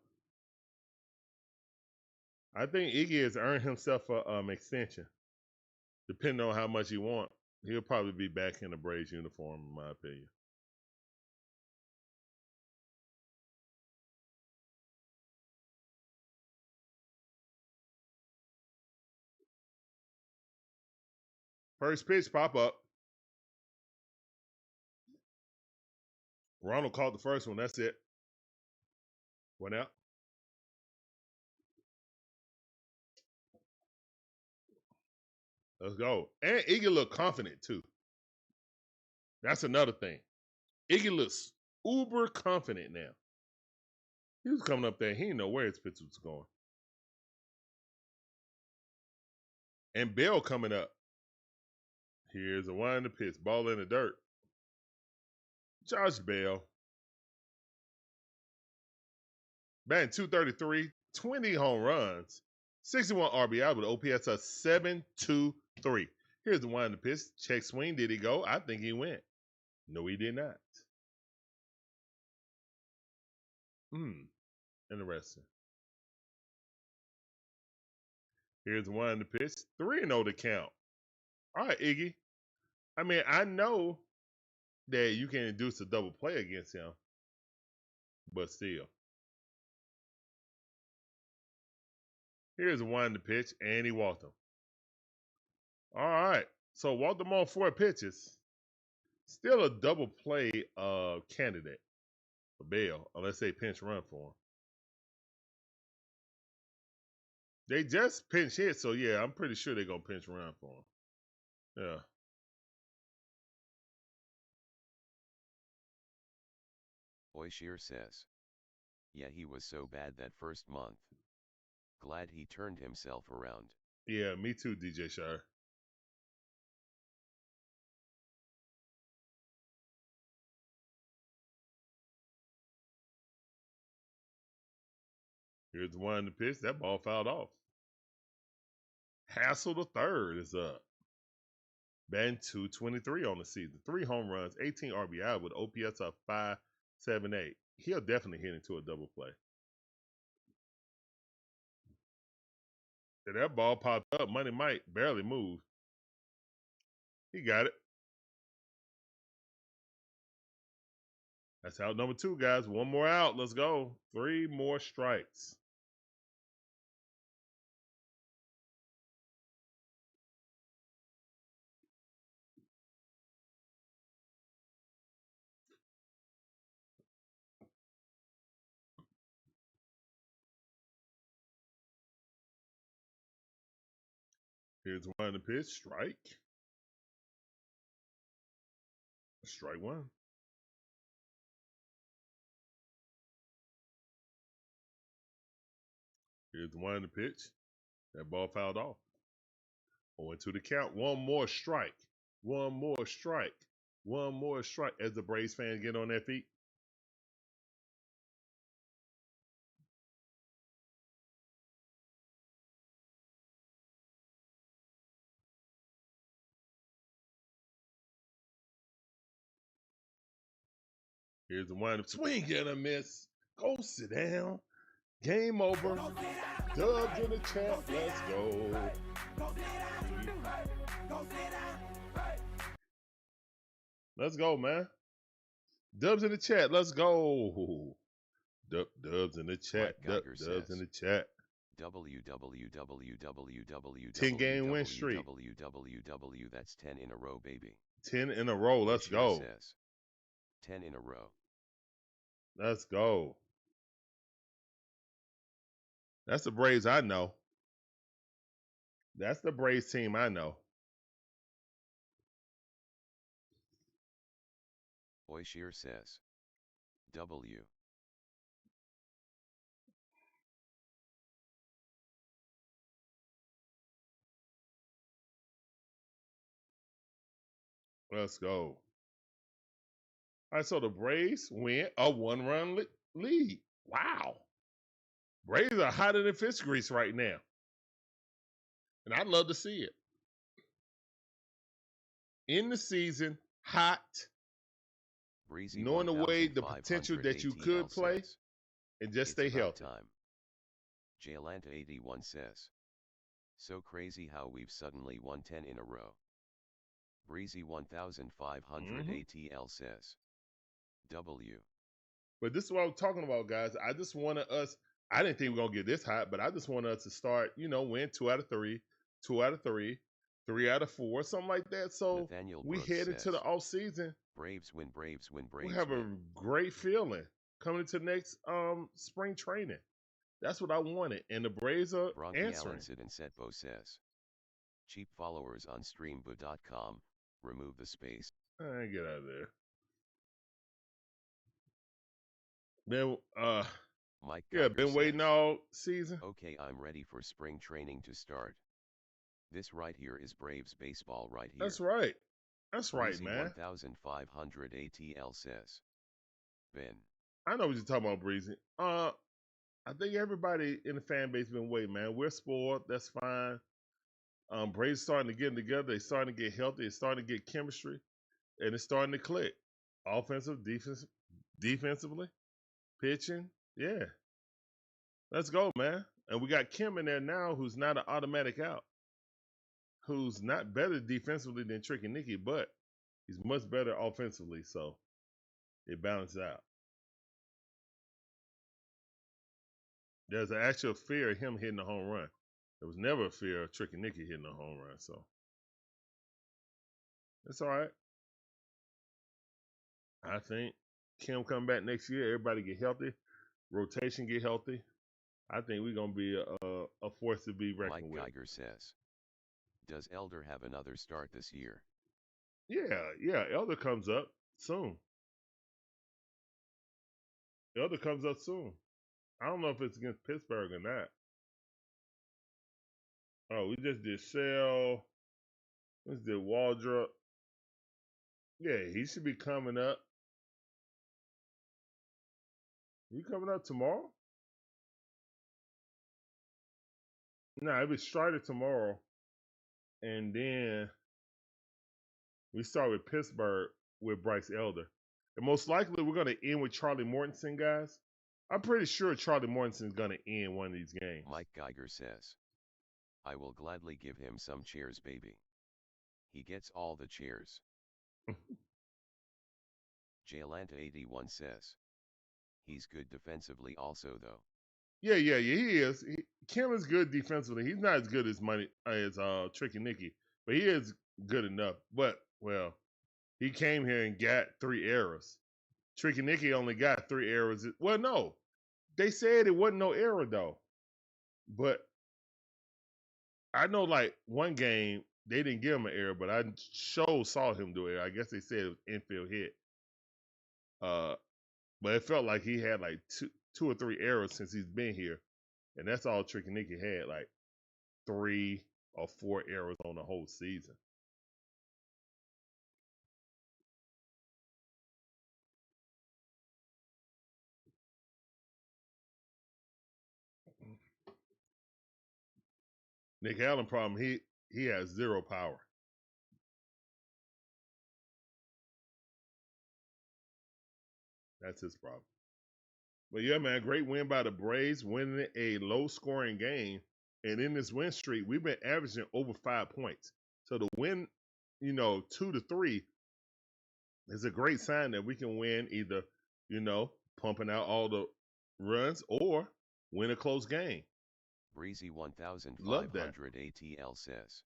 I think Iggy has earned himself a extension. Depending on how much he wants, he'll probably be back in the Braves uniform, in my opinion. First pitch, pop up. Ronald caught the first one. That's it. Went out. Let's go. And Iggy looked confident, too. That's another thing. Iggy looks uber confident now. He was coming up there. He didn't know where his pitch was going. And Bell coming up. Here's a wind the pitch. Ball in the dirt. Josh Bell. Batting .233, 20 home runs, 61 RBI with OPS of 723. Here's the wind the pitch. Check swing. Did he go? I think he went. No, he did not. Interesting. Here's the wind the pitch. 3-0 to count. All right, Iggy. I mean, I know that you can induce a double play against him, but still. Here's a wind the pitch, and he walked him. All right. So walked him on 4 pitches. Still a double play candidate for Bell, unless they pinch run for him. They just pinch hit, so yeah, I'm pretty sure they're going to pinch run for him. Yeah. Oishir says, yeah, he was so bad that first month. Glad he turned himself around. Yeah, me too, DJ Shire. Here's the one in the pitch. That ball fouled off. Hassel the third is up. Batting .223 on the season. 3 home runs, 18 RBI with OPS of 578. He'll definitely hit into a double play. And that ball popped up. Money Mike barely moved. He got it. That's out number 2, guys. 1 more out. Let's go. 3 more strikes. Here's one in the pitch. Strike. Strike 1. Here's the one in the pitch. That ball fouled off. 0-2 the count. 1 more strike. 1 more strike. 1 more strike as the Braves fans get on their feet. Here's the wind-up. Swing and a miss. Go sit down. Game over. Dubs in the chat. Let's go. Let's go, man. Dubs in the chat. Let's go. Dubs in the chat. Dubs in the chat. 10-game win streak. That's 10 in a row, baby. 10 in a row. Let's go. 10 in a row. Let's go. That's the Braves I know. That's the Braves team I know. Oishir says, W. Let's go. All right, so the Braves win a one-run lead. Wow. Braves are hotter than fish grease right now. And I'd love to see it. In the season, hot, Breezy knowing the way, the potential that you could play, and just stay healthy. Time. Jaylanta 81 says. So crazy how we've suddenly won 10 in a row. Breezy 1500 ATL says. W. But this is what I'm talking about, guys. I just wanted us, I didn't think we were going to get this hot, but I just wanted us to start, win 2 out of 3, 2 out of 3, 3 out of 4, something like that. So Nathaniel we Brooks head into says, the off season. Braves win, Braves win, Braves We have win. a great feeling coming into next spring training. That's what I wanted. And the Braves are answering. And Setbo says. Cheap followers on streambo.com. Remove the space. Get out of there. Been Mike yeah, Geiger been waiting says, all season. Okay, I'm ready for spring training to start. This right here is Braves baseball right here. That's right. That's right, Breezy man. 1500 ATL says. Ben. I know what you're talking about, Breezy. I think everybody in the fan base been waiting, man. We're spoiled. That's fine. Braves starting to get together. They're starting to get healthy. It's starting to get chemistry. And it's starting to click. Offensive, defensively, pitching. Yeah. Let's go, man. And we got Kim in there now who's not an automatic out. Who's not better defensively than Tricky Nicky, but he's much better offensively. So it balances out. There's an actual fear of him hitting a home run. There was never a fear of Tricky Nicky hitting a home run. So it's all right. I think Kim come back next year. Everybody get healthy. Rotation get healthy. I think we're going to be a force to be reckoned with. Mike Geiger says. Does Elder have another start this year? Yeah. Elder comes up soon. I don't know if it's against Pittsburgh or not. Oh, we just did Shell. We just did Waldrop. Yeah, he should be coming up. You coming up tomorrow? Nah, it was started tomorrow. And then we start with Pittsburgh with Bryce Elder. And most likely we're going to end with Charlie Mortensen, guys. I'm pretty sure Charlie Mortensen is going to end one of these games. Mike Geiger says. I will gladly give him some chairs, baby. He gets all the chairs. Jaylanta 81 says. He's good defensively also, though. Yeah, he is. Kim is good defensively. He's not as good as Tricky Nicky, but he is good enough. But, well, he came here and got 3 errors. Tricky Nicky only got 3 errors. Well, no. They said it wasn't no error, though. But I know, like, one game, they didn't give him an error, but I saw him do it. I guess they said it was infield hit. But it felt like he had, like, two or 3 errors since he's been here. And that's all Tricky Nicky had, like 3 or 4 errors on the whole season. Nick Allen problem, he has 0 power. That's his problem. But yeah, man, great win by the Braves, winning a low-scoring game. And in this win streak, we've been averaging over 5 points. So to win, 2 to 3 is a great sign that we can win either, pumping out all the runs or win a close game. Breezy 1500 ATL says.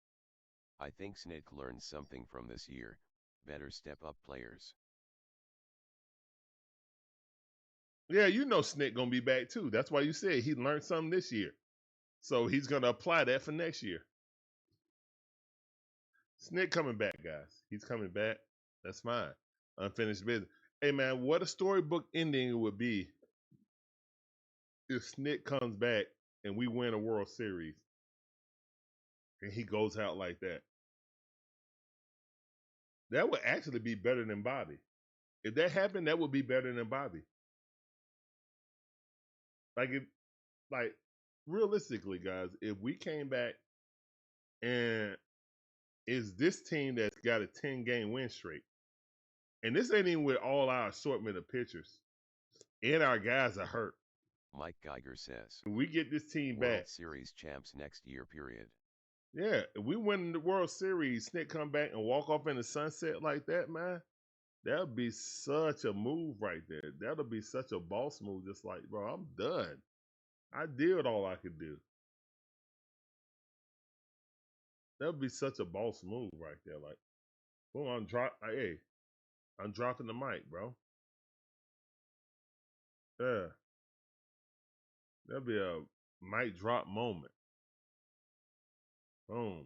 I think Snick learned something from this year. Better step up players. Yeah, Snick going to be back too. That's why you said he learned something this year. So he's going to apply that for next year. Snick coming back, guys. He's coming back. That's fine. Unfinished business. Hey, man, what a storybook ending it would be if Snick comes back and we win a World Series and he goes out like that. That would actually be better than Bobby. If that happened, that would be better than Bobby. Like realistically, guys, if we came back and is this team that's got a 10-game win streak, and this ain't even with all our assortment of pitchers, and our guys are hurt. Mike Geiger says, If we get this team World back, Series champs next year, period. yeah, if we win the World Series, Snick come back and walk off in the sunset like that, man, that'll be such a move right there. That'll be such a boss move. Just like, bro, I'm done. I did all I could do. That would be such a boss move right there. Like, boom, I'm dropping the mic, bro. Yeah. That'd be a mic drop moment. Boom.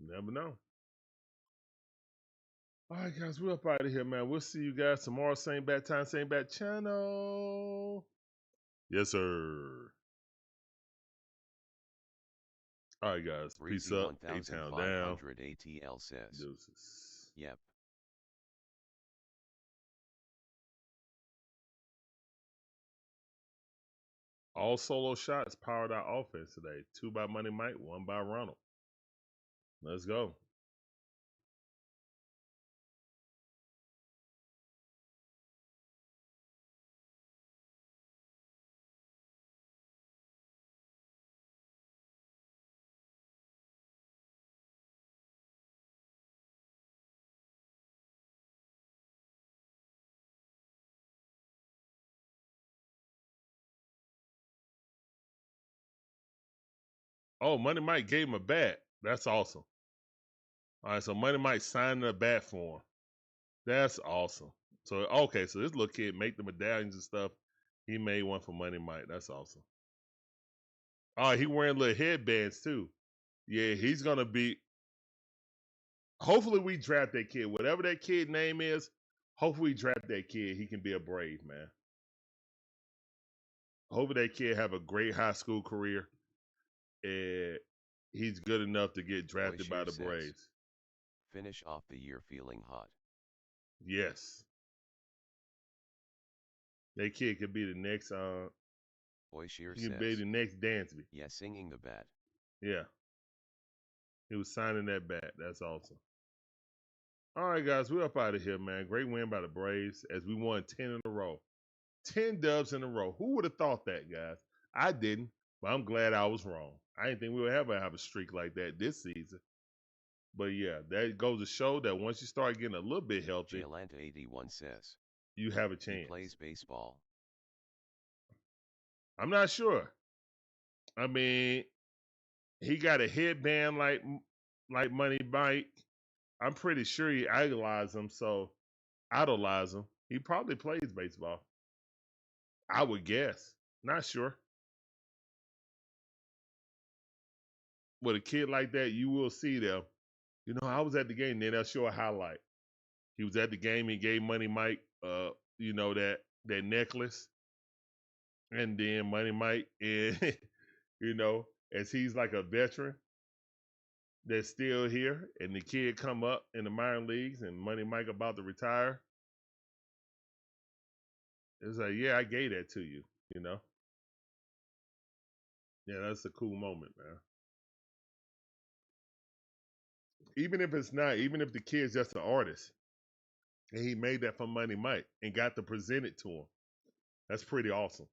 Never know. All right, guys, we're up out of here, man. We'll see you guys tomorrow. Same bat time, same bat channel. Yes, sir. All right, guys. Peace up. A-Town down. ATL says, Deuces. Yep. All solo shots powered our offense today. 2 by Money Mike, 1 by Ronald. Let's go. Oh, Money Mike gave him a bat. That's awesome. All right, so Money Mike signed a bat for him. That's awesome. So, okay, so this little kid make the medallions and stuff. He made one for Money Mike. That's awesome. Oh, he wearing little headbands too. Yeah, he's going to be. Hopefully we draft that kid. Whatever that kid name is, hopefully we draft that kid. He can be a Brave, man. Hopefully that kid have a great high school career. And he's good enough to get drafted by the Braves. Finish off the year feeling hot. Yes. That kid could be the next Oishir he could be the next Dansby. Yeah, singing the bat. Yeah. He was signing that bat. That's awesome. All right, guys, we're up out of here, man. Great win by the Braves as we won 10 in a row. 10 dubs in a row. Who would have thought that, guys? I didn't, but I'm glad I was wrong. I didn't think we would ever have a streak like that this season. But yeah, that goes to show that once you start getting a little bit healthy, Atlanta 81 says, you have a chance. He plays baseball. I'm not sure. I mean, he got a headband like Money Mike. I'm pretty sure he idolize him, so idolize him. He probably plays baseball. I would guess. Not sure. With a kid like that, you will see them. You know, I was at the game, then they'll show a highlight. He was at the game, he gave Money Mike you know, that necklace. And then Money Mike, and you know, as he's like a veteran that's still here, and the kid come up in the minor leagues, and Money Mike about to retire. It's like, yeah, I gave that to you, you know. Yeah, that's a cool moment, man. Even if it's not, even if the kid's just an artist, and he made that for Money Mike and got to present it to him, that's pretty awesome.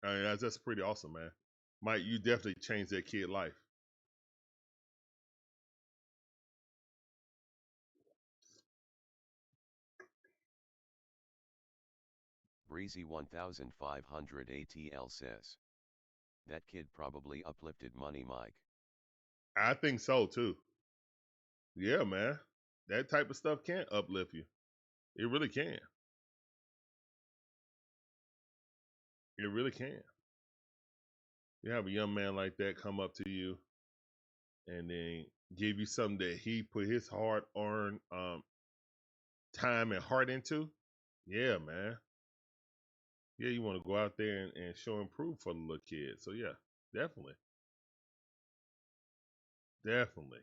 I mean, that's pretty awesome, man. Mike, you definitely changed that kid's life. Breezy 1500 ATL says, that kid probably uplifted Money Mike. I think so too. Yeah, man. That type of stuff can uplift you. It really can. It really can. You have a young man like that come up to you and then give you something that he put his hard-earned time and heart into. Yeah, man. Yeah, you want to go out there and show and prove for the little kid. So yeah, definitely. Definitely.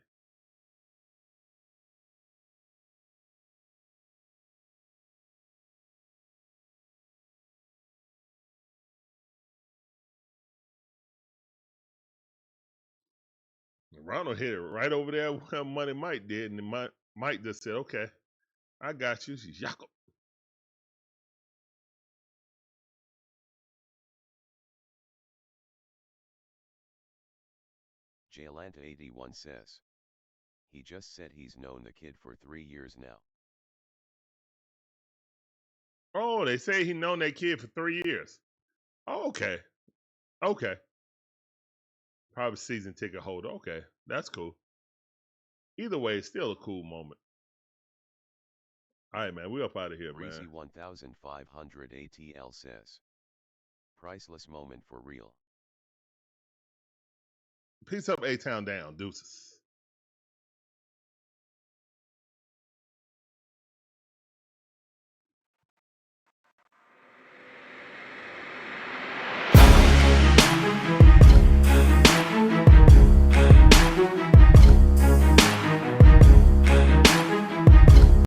Ronald hit it right over there where Money Mike did, and Mike just said, "Okay, I got you." She's Jacob. Jalanta81 says. He just said he's known the kid for 3 years now. Oh, they say he known that kid for 3 years. Oh, okay. Okay. Probably season ticket holder. Okay. That's cool. Either way, it's still a cool moment. All right, man. We up out of here, Breezy man. 1500 ATL says. Priceless moment for real. Peace up, A-Town down. Deuces.